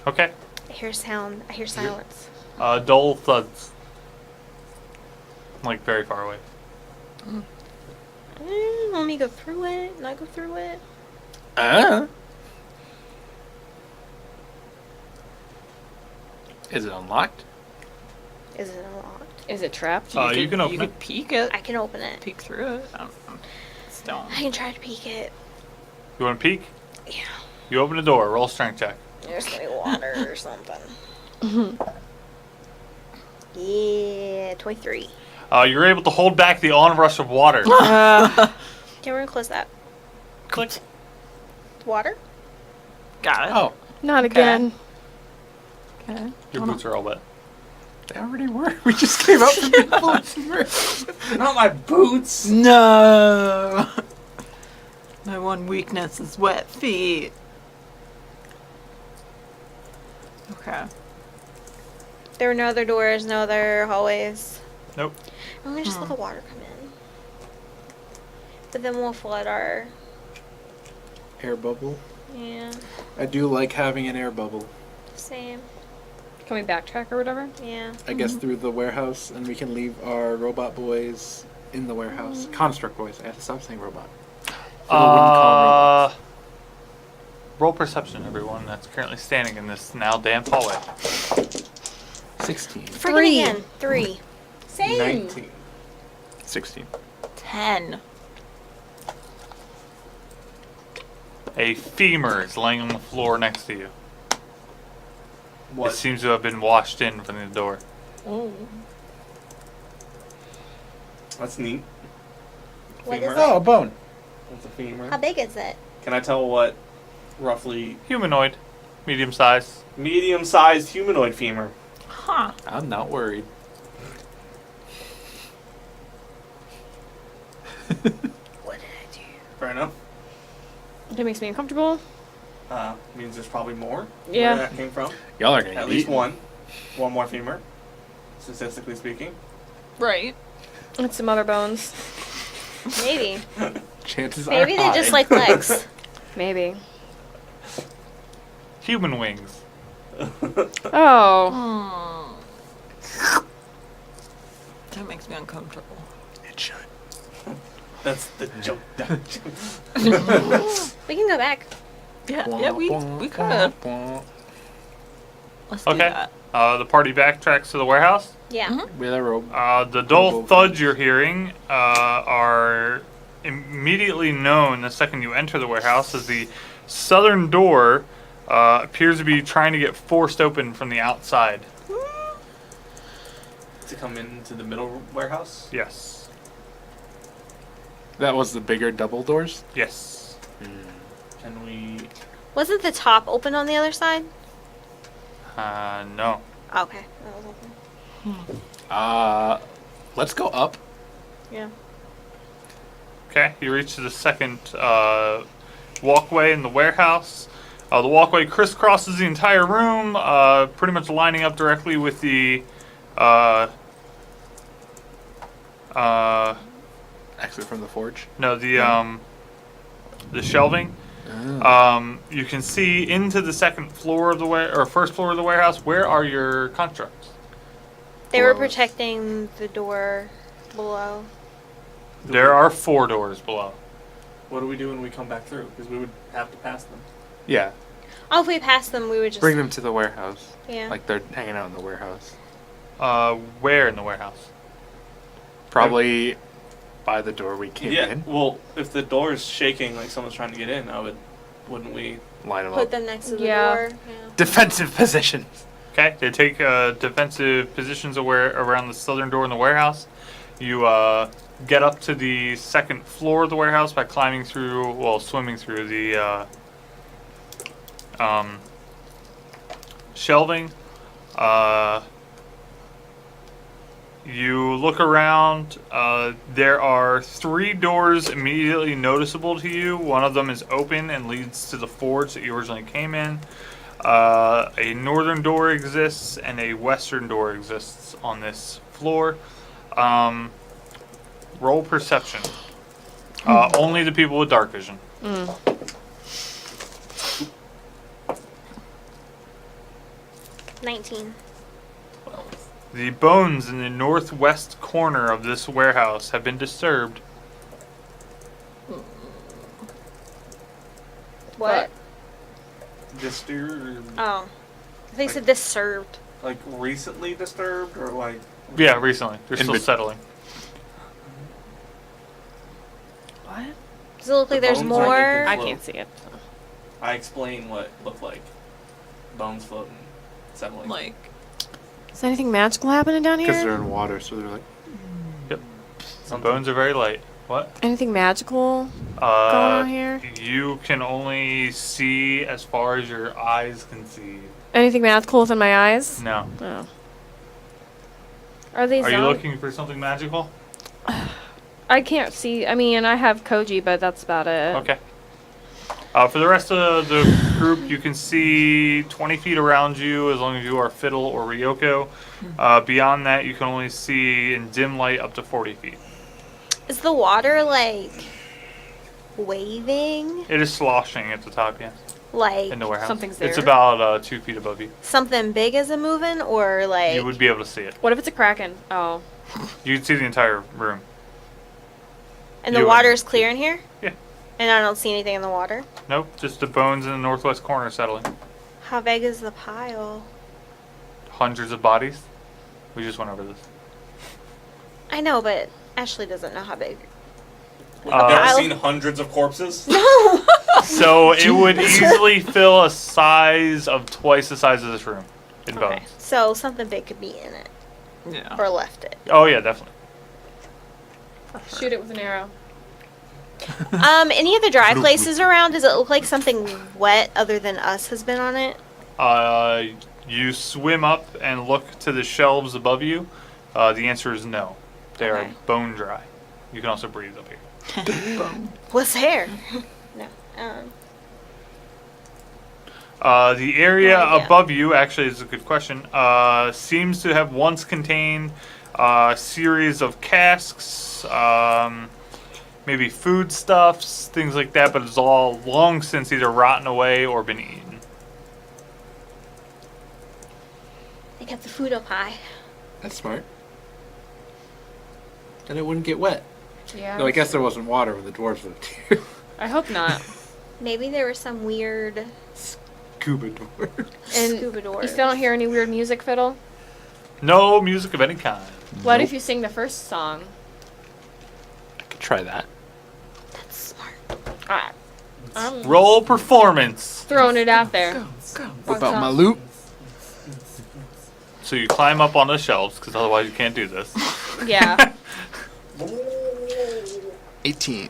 Okay. I hear sound. I hear silence. Dull thuds. Like very far away. Let me go through it. Not go through it. Is it unlocked? Is it unlocked? Is it trapped? You can open You it. could peek it. I can open it. Peek through it. I don't know. Stone. I can try to peek it. You want to peek? Yeah. You open the door. Roll strength check. There's gonna be water or something. Yeah, 23. You're able to hold back the onrush of water. Okay, we're gonna close that. Click. Water? Got it. Oh, Not again. Okay. Your boots are all wet. they already were. We just came up from being fully submerged. Not my boots. No. My one weakness is wet feet. Okay. There were no other doors, no other hallways. Nope. I'm gonna just let the water come in. But then we'll flood our. Air bubble. Yeah, I do like having an air bubble. same. Can we backtrack or whatever? Yeah. I guess through the warehouse, and we can leave our robot boys in the warehouse. Construct boys. I have to stop saying robot. Phil wouldn't call them robots. Roll perception, everyone that's currently standing in this now damp hallway. 16. Friggin' again. 3. Same. 19. 16. 10. A femur is laying on the floor next to you. What? It seems to have been washed in from the door. Oh. That's neat. What Femur. is Oh, a it? bone. That's a femur. How big is it? Can I tell what roughly Humanoid. Medium size. medium-sized humanoid femur? Huh. I'm not worried. What did I do? Fair enough. That makes me uncomfortable. Means there's probably more. Yeah. Where that came from. Y'all are gonna At get least eaten. one. One more femur. Statistically speaking. Right. It's some other bones. Maybe. Chances Maybe are they high. just like legs. Maybe. Human wings. Oh. That makes me uncomfortable. It should. That's the joke. We can go back. Yeah, we could. Let's do Okay. that. The party backtracks to the warehouse. Yeah. With a robe. The dull thuds you're hearing are immediately known the second you enter the warehouse as the southern door appears to be trying to get forced open from the outside. To come into the middle warehouse. Yes. That was the bigger double doors. Yes. Can we? Wasn't the top open on the other side? No. Okay. That was open. Let's go up. Yeah. Okay, you reach the second walkway in the warehouse. The walkway crisscrosses the entire room, pretty much lining up directly with the Exit from the forge. the shelving. You can see into the second floor of the first floor of the warehouse. Where are your constructs? They were Below us. protecting the door below. There are 4 doors below. What do we do when we come back through? Because we would have to pass them. Yeah. Oh, if we passed them, we would just. Bring them to the warehouse. Yeah. Like they're hanging out in the warehouse. Where in the warehouse? Probably by the door we came Yeah. in. Well, if the door is shaking like someone's trying to get in, wouldn't we? Line them Put up. them next to the Yeah. door. Yeah. Defensive positions. Okay, they take defensive positions around the southern door in the warehouse. You get up to the second floor of the warehouse by swimming through the shelving. You look around. There are 3 doors immediately noticeable to you. One of them is open and leads to the forge that you originally came in. A northern door exists and a western door exists on this floor. Roll perception. Only the people with dark vision. 19. The bones in the northwest corner of this warehouse have been disturbed. What? Disturbed. Oh. I think you said this served. like recently disturbed or like? Yeah, recently. They're In still bet- settling. What? Does it look like The there's bones are more? making- I Float. can't see it. I explain what it looked like. Bones floating, settling. Like, Is anything magical happening down Because they're here? in water, so they're like. The Something. bones are very light. What? Anything magical going on here? You can only see as far as your eyes can see. Anything magical within my eyes? No. No. Are these? Are you looking for something magical? I can't see. I mean, I have Koji, but that's about it. Okay. For the rest of the group, you can see 20 feet around you as long as you are Fiddle or Ryoko. Beyond that, you can only see in dim light up to 40 feet. Is the water like waving? It is sloshing at the top, yeah, Like in the warehouse. Something's It's there. about 2 feet above you. something big is a moving, or like You would be able to see it. What if it's a kraken? Oh. You can see the entire room. and the you water would- is clear in here? Yeah. And I don't see anything in the water. Nope, just the bones in the northwest corner settling. How big is the pile? Hundreds of bodies. We just went over this. I know, but Ashley doesn't know how big. We've never I'll- seen hundreds of corpses. So it would easily fill a size of twice the size of this room in Okay. bones. So something big could be in it yeah. Oh. or left it. Oh yeah, definitely. Shoot it with an arrow. Any of the dry places around? Does it look like something wet other than us has been on it? You swim up and look to the shelves above you. The answer is no. They are Okay. bone dry. You can also breathe up here. What's there? No. The area No idea. above you, actually, is a good question. Seems to have once contained a series of casks, maybe foodstuffs, things like that, but it's all long since either rotten away or been eaten. They kept the food up high. That's smart. And it wouldn't get wet. Yeah. No, I guess there wasn't water when the dwarves lived here. I hope not. Maybe there was some weird Scuba dwarves. And scuba doors. you still don't hear any weird music, Fiddle? No music of any kind. What if you sing the first song? I could try that. That's smart. Ah, I'm Roll performance. throwing it out there. What about my loot? So you climb up on the shelves, because otherwise you can't do this. Yeah. 18.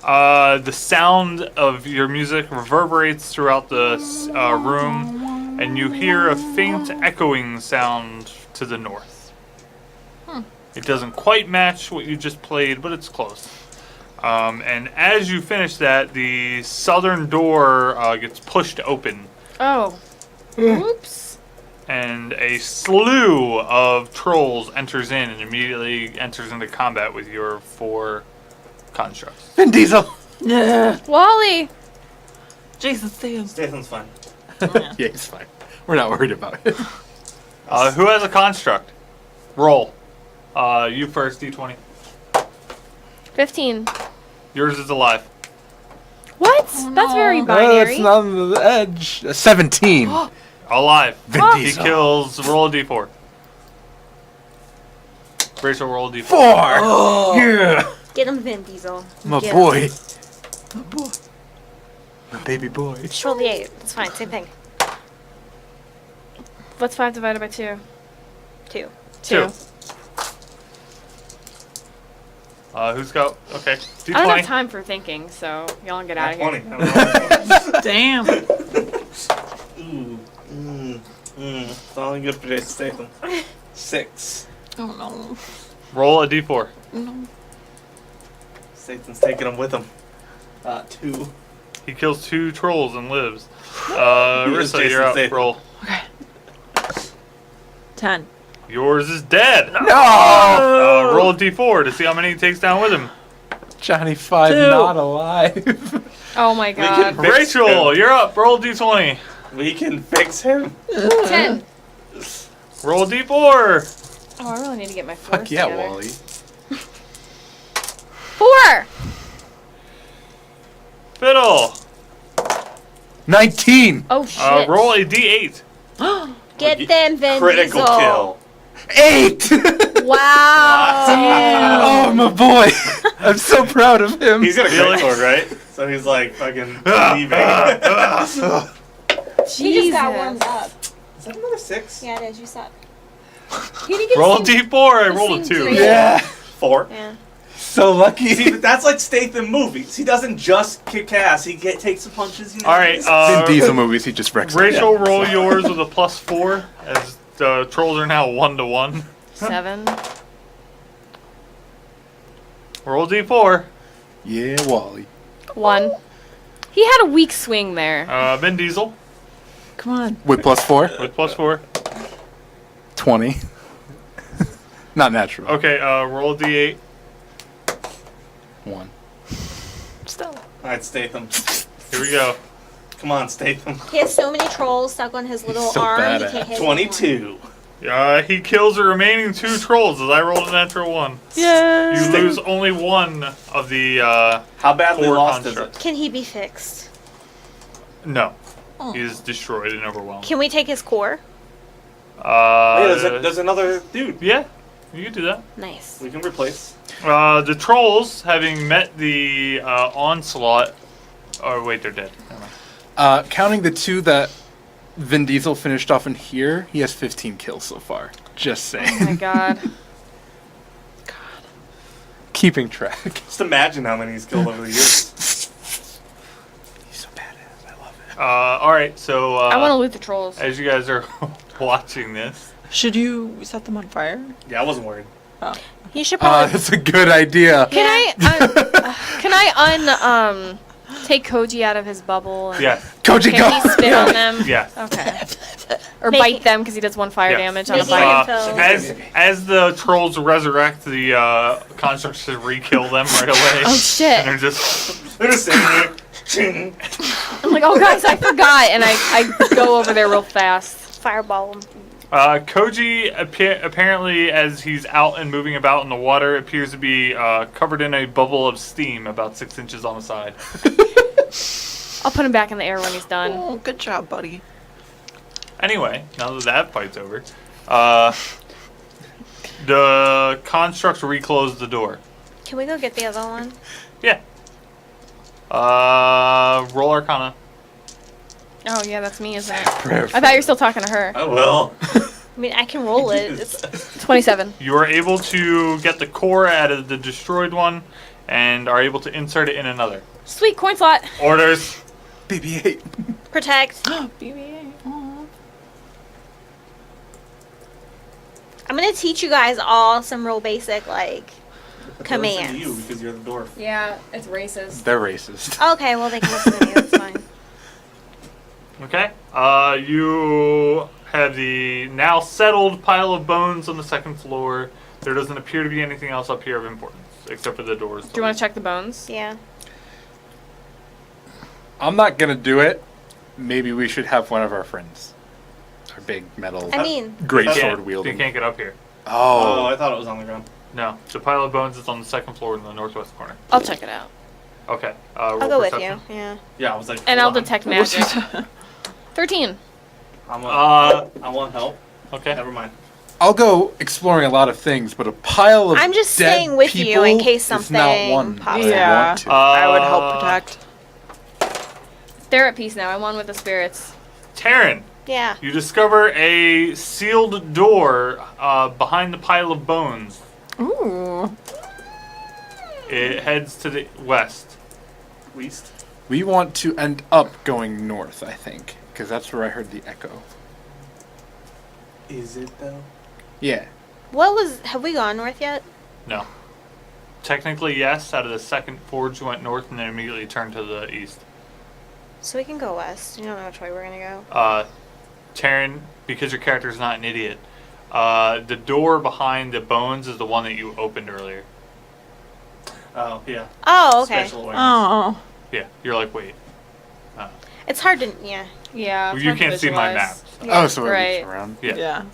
The sound of your music reverberates throughout the room, and you hear a faint echoing sound to the north. It doesn't quite match what you just played, but it's close. And as you finish that, the southern door gets pushed open, Oh. Oops. and a slew of trolls enters in and immediately enters into combat with your 4 constructs. Vin Diesel! Yeah. Wally! Jason Statham. Statham's fine. Yeah, he's fine. We're not worried about it. Who has a construct? Roll. You first, D20. 15. Yours is alive. What? That's very Oh, binary. it's on the edge. 17. Alive. Vin He Diesel. kills. Roll a D4. Rachel, roll a D4. 4! Yeah! Get him, Vin Diesel. My Get 'em. boy. My boy. My baby boy. Just roll the 8. It's fine. Same thing. What's 5 divided by 2? 2. 2. Who's got? Okay. D20. I don't have time for thinking, so y'all get out of here. 20. Damn. Ooh. It's not good for Jason Statham. 6. Oh no. Roll a D4. No. Statham's taking him with him. 2. He kills 2 trolls and lives. He is Rissa, Jason you're up. Statham. Roll. 10. Yours is dead. No! Roll a D4 to see how many he takes down with him. Johnny 5 2. not alive. Oh my can- god. Fix Rachel, him. you're up. Roll a D20. We can fix him. 10. Roll a D4. Oh, I really need to get my fours Fuck yeah, together. Wally. 4! Fiddle. 19. Oh shit. Roll a D8. Get them, Vin Critical Diesel. kill. 8! Wow. Oh, my boy. I'm so proud of him. He's got a Really? great sword, right? So he's like fucking leaving. He just got warmed up. Is that another 6? Yeah, it is. You suck. He didn't get Roll a the same- d4. I the rolled a same 2. grade. Yeah. 4. Yeah. So lucky. See, but that's like Statham movies. He doesn't just kick ass. He takes some punches. You know? All right. In Diesel movies, he just wrecks them. Rachel, roll yours with a +4, as the trolls are now 1-1. 7. Roll d4. Yeah, Wally. 1. He had a weak swing there. Vin Diesel Come on. With +4? with +4. 20. Not natural. Okay. Roll a d8. 1. Still. All right, Statham. Here we go. Come on, Statham. He has so many trolls stuck on his little so arm. badass. He can't hit anyone. 22. He kills the remaining 2 trolls as I rolled a natural 1. Yeah. You lose only 1 of the. How badly 4 lost is constructs. it? Can he be fixed? No. Oh. He is destroyed and overwhelmed. Can we take his core? There's another dude. Yeah, you can do that. Nice. We can replace. The trolls, having met the onslaught. Oh, wait, they're dead. Never mind. Counting the 2 that Vin Diesel finished off in here, he has 15 kills so far. Just Oh my saying. god. Keeping track. Just imagine how many he's killed over the years. He's so badass. I love it. Alright, so. I want to loot the trolls. As you guys are watching this. Should you set them on fire? Yeah, I wasn't worried. He should probably. That's a good idea. Can I take Koji out of his bubble? And Yes. Koji, Can he go! spit on them? Yes. Okay. Or Make bite it- them because he does 1 fire Yes. damage on a Make it- bite. As the trolls resurrect, the constructs just re-kill them right away. Oh shit. And they're just. They're just sitting there. Ching. I'm like, oh guys, I forgot, and I go over there real fast. Fireball him. Koji, apparently, as he's out and moving about in the water, appears to be covered in a bubble of steam about 6 inches on the side. I'll put him back in the air when he's done. Oh, good job, buddy. Anyway, now that fight's over, the constructs reclose the door. Can we go get the other one? Yeah. Roll Arcana. Oh yeah, that's me, isn't it? Prayer I thought you were still talking to her. I will. I mean, I can roll it. It's, 27. You are able to get the core out of the destroyed one, and are able to insert it in another. Sweet coin slot. Orders. BB-8. protect. BB-8. Aw. I'm gonna teach you guys all some real basic like They listen to commands. you because you're the dwarf. Yeah, it's racist. They're racist. Okay, well they can listen to me. That's fine. Okay. You have the now settled pile of bones on the second floor. There doesn't appear to be anything else up here of importance, except for the doors. Do you want to check the bones? Yeah. I'm not gonna do it. Maybe we should have one of our friends. Our big metal I mean, great You sword can't wielding. get up here. Oh, Oh. I thought it was on the ground. No, the pile of bones is on the second floor in the northwest corner. I'll check it out. Okay. I'll roll go with perception. you. Yeah. Yeah, I was like. And I'll hold on. detect What's magic. your 13. I want help. Okay. Never mind. I'll go exploring a lot of things, but a pile of I'm just dead staying with you people in case is not something one pops I Yeah. want to. I would help protect. They're at peace now. I'm one with the spirits. Taryn, Yeah. you discover a sealed door behind the pile of bones. Ooh. It heads to the west. Least. We want to end up going north, I think, because that's where I heard the echo. Is it though? Yeah. Have we gone north yet? No. Technically, yes. Out of the second forge, you went north and then immediately turned to the east. So we can go west. You don't know which way we're gonna go. Taryn, because your character's not an idiot, the door behind the bones is the one that you opened earlier. Oh yeah. Oh, okay. Special awareness. Oh. Yeah, you're like, wait. It's hard to, yeah. Yeah. Well, it's you hard to can't see my visualize. map. Yeah, Oh, so it right. loops around. Yeah. Yeah.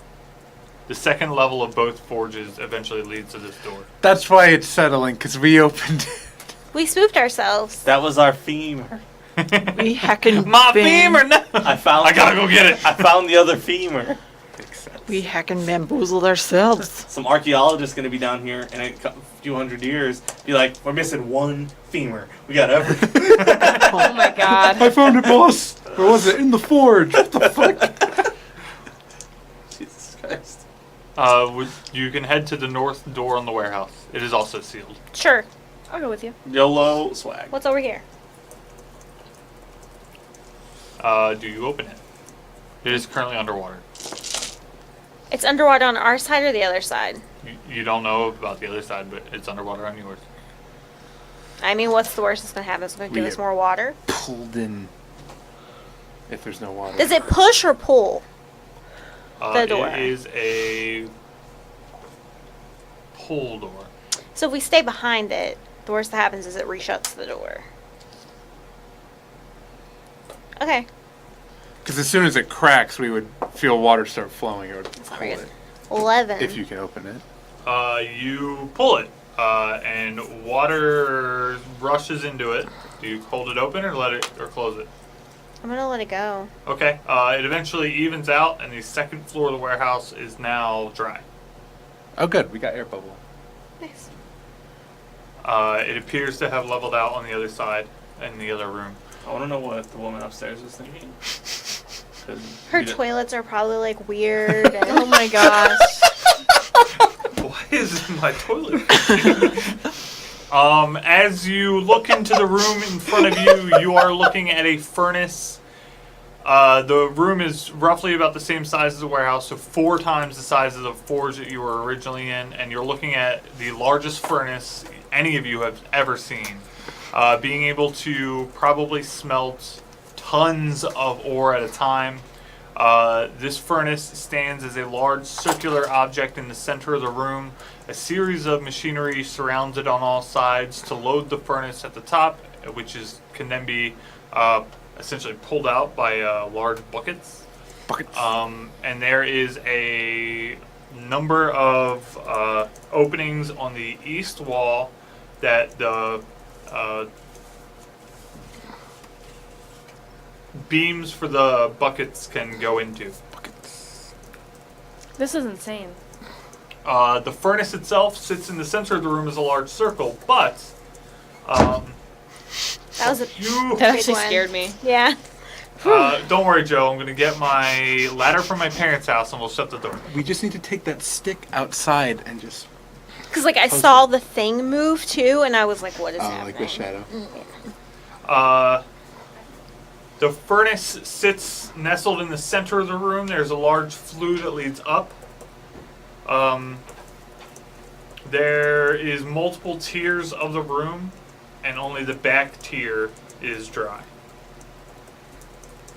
The second level of both forges eventually leads to this door. That's why it's settling, because we opened it. We spooked ourselves. That was our femur. We heckin' My been- femur, no! I found. I gotta go get it. I found the other femur. We heckin' bamboozled ourselves. Some archaeologist gonna be down here in a few hundred years. Be like, we're missing one femur. We got everything. Oh my god. I found it, boss. Or was it in the forge? What the fuck? Jesus Christ. You can head to the north door on the warehouse. It is also sealed. Sure. I'll go with you. YOLO swag. What's over here? Do you open it? It is currently underwater. It's underwater on our side or the other side? You don't know about the other side, but it's underwater on yours. I mean, what's the worst that's gonna happen? It's gonna give We us get- more water. Pulled in. If there's no water. Does it push or pull? The door. It is a pull door. So if we stay behind it, the worst that happens is it reshuts the door. Okay. Because as soon as it cracks, we would feel water start flowing. It would pull pretty it. 11. If you can open it. You pull it, and water rushes into it. Do you hold it open or let it or close it? I'm gonna let it go. Okay. It eventually evens out, and the second floor of the warehouse is now dry. Oh, good. We got air bubble. Nice. It appears to have leveled out on the other side in the other room. I want to know what the woman upstairs is thinking. 'Cause Her you don't- toilets are probably like weird. And Oh my gosh. Why is it in my toilet? As you look into the room in front of you, you are looking at a furnace. The room is roughly about the same size as the warehouse, so 4 times the size of the forge that you were originally in, and you're looking at the largest furnace any of you have ever seen. Being able to probably smelt tons of ore at a time. This furnace stands as a large circular object in the center of the room. A series of machinery surrounds it on all sides to load the furnace at the top, which can then be essentially pulled out by large buckets. And there is a number of openings on the east wall that the beams for the buckets can go into. This is insane. The furnace itself sits in the center of the room as a large circle, but that was a you That Big actually one. scared me. yeah. don't worry, Joe. I'm gonna get my ladder from my parents' house, and we'll shut the door. We just need to take that stick outside and just. Because like I saw the thing move too, and I was like, "What is happening?" like the shadow. The furnace sits nestled in the center of the room. There's a large flue that leads up. There is multiple tiers of the room, and only the back tier is dry.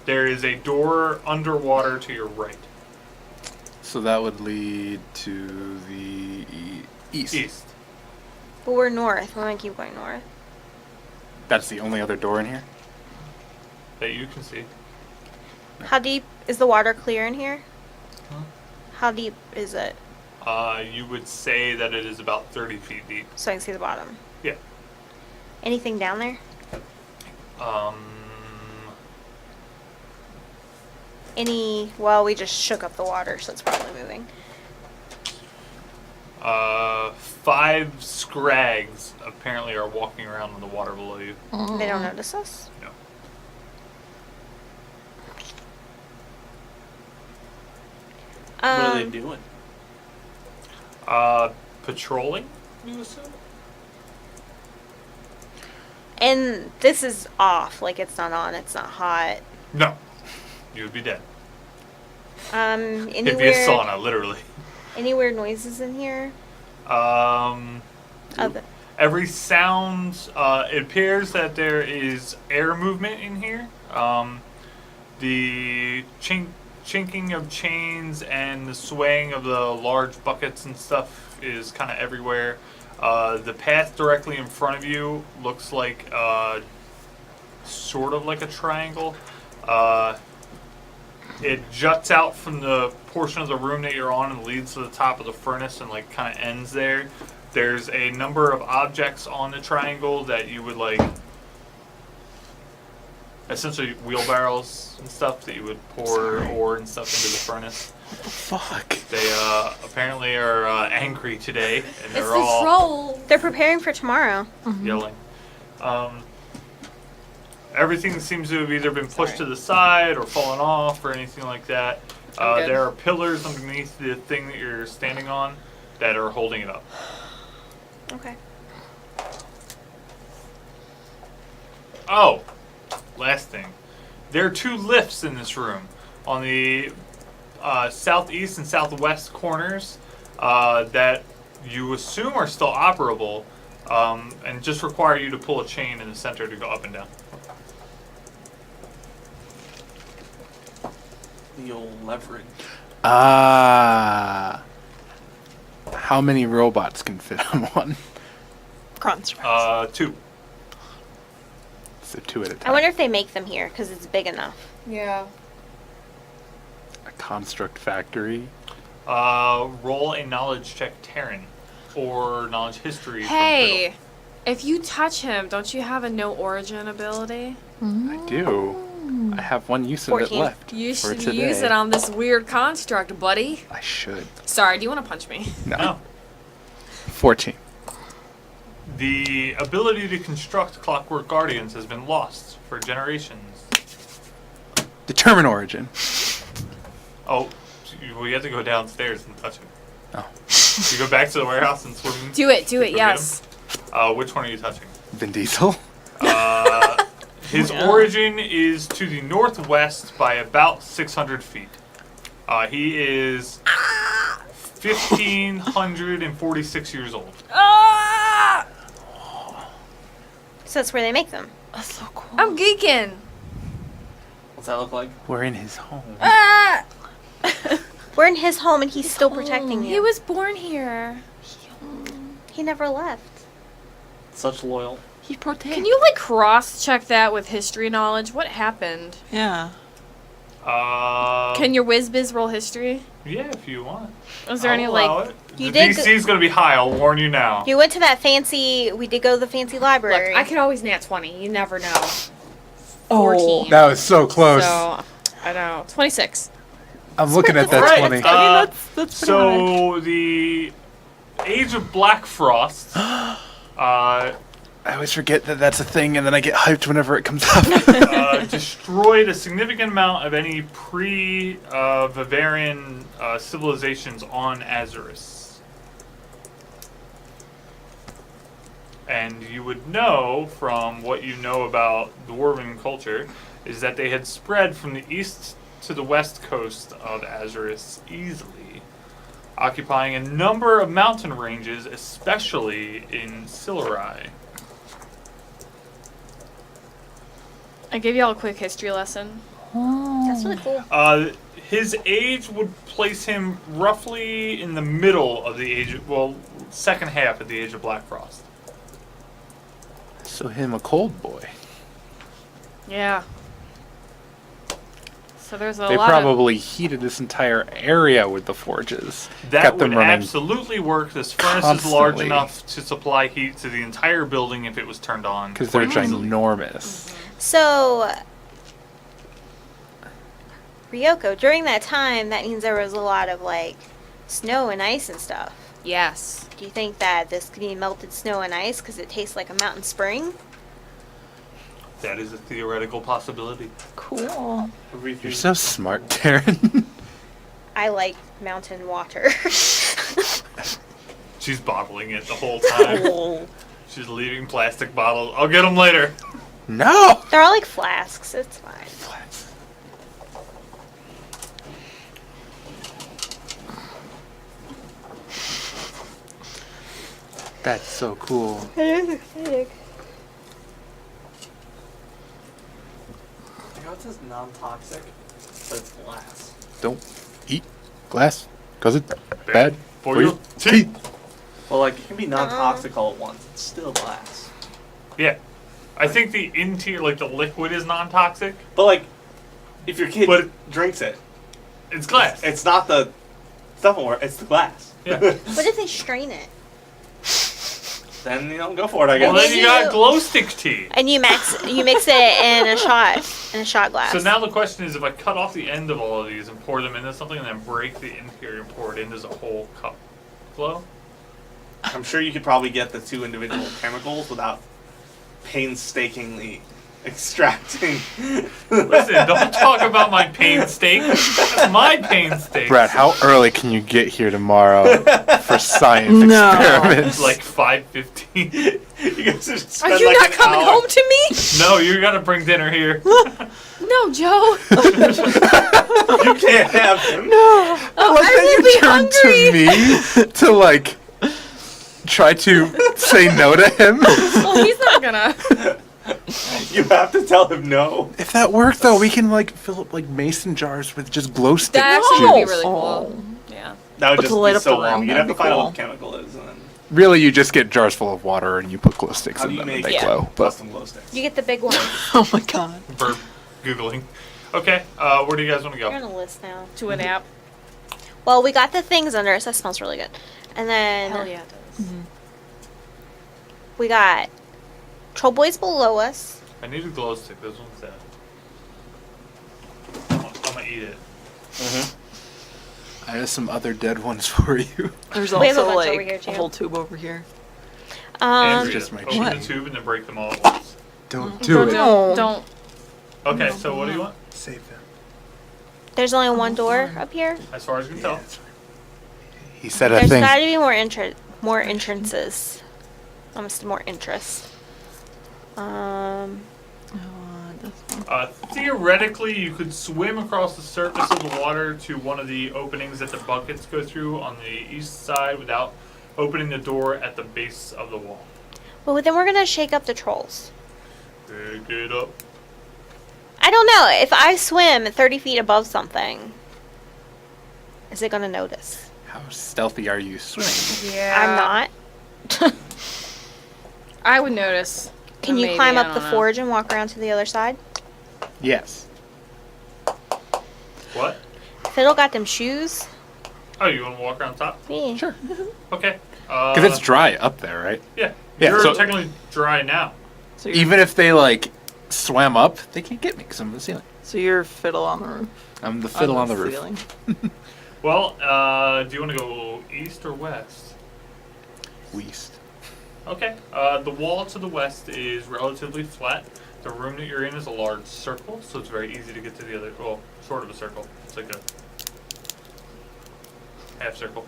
There is a door underwater to your right. So that would lead to the east. But we're north. We're gonna keep going north. That's the only other door in here? That you can see. How deep is the water clear in here? Huh? How deep is it? You would say that it is about 30 feet deep. So I can see the bottom. Yeah. Anything down there? Well, we just shook up the water, so it's probably moving. 5 scrags apparently are walking around in the water below you. They don't notice us? No. What are they doing? Patrolling, you assume? And this is off, like it's not on, it's not hot. No. You would be dead. Any It'd be a weird, sauna, literally. any weird noises in here? Other. Every sound, it appears that there is air movement in here. The chinking of chains and the swaying of the large buckets and stuff is kind of everywhere. The path directly in front of you looks like sort of like a triangle. It juts out from the portion of the room that you're on and leads to the top of the furnace and like kind of ends there. There's a number of objects on the triangle that you would like, essentially wheelbarrows and stuff that you would pour ore and stuff into the furnace. Fuck. They apparently are angry today, and It's they're the all troll. They're preparing for tomorrow. yelling. Everything seems to have either been pushed to the side or fallen off or anything like that. I'm good. There are pillars underneath the thing that you're standing on that are holding it up. Okay. Oh, last thing. There are 2 lifts in this room on the southeast and southwest corners that you assume are still operable and just require you to pull a chain in the center to go up and down. The old leverage. Ah. How many robots can fit on one? Constructs. 2. So 2 at a I time. wonder if they make them here because it's big enough. Yeah. A construct factory. Roll a knowledge check, Terran, or knowledge history. from Hey, if you touch him, don't you have a no origin ability? I do. I have 1 use of it 14. left. You for should today. use it on this weird construct, buddy. I should. Sorry, do you want to punch me? No. No. 14. The ability to construct clockwork guardians has been lost for generations. Determine origin. Oh, well, you have to go downstairs and touch him. Oh. You go back to the warehouse and swim. Do it, Go get yes. Which one are you touching? Vin Diesel. His origin is to the northwest by about 600 feet. He is 1,546 years old. Ah! So that's where they make them. That's so cool. I'm geeking. What's that look like? We're in his home. Ah! We're in his home and he's still protecting you. He was born here. He never left. Such loyal. He protects. Can you like cross-check that with history knowledge? What happened? Yeah. Can your whiz-biz roll history? Yeah, if you want. Was there any I'll allow like? it. You The did DC is going to be high, I'll warn you now. You went to that fancy. We did go to the fancy Look, library. I could always nat 20. You never know. Oh. 14. That was so close. So I know 26. I'm looking at that Alright, 20. I mean, that's pretty high. So, the Age of Black Frost. I always forget that that's a thing, and then I get hyped whenever it comes up. Destroyed a significant amount of any pre-Bavarian civilizations on Azeroth. And you would know from what you know about Dwarven culture is that they had spread from the east to the west coast of Azeroth easily, occupying a number of mountain ranges, especially in Silurai. I gave y'all a quick history lesson. That's really cool. His age would place him roughly in the middle of the age, second half of the Age of Black Frost. So him a cold boy. Yeah. So there's a They lot probably heated this entire area with the forges. That Kept would them running absolutely work. This furnace is large constantly. enough to supply heat to the entire building if it was turned on. because they're quite easily. ginormous. So, Ryoko, during that time, that means there was a lot of like snow and ice and stuff. of. Yes. Do you think that this could be melted snow and ice because it tastes like a mountain spring? That is a theoretical possibility. Cool. You're so smart, Darren. I like mountain water. She's bottling it the whole time. She's leaving plastic bottles. I'll get them later. No! They're all like flasks. It's fine. That's so cool. It is exciting. How it says non-toxic, but it's glass. Don't eat glass because it's bad For your teeth. Well, like, it can be non-toxic all at once. It's still glass. Yeah. I think the interior, like the liquid is non-toxic. But, like, if your kid But- drinks it, It's glass. it's not the stuff, it's the glass. Yeah. What if they strain it? Then go for it. I Well, guess. then you got glow stick tea. And you mix it in a shot glass. So now the question is, if I cut off the end of all of these and pour them into something, and then break the interior and pour it in, does a whole cup glow? I'm sure you could probably get the 2 individual chemicals without painstakingly extracting. Listen, don't talk about my pain steak. That's my pain steak. Brad, how early can you get here tomorrow for science No. experiments? Like 5:15. You guys just Are spend you like not an coming hour. home to me? No, you gotta bring dinner here. No, Joe. You can't have him. Oh, I will be turned hungry. to me to like try to say no to him. Well, he's not gonna. You have to tell him no. If that worked though, we can like fill up like mason jars with just glow sticks. That actually would be juice. really cool. Oh. Yeah. That would But just to light be up so the room, long. You'd that'd have to be find out cool. what the chemical is, and then Really, you just get jars full of water and you put glow sticks how in do you them and make they glow. But custom glow sticks? You get the big one. Oh my god. Burp. Googling. Okay, where do you guys want to You're go? on a list now. To a nap. Well, we got the things under us. That smells really good. And then Hell yeah, it does. we got troll boys below us. I need a glow stick. This one's dead. I'm gonna eat it. I have some other dead ones for you. There's We have a also bunch over like here, a too. whole tube over here. Andrea, just my open What? the tube and then break them all at once. Don't do it. Don't. Okay, so what do you want? Save them. There's only one door up here. As far as you can tell. He said a There's thing. got to be more entrances. Almost more interest. This one. Theoretically, you could swim across the surface of the water to one of the openings that the buckets go through on the east side without opening the door at the base of the wall. Well, then we're gonna shake up the trolls. Pick it up. I don't know. If I swim 30 feet above something, is it gonna notice? How stealthy are you swimming? Yeah. I'm not. I would notice. Can Or you maybe, climb I up the don't know. forge and walk around to the other side? Yes. What? Fiddle got them shoes. Oh, you want to walk around top? Yeah. Sure. Okay. Because it's dry up there, right? Yeah. Yeah, You're so- technically dry now. So you're, Even if they like swam up, they can't get me because I'm in the ceiling. so you're fiddle on the roof. I'm the fiddle on the roof. ceiling. Well, do you want to go east or west? West. Okay. The wall to the west is relatively flat. The room that you're in is a large circle, so it's very easy to get to the other. Well, sort of a circle. It's like a half circle.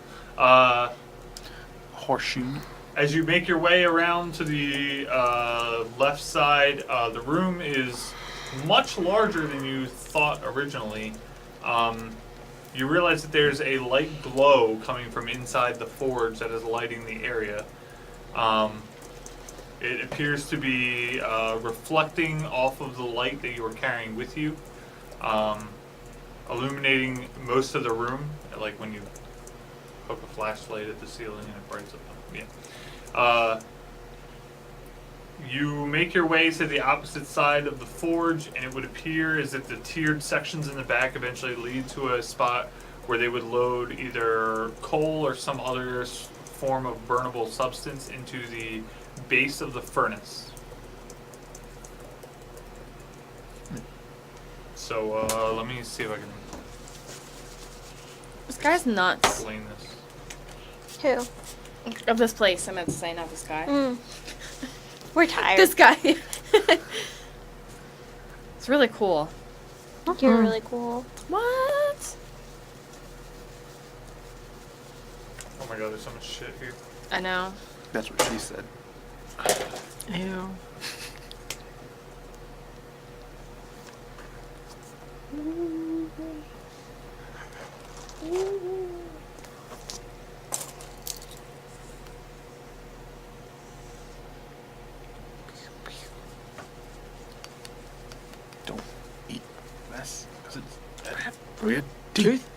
Horseshoe. As you make your way around to the left side, the room is much larger than you thought originally. You realize that there's a light glow coming from inside the forge that is lighting the area. It appears to be reflecting off of the light that you are carrying with you, illuminating most of the room, like when you hook a flashlight at the ceiling and it brights up. Yeah. You make your way to the opposite side of the forge, and it would appear as if the tiered sections in the back eventually lead to a spot where they would load either coal or some other form of burnable substance into the base of the furnace. So let me see if I can This guy's nuts. explain this. Who? Of this place, I meant to say, not this guy. Mm. We're tired. This guy. It's really cool. You're really cool. What? Oh my god, there's so much shit here. I know. That's what she said. Ew. Don't eat mess because it's weird. Truth.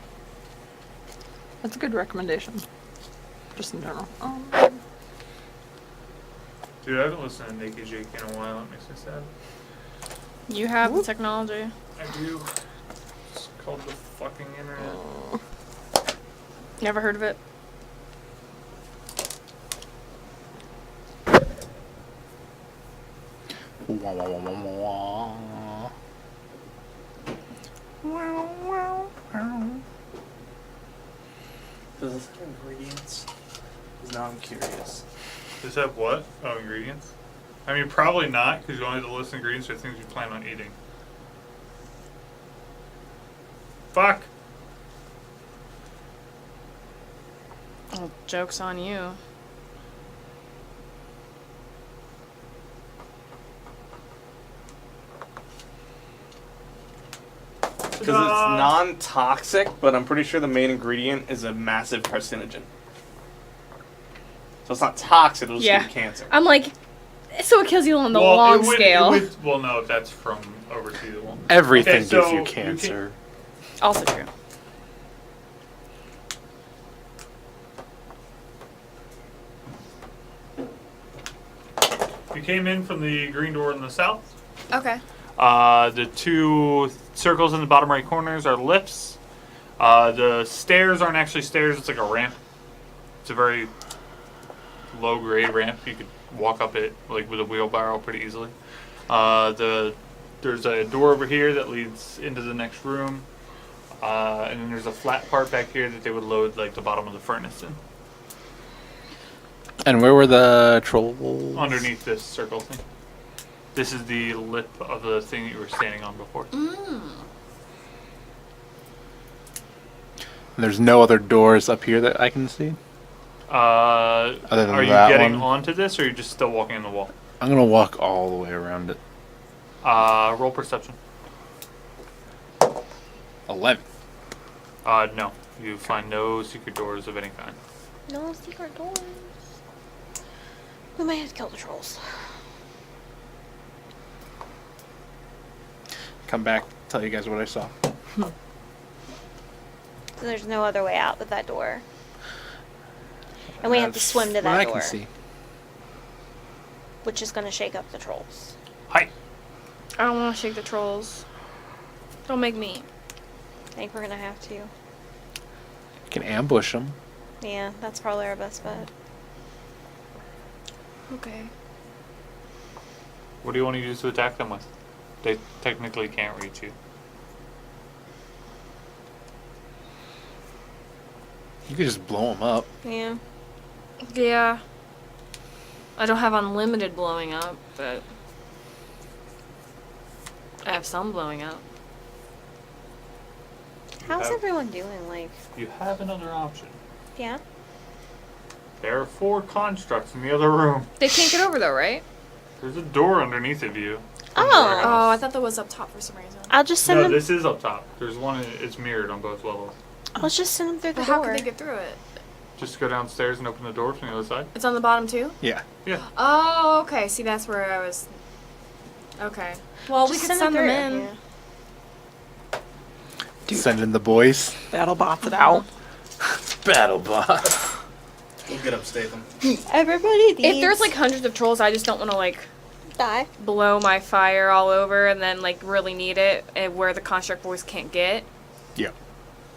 That's a good recommendation. Just in general. Dude, I haven't listened to Naked Jake in a while. It makes me sad. You have the technology. I do. It's called the fucking internet. Never heard of it? Wah, wah, wah, wah, wah. Does this have ingredients? Because now I'm curious. Does that have what? Oh, ingredients? I mean, probably not, because you only have to list ingredients for things you plan on eating. Fuck! Oh, joke's on you. Because it's non-toxic, but I'm pretty sure the main ingredient is a massive carcinogen. So it's not toxic, it'll just Yeah. give you cancer. I'm like, so it kills you on the Well, long it would- scale. Well, no, that's from overseas. Well, Everything Okay, so gives you you cancer. Also true. You came in from the green door in the south. Okay. The two circles in the bottom right corners are lifts. The stairs aren't actually stairs, it's like a ramp. It's a very low grade ramp. You could walk up it like with a wheelbarrow pretty easily. There's a door over here that leads into the next room. And then there's a flat part back here that they would load like the bottom of the furnace in. And where were the trolls? Underneath this circle thing. This is the lip of the thing that you were standing on before. There's no other doors up here that I can see? Other than are you that getting one? onto this, or are you just still walking in the wall? I'm gonna walk all the way around it. Roll perception. 11. No. You find no secret doors of any kind. No secret doors. We might have to kill the trolls. Come back, tell you guys what I saw. So there's no other way out but that door. And we have to swim to What that I door, can see. which is going to shake up the trolls. Hi. I don't want to shake the trolls. Don't make me. I think we're going to have to. You can ambush them. Yeah, that's probably our best bet. Okay. What do you want to use to attack them with? They technically can't reach you. You could just blow them up. Yeah. Yeah. I don't have unlimited blowing up, but I have some blowing up. How's have- everyone doing? Like, You have another option. yeah? There are 4 constructs in the other room. They can't get over though, right? There's a door underneath of you. from the Oh. warehouse. Oh, I thought that was up top for some reason. I'll just send No, them. this is up top. There's one, it's mirrored on both levels. Let's just send them through the But how door. could they get through it? Just go downstairs and open the door from the other side. It's on the bottom too? Yeah. Yeah. Oh, okay. See, that's where I was. Okay. Well, we Just could send send them through, in. yeah. Send in the boys. Battle bots it out. Battle boss. We'll get up, Statham. Everybody needs If there's like hundreds of trolls, I just don't want to like die. blow my fire all over and then like really need it where the construct boys can't get. Yeah.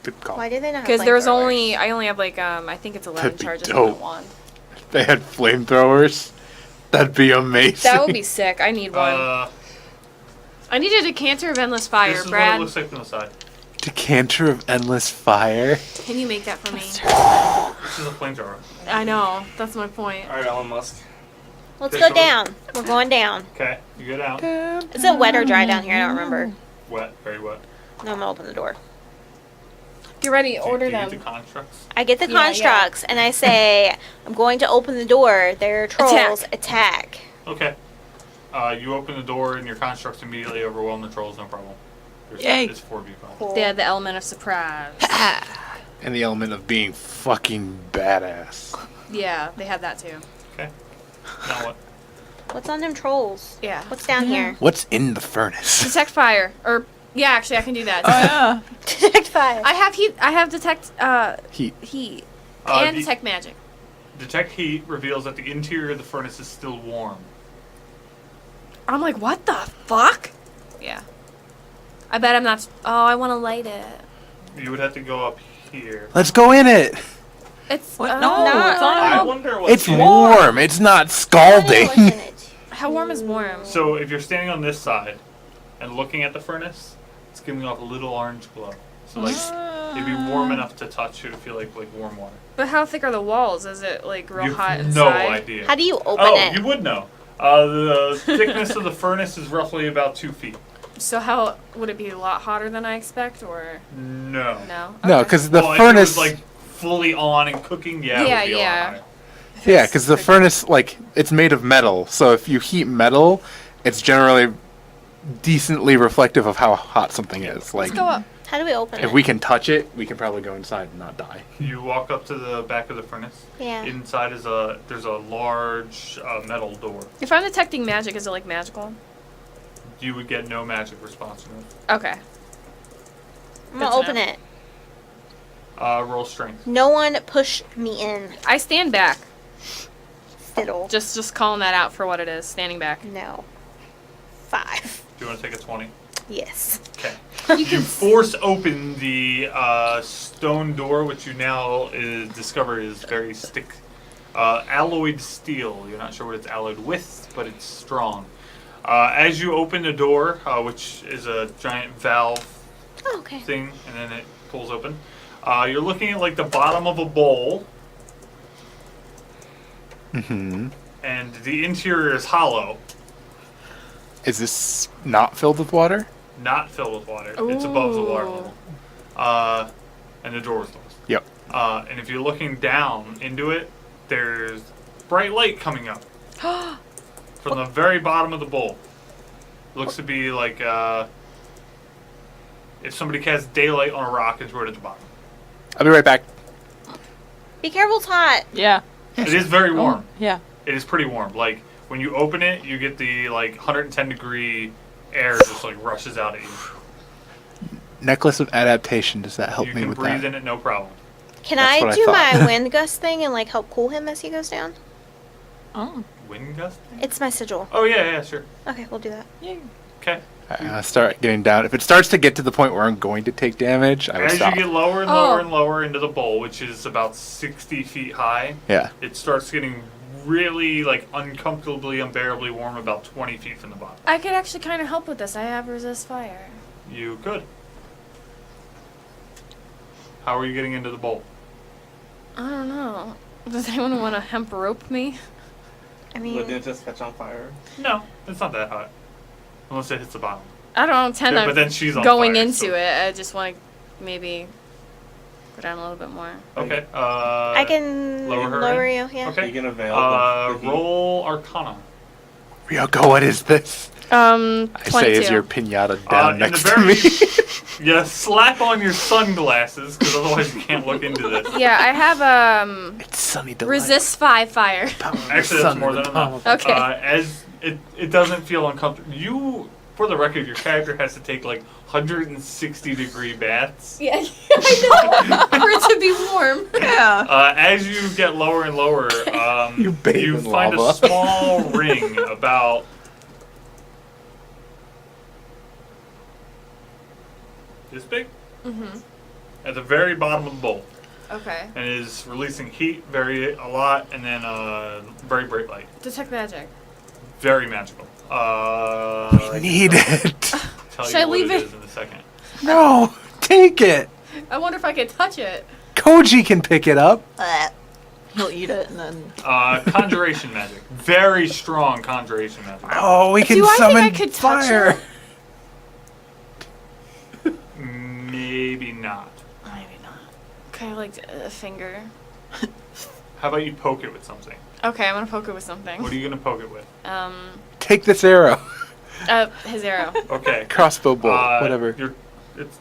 Good call. Why do they not have Because there's flamethrowers? I only have like I think it's 11 That'd be charges on dope. the wand. They had flamethrowers. That'd be amazing. That would be sick. I need one. I need a decanter of endless fire, This is Brad. what it looks like from the side. Decanter of endless fire. Can you make that for me? This is a flamethrower. I know. That's my point. Alright, Elon Musk. Let's Okay, go so- down. We're going down. Okay, you go down. Is it wet or dry down here? I don't remember. Wet, very wet. No, I'm gonna open the door. Get ready. Do you- Order do you them. get the constructs? I get the Yeah, constructs and I say, I'm going to open the door. There are trolls. Attack. Okay. You open the door and your constructs immediately overwhelm the trolls, no problem. Yay. It's 4v5. Cool. They had the element of surprise. And the element of being fucking badass. Yeah, they had that too. Okay. Now what? What's on them trolls? Yeah. What's down here? What's in the furnace? Detect fire. Or yeah, actually I can do that. Oh yeah. Detect fire. I have heat. I have detect Heat. and The- detect magic. Detect heat reveals that the interior of the furnace is still warm. I'm like, what the fuck? Yeah. I bet I'm not. Oh, I want to light it. You would have to go up here. Let's go in it. It's What? oh, No, it's not. I wonder what It's warm. It's not scalding. How warm is warm? So if you're standing on this side and looking at the furnace, it's giving off a little orange glow. So like it'd be warm enough to touch. It would feel like warm water. But how thick are the walls? Is it like real You hot have inside? no idea. How do you open Oh, it? you would know. The thickness of the furnace is roughly about 2 feet. So how would it be a lot hotter than I expect, or No. no? No, Okay. because the Well, if furnace. it was, like fully on and cooking, yeah, it Yeah, would be a yeah. lot higher. Yeah, because the furnace, like, it's made of metal. So if you heat metal, it's generally decently reflective of how hot something is. Like, Let's go up. How do we open if it? we can touch it, we can probably go inside and not die. You walk up to the back of the furnace. Yeah. Inside is there's a large metal door. If I'm detecting magic, is it like magical? You would get no magic response from it. Okay. I'm Good gonna to open know. it. Roll strength. No one push me in. I stand back. Fiddle. Just calling that out for what it is. Standing back. No. 5. Do you want to take a 20? Yes. Okay. You force open the stone door, which you now discover is very alloyed steel. You're not sure what it's alloyed with, but it's strong. As you open the door, which is a giant valve Oh, okay. thing, and then it pulls open, you're looking at like the bottom of a bowl, Hmm. and the interior is hollow, Is this not filled with water? not filled with water. It's above the water Ooh. level. And the door is closed. Yep. And if you're looking down into it, there's bright light coming up from the very bottom of the bowl. Looks to be like if somebody casts daylight on a rock and threw it at the bottom. I'll be right back. Be careful, it's hot. Yeah. It is very warm. Yeah. It is pretty warm. Like when you open it, you get the like 110 degree air just like rushes out at you. Necklace of adaptation. Does that help You me can with breathe that? in it, no problem. Can That's what I I do thought. my wind gust thing and like help cool him as he goes down? Oh. Wind gust? It's my sigil. Oh yeah, sure. Okay, we'll do that. Okay. I start getting down. If it starts to get to the point where I'm going to take damage, I will As stop. you get lower and lower Oh. and lower into the bowl, which is about 60 feet high, Yeah. it starts getting really like uncomfortably, unbearably warm about 20 feet from the bottom. I could actually kind of help with this. I have resist fire. You could. How are you getting into the bowl? I don't know. Does anyone want to hemp rope me? I Wouldn't mean, it just catch on fire? No, it's not that hot. Unless it hits the bottom. I don't intend Yeah, on but then she's on going fire, into so- it. I just want to maybe go down a little bit more. Okay. I can lower her lower in? you, yeah. Okay. You can avail the heat. Roll Arcana. Ryoko, what is this? 22. I say as your pinata down in next the to very, me. yeah, slap on your sunglasses because otherwise you can't look into this. Yeah, I have It's sunny delight. resist 5 fire. Actually, that's more than enough. Okay. As it doesn't feel uncomfortable. You, for the record, your character has to take like 160-degree baths. Yeah, I know. For it to be warm. Yeah. As you get lower and lower, You bathe you in find lava. a small ring about this big Mm-hmm. at the very bottom of the bowl, Okay. and is releasing heat a lot, and then very bright light, Detect magic. very magical. We need it. Tell Should you I what leave it it? is in a second. No, take it. I wonder if I could touch it. Koji can pick it up. He'll eat it and then. Conjuration magic, very strong conjuration magic. Oh, we can Do I summon think I could touch fire. it? Maybe not. Maybe not. Okay, like a finger. How about you poke it with something? Okay, I'm gonna poke it with something. What are you gonna poke it with? Take this arrow. His arrow. Okay. Crossbow bolt, whatever. It's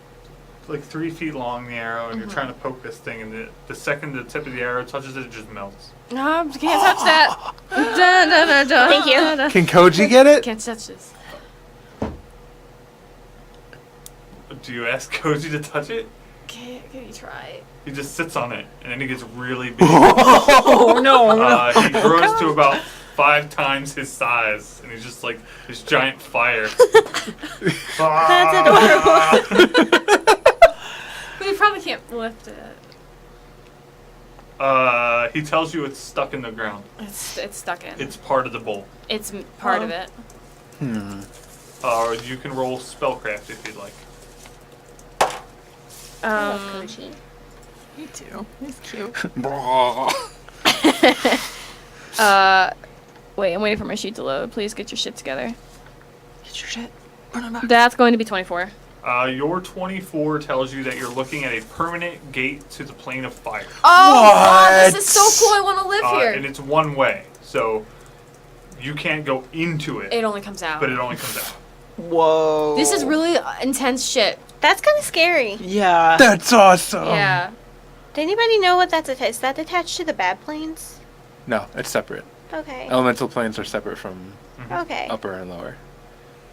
like 3 feet long, the arrow, and you're trying to poke this thing, and the second the tip of the arrow touches it, it just melts. No, can't touch that. Dun, dun, dun, dun, Thank you. dun, dun. Can Koji get it? Can't touch this. Do you ask Koji to touch it? Can you try? He just sits on it, and then he gets really big. Oh no! He grows to about 5 times his size, and he's just like this giant fire. That's adorable. But you probably can't lift it. He tells you it's stuck in the ground. It's stuck in. It's part of the bowl. It's part of it. Or you can roll spellcraft if you'd like. Me too. He's cute. Wait, I'm waiting for my sheet to load. Please get your shit together. Get your shit. Run back. That's going to be 24. Your 24 tells you that you're looking at a permanent gate to the plane of fire. Oh, God, this is so cool. I want to live here. And it's one way, so you can't go into it, It only comes out. but it only comes out. Whoa. This is really intense shit. That's kind of scary. Yeah. That's awesome. Yeah. Does anybody know what that's attached? Is that attached to the bad planes? No, it's separate. Okay. Elemental planes are separate from Okay. upper and lower.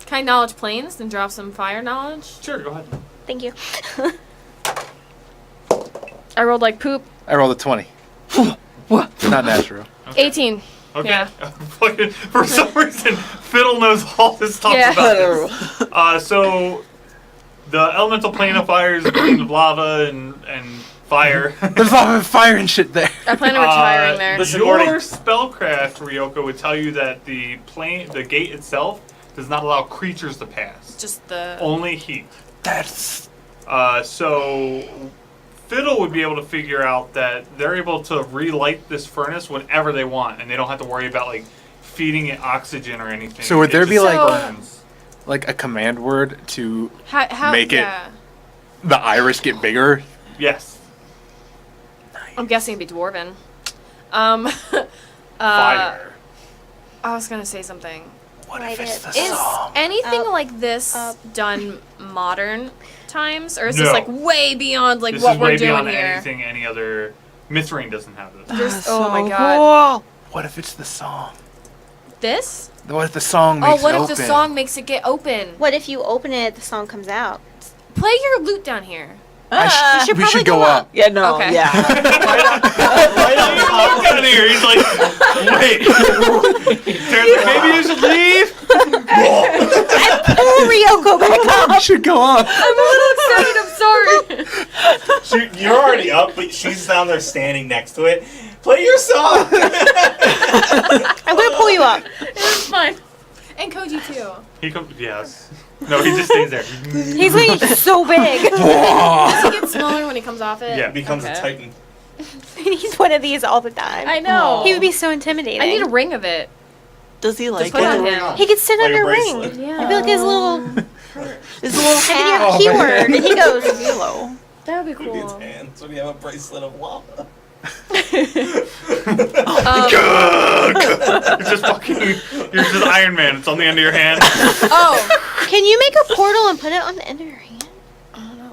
Can I knowledge planes and drop some fire knowledge? Sure, go ahead. Thank you. I rolled like poop. I rolled a 20. What? Not natural. 18. Okay. Yeah. Fucking- For some reason, Fiddle knows all this talks Yeah. about this. So, the elemental plane of fire is a plane of lava and fire. There's a lot of fire and shit there. I plan on retiring there. Listen, Your Morty. spellcraft, Ryoko, would tell you that the gate itself does not allow creatures to pass. Just the... Only heat. That's... So Fiddle would be able to figure out that they're able to relight this furnace whenever they want, and they don't have to worry about like feeding it oxygen or anything. So would It there be, just like- burns. like a command word to How, Make it- yeah. the iris get bigger. Yes. I'm guessing it'd be Dwarven. Fire. I was gonna say something. What Light if it's it. the Is song? anything Up, like this up. done modern times, or is No. this like way beyond like This what is we're way doing beyond here? anything any other. Mithrain doesn't have this. There's- oh my god. What if it's the song? This? What if the song Oh, makes what it if open? the song makes it get open? What if you open it, the song comes out? Play your lute down here. We should go up. Yeah, no, Okay. yeah. Right on top. Down here, he's like, wait. There's like, maybe you should leave. Pull Ryoko back We up! should go up. I'm a little excited. I'm sorry. You're already up, but she's down there standing next to it. Play your song. I'm gonna pull you up. It's fine. And Koji too. He comes. Yes. No, he just stays there. He's gonna get so big. Does he get smaller when he comes off it? Yeah. Becomes Okay. a titan. He's one of these all the time. I know. He would be so intimidating. I need a ring of it. Does he like put on it? him. He could sit Like on a a bracelet. ring. Yeah. It'd be like his little. His little I can hat. have a keyword, and he goes. Halo. That would be Look at his cool. hands. So we have a bracelet of lava. It's just fucking. You're just Iron Man. It's on the end of your hand. Oh, Can you make a portal and put it on the end of your hand?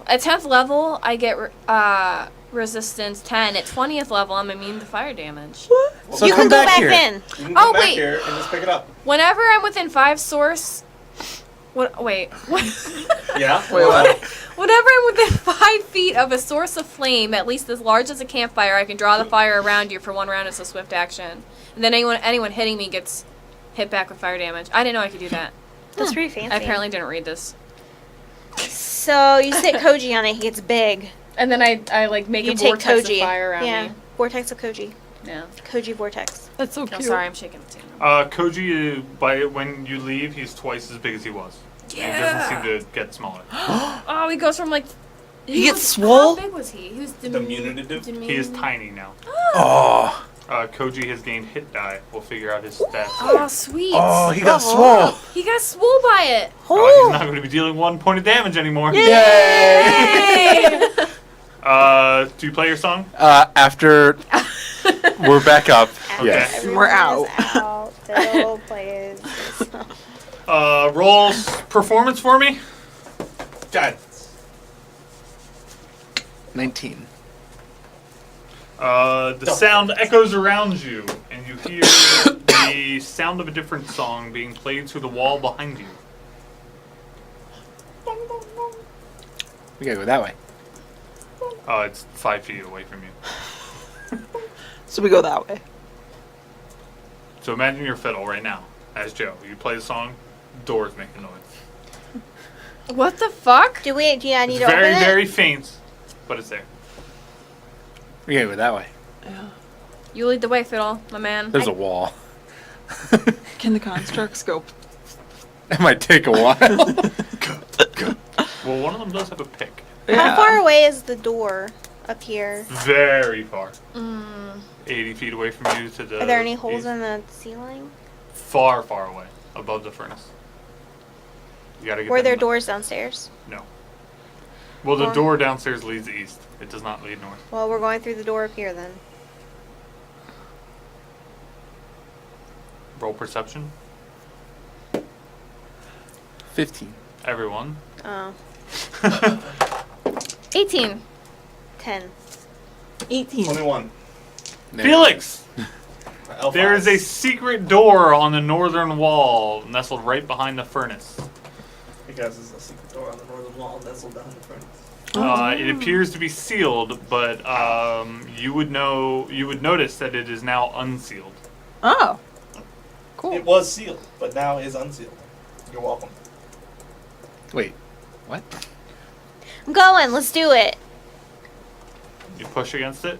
at 10th level, I get resistance 10. At 20th level, I'm immune to fire damage. So you come can go back back here. then. You can Oh, come back wait. here and just pick it up. Whenever I'm within 5 source... What? Wait. What? Yeah? Wait, what? Whenever I'm within 5 feet of a source of flame, at least as large as a campfire, I can draw the fire around you for 1 round as a swift action. And then anyone hitting me gets hit back with fire damage. I didn't know I could do that. That's pretty fancy. I apparently didn't read this. So you sit Koji on it, he gets big. And then I like make You a take vortex Koji. of fire around Yeah. me. Vortex of Koji. Yeah. Koji vortex. That's so Oh, cute. sorry, I'm shaking the table. Koji, when you leave, he's twice as big as he was. He doesn't seem to get smaller. Oh, he goes from like. He gets was- swole? How big was he? He was Diminutive? He is tiny now. Oh, Koji has gained hit die. We'll figure out his stats. Oh, sweet. oh, he got swole. He got swole by it. He's not going to be dealing 1 point of damage anymore. Yay! Do you play your song? After we're back up. Okay. Yes. Everyone We're is out. out. Phil plays. Roll performance for me. God. 19. The sound echoes around you, and you hear the sound of a different song being played through the wall behind you. We gotta go that way. It's 5 feet away from you. So we go that way. So imagine your fiddle right now, as Joe. You play the song, doors make a noise. What the fuck? Do I need It's to very, open it? very faint, but it's there. We gotta go that way. Yeah. You lead the way, Fiddle, my man. There's a wall. Can the constructs go? It might take a while. Well, one of them does have a pick. How far away is the door up here? Very far. Mm. 80 feet away from you to the. Are there any holes east. in the ceiling? Far, far away, above the furnace. You gotta get. Were there them- doors downstairs? No. Well, the Well- door downstairs leads east. It does not lead north. Well, we're going through the door up here then. Roll perception, 15. everyone. Oh, 18. 10. 18. 21. Felix, Elf there is a eyes. secret door on the northern wall, nestled right behind the furnace. Because there's a secret door on the northern wall nestled down in the furnace. It appears to be sealed, but you would notice that it is now unsealed. Oh. Cool. It was sealed, but now is unsealed. You're welcome. Wait, what? I'm going. Let's do it. You push against it.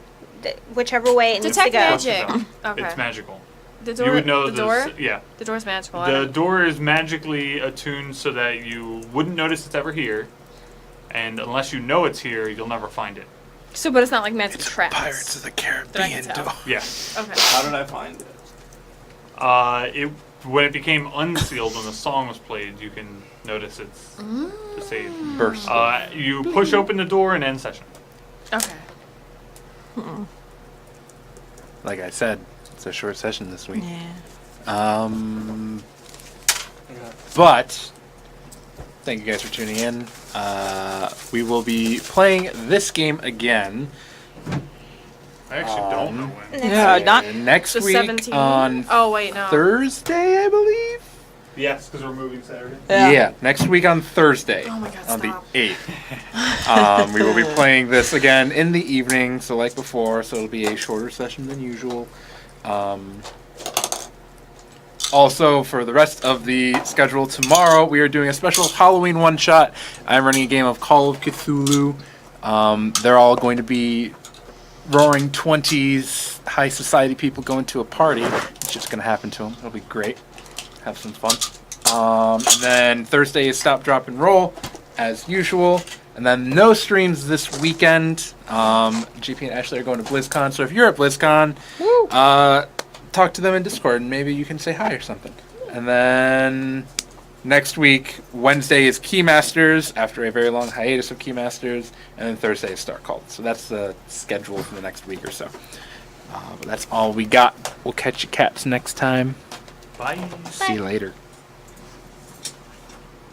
Whichever way it needs to Detect go. magic. Push it up. Okay. It's magical. The door. You would know the door. Yeah. The door's magical. I The don't- door is magically attuned so that you wouldn't notice it's ever here, and unless you know it's here, you'll never find it. So, but it's not like magic traps. Pirates of the That I Caribbean can tell. door. Yeah. Okay. How did I find it? When it became unsealed when the song was played, you can notice it's the same. Burst. You push open the door and end session. Okay. Like I said, it's a short session this week. Yeah. But thank you guys for tuning in. We will be playing this game again I actually don't know when. Next Yeah, week. not. next The week 17th. on Oh wait, no. Thursday, I believe. Yes, because we're moving Saturday. Yeah. Next week on Thursday. Oh my God, On stop. the 8th. We will be playing this again in the evening, so like before, so it'll be a shorter session than usual. Also, for the rest of the schedule tomorrow, we are doing a special Halloween one-shot. I'm running a game of Call of Cthulhu. They're all going to be roaring 20s, high society people going to a party. It's just going to happen to them. It'll be great. Have some fun. And then Thursday is Stop, Drop, and Roll, as usual. And then no streams this weekend. GP and Ashley are going to BlizzCon, so if you're at BlizzCon, talk to them in Discord, and maybe you can say hi or something. And then next week, Wednesday is Keymasters, after a very long hiatus of Keymasters, and then Thursday is Starcalled. So that's the schedule for the next week or so. But that's all we got. We'll catch you cats next time. Bye. See you later.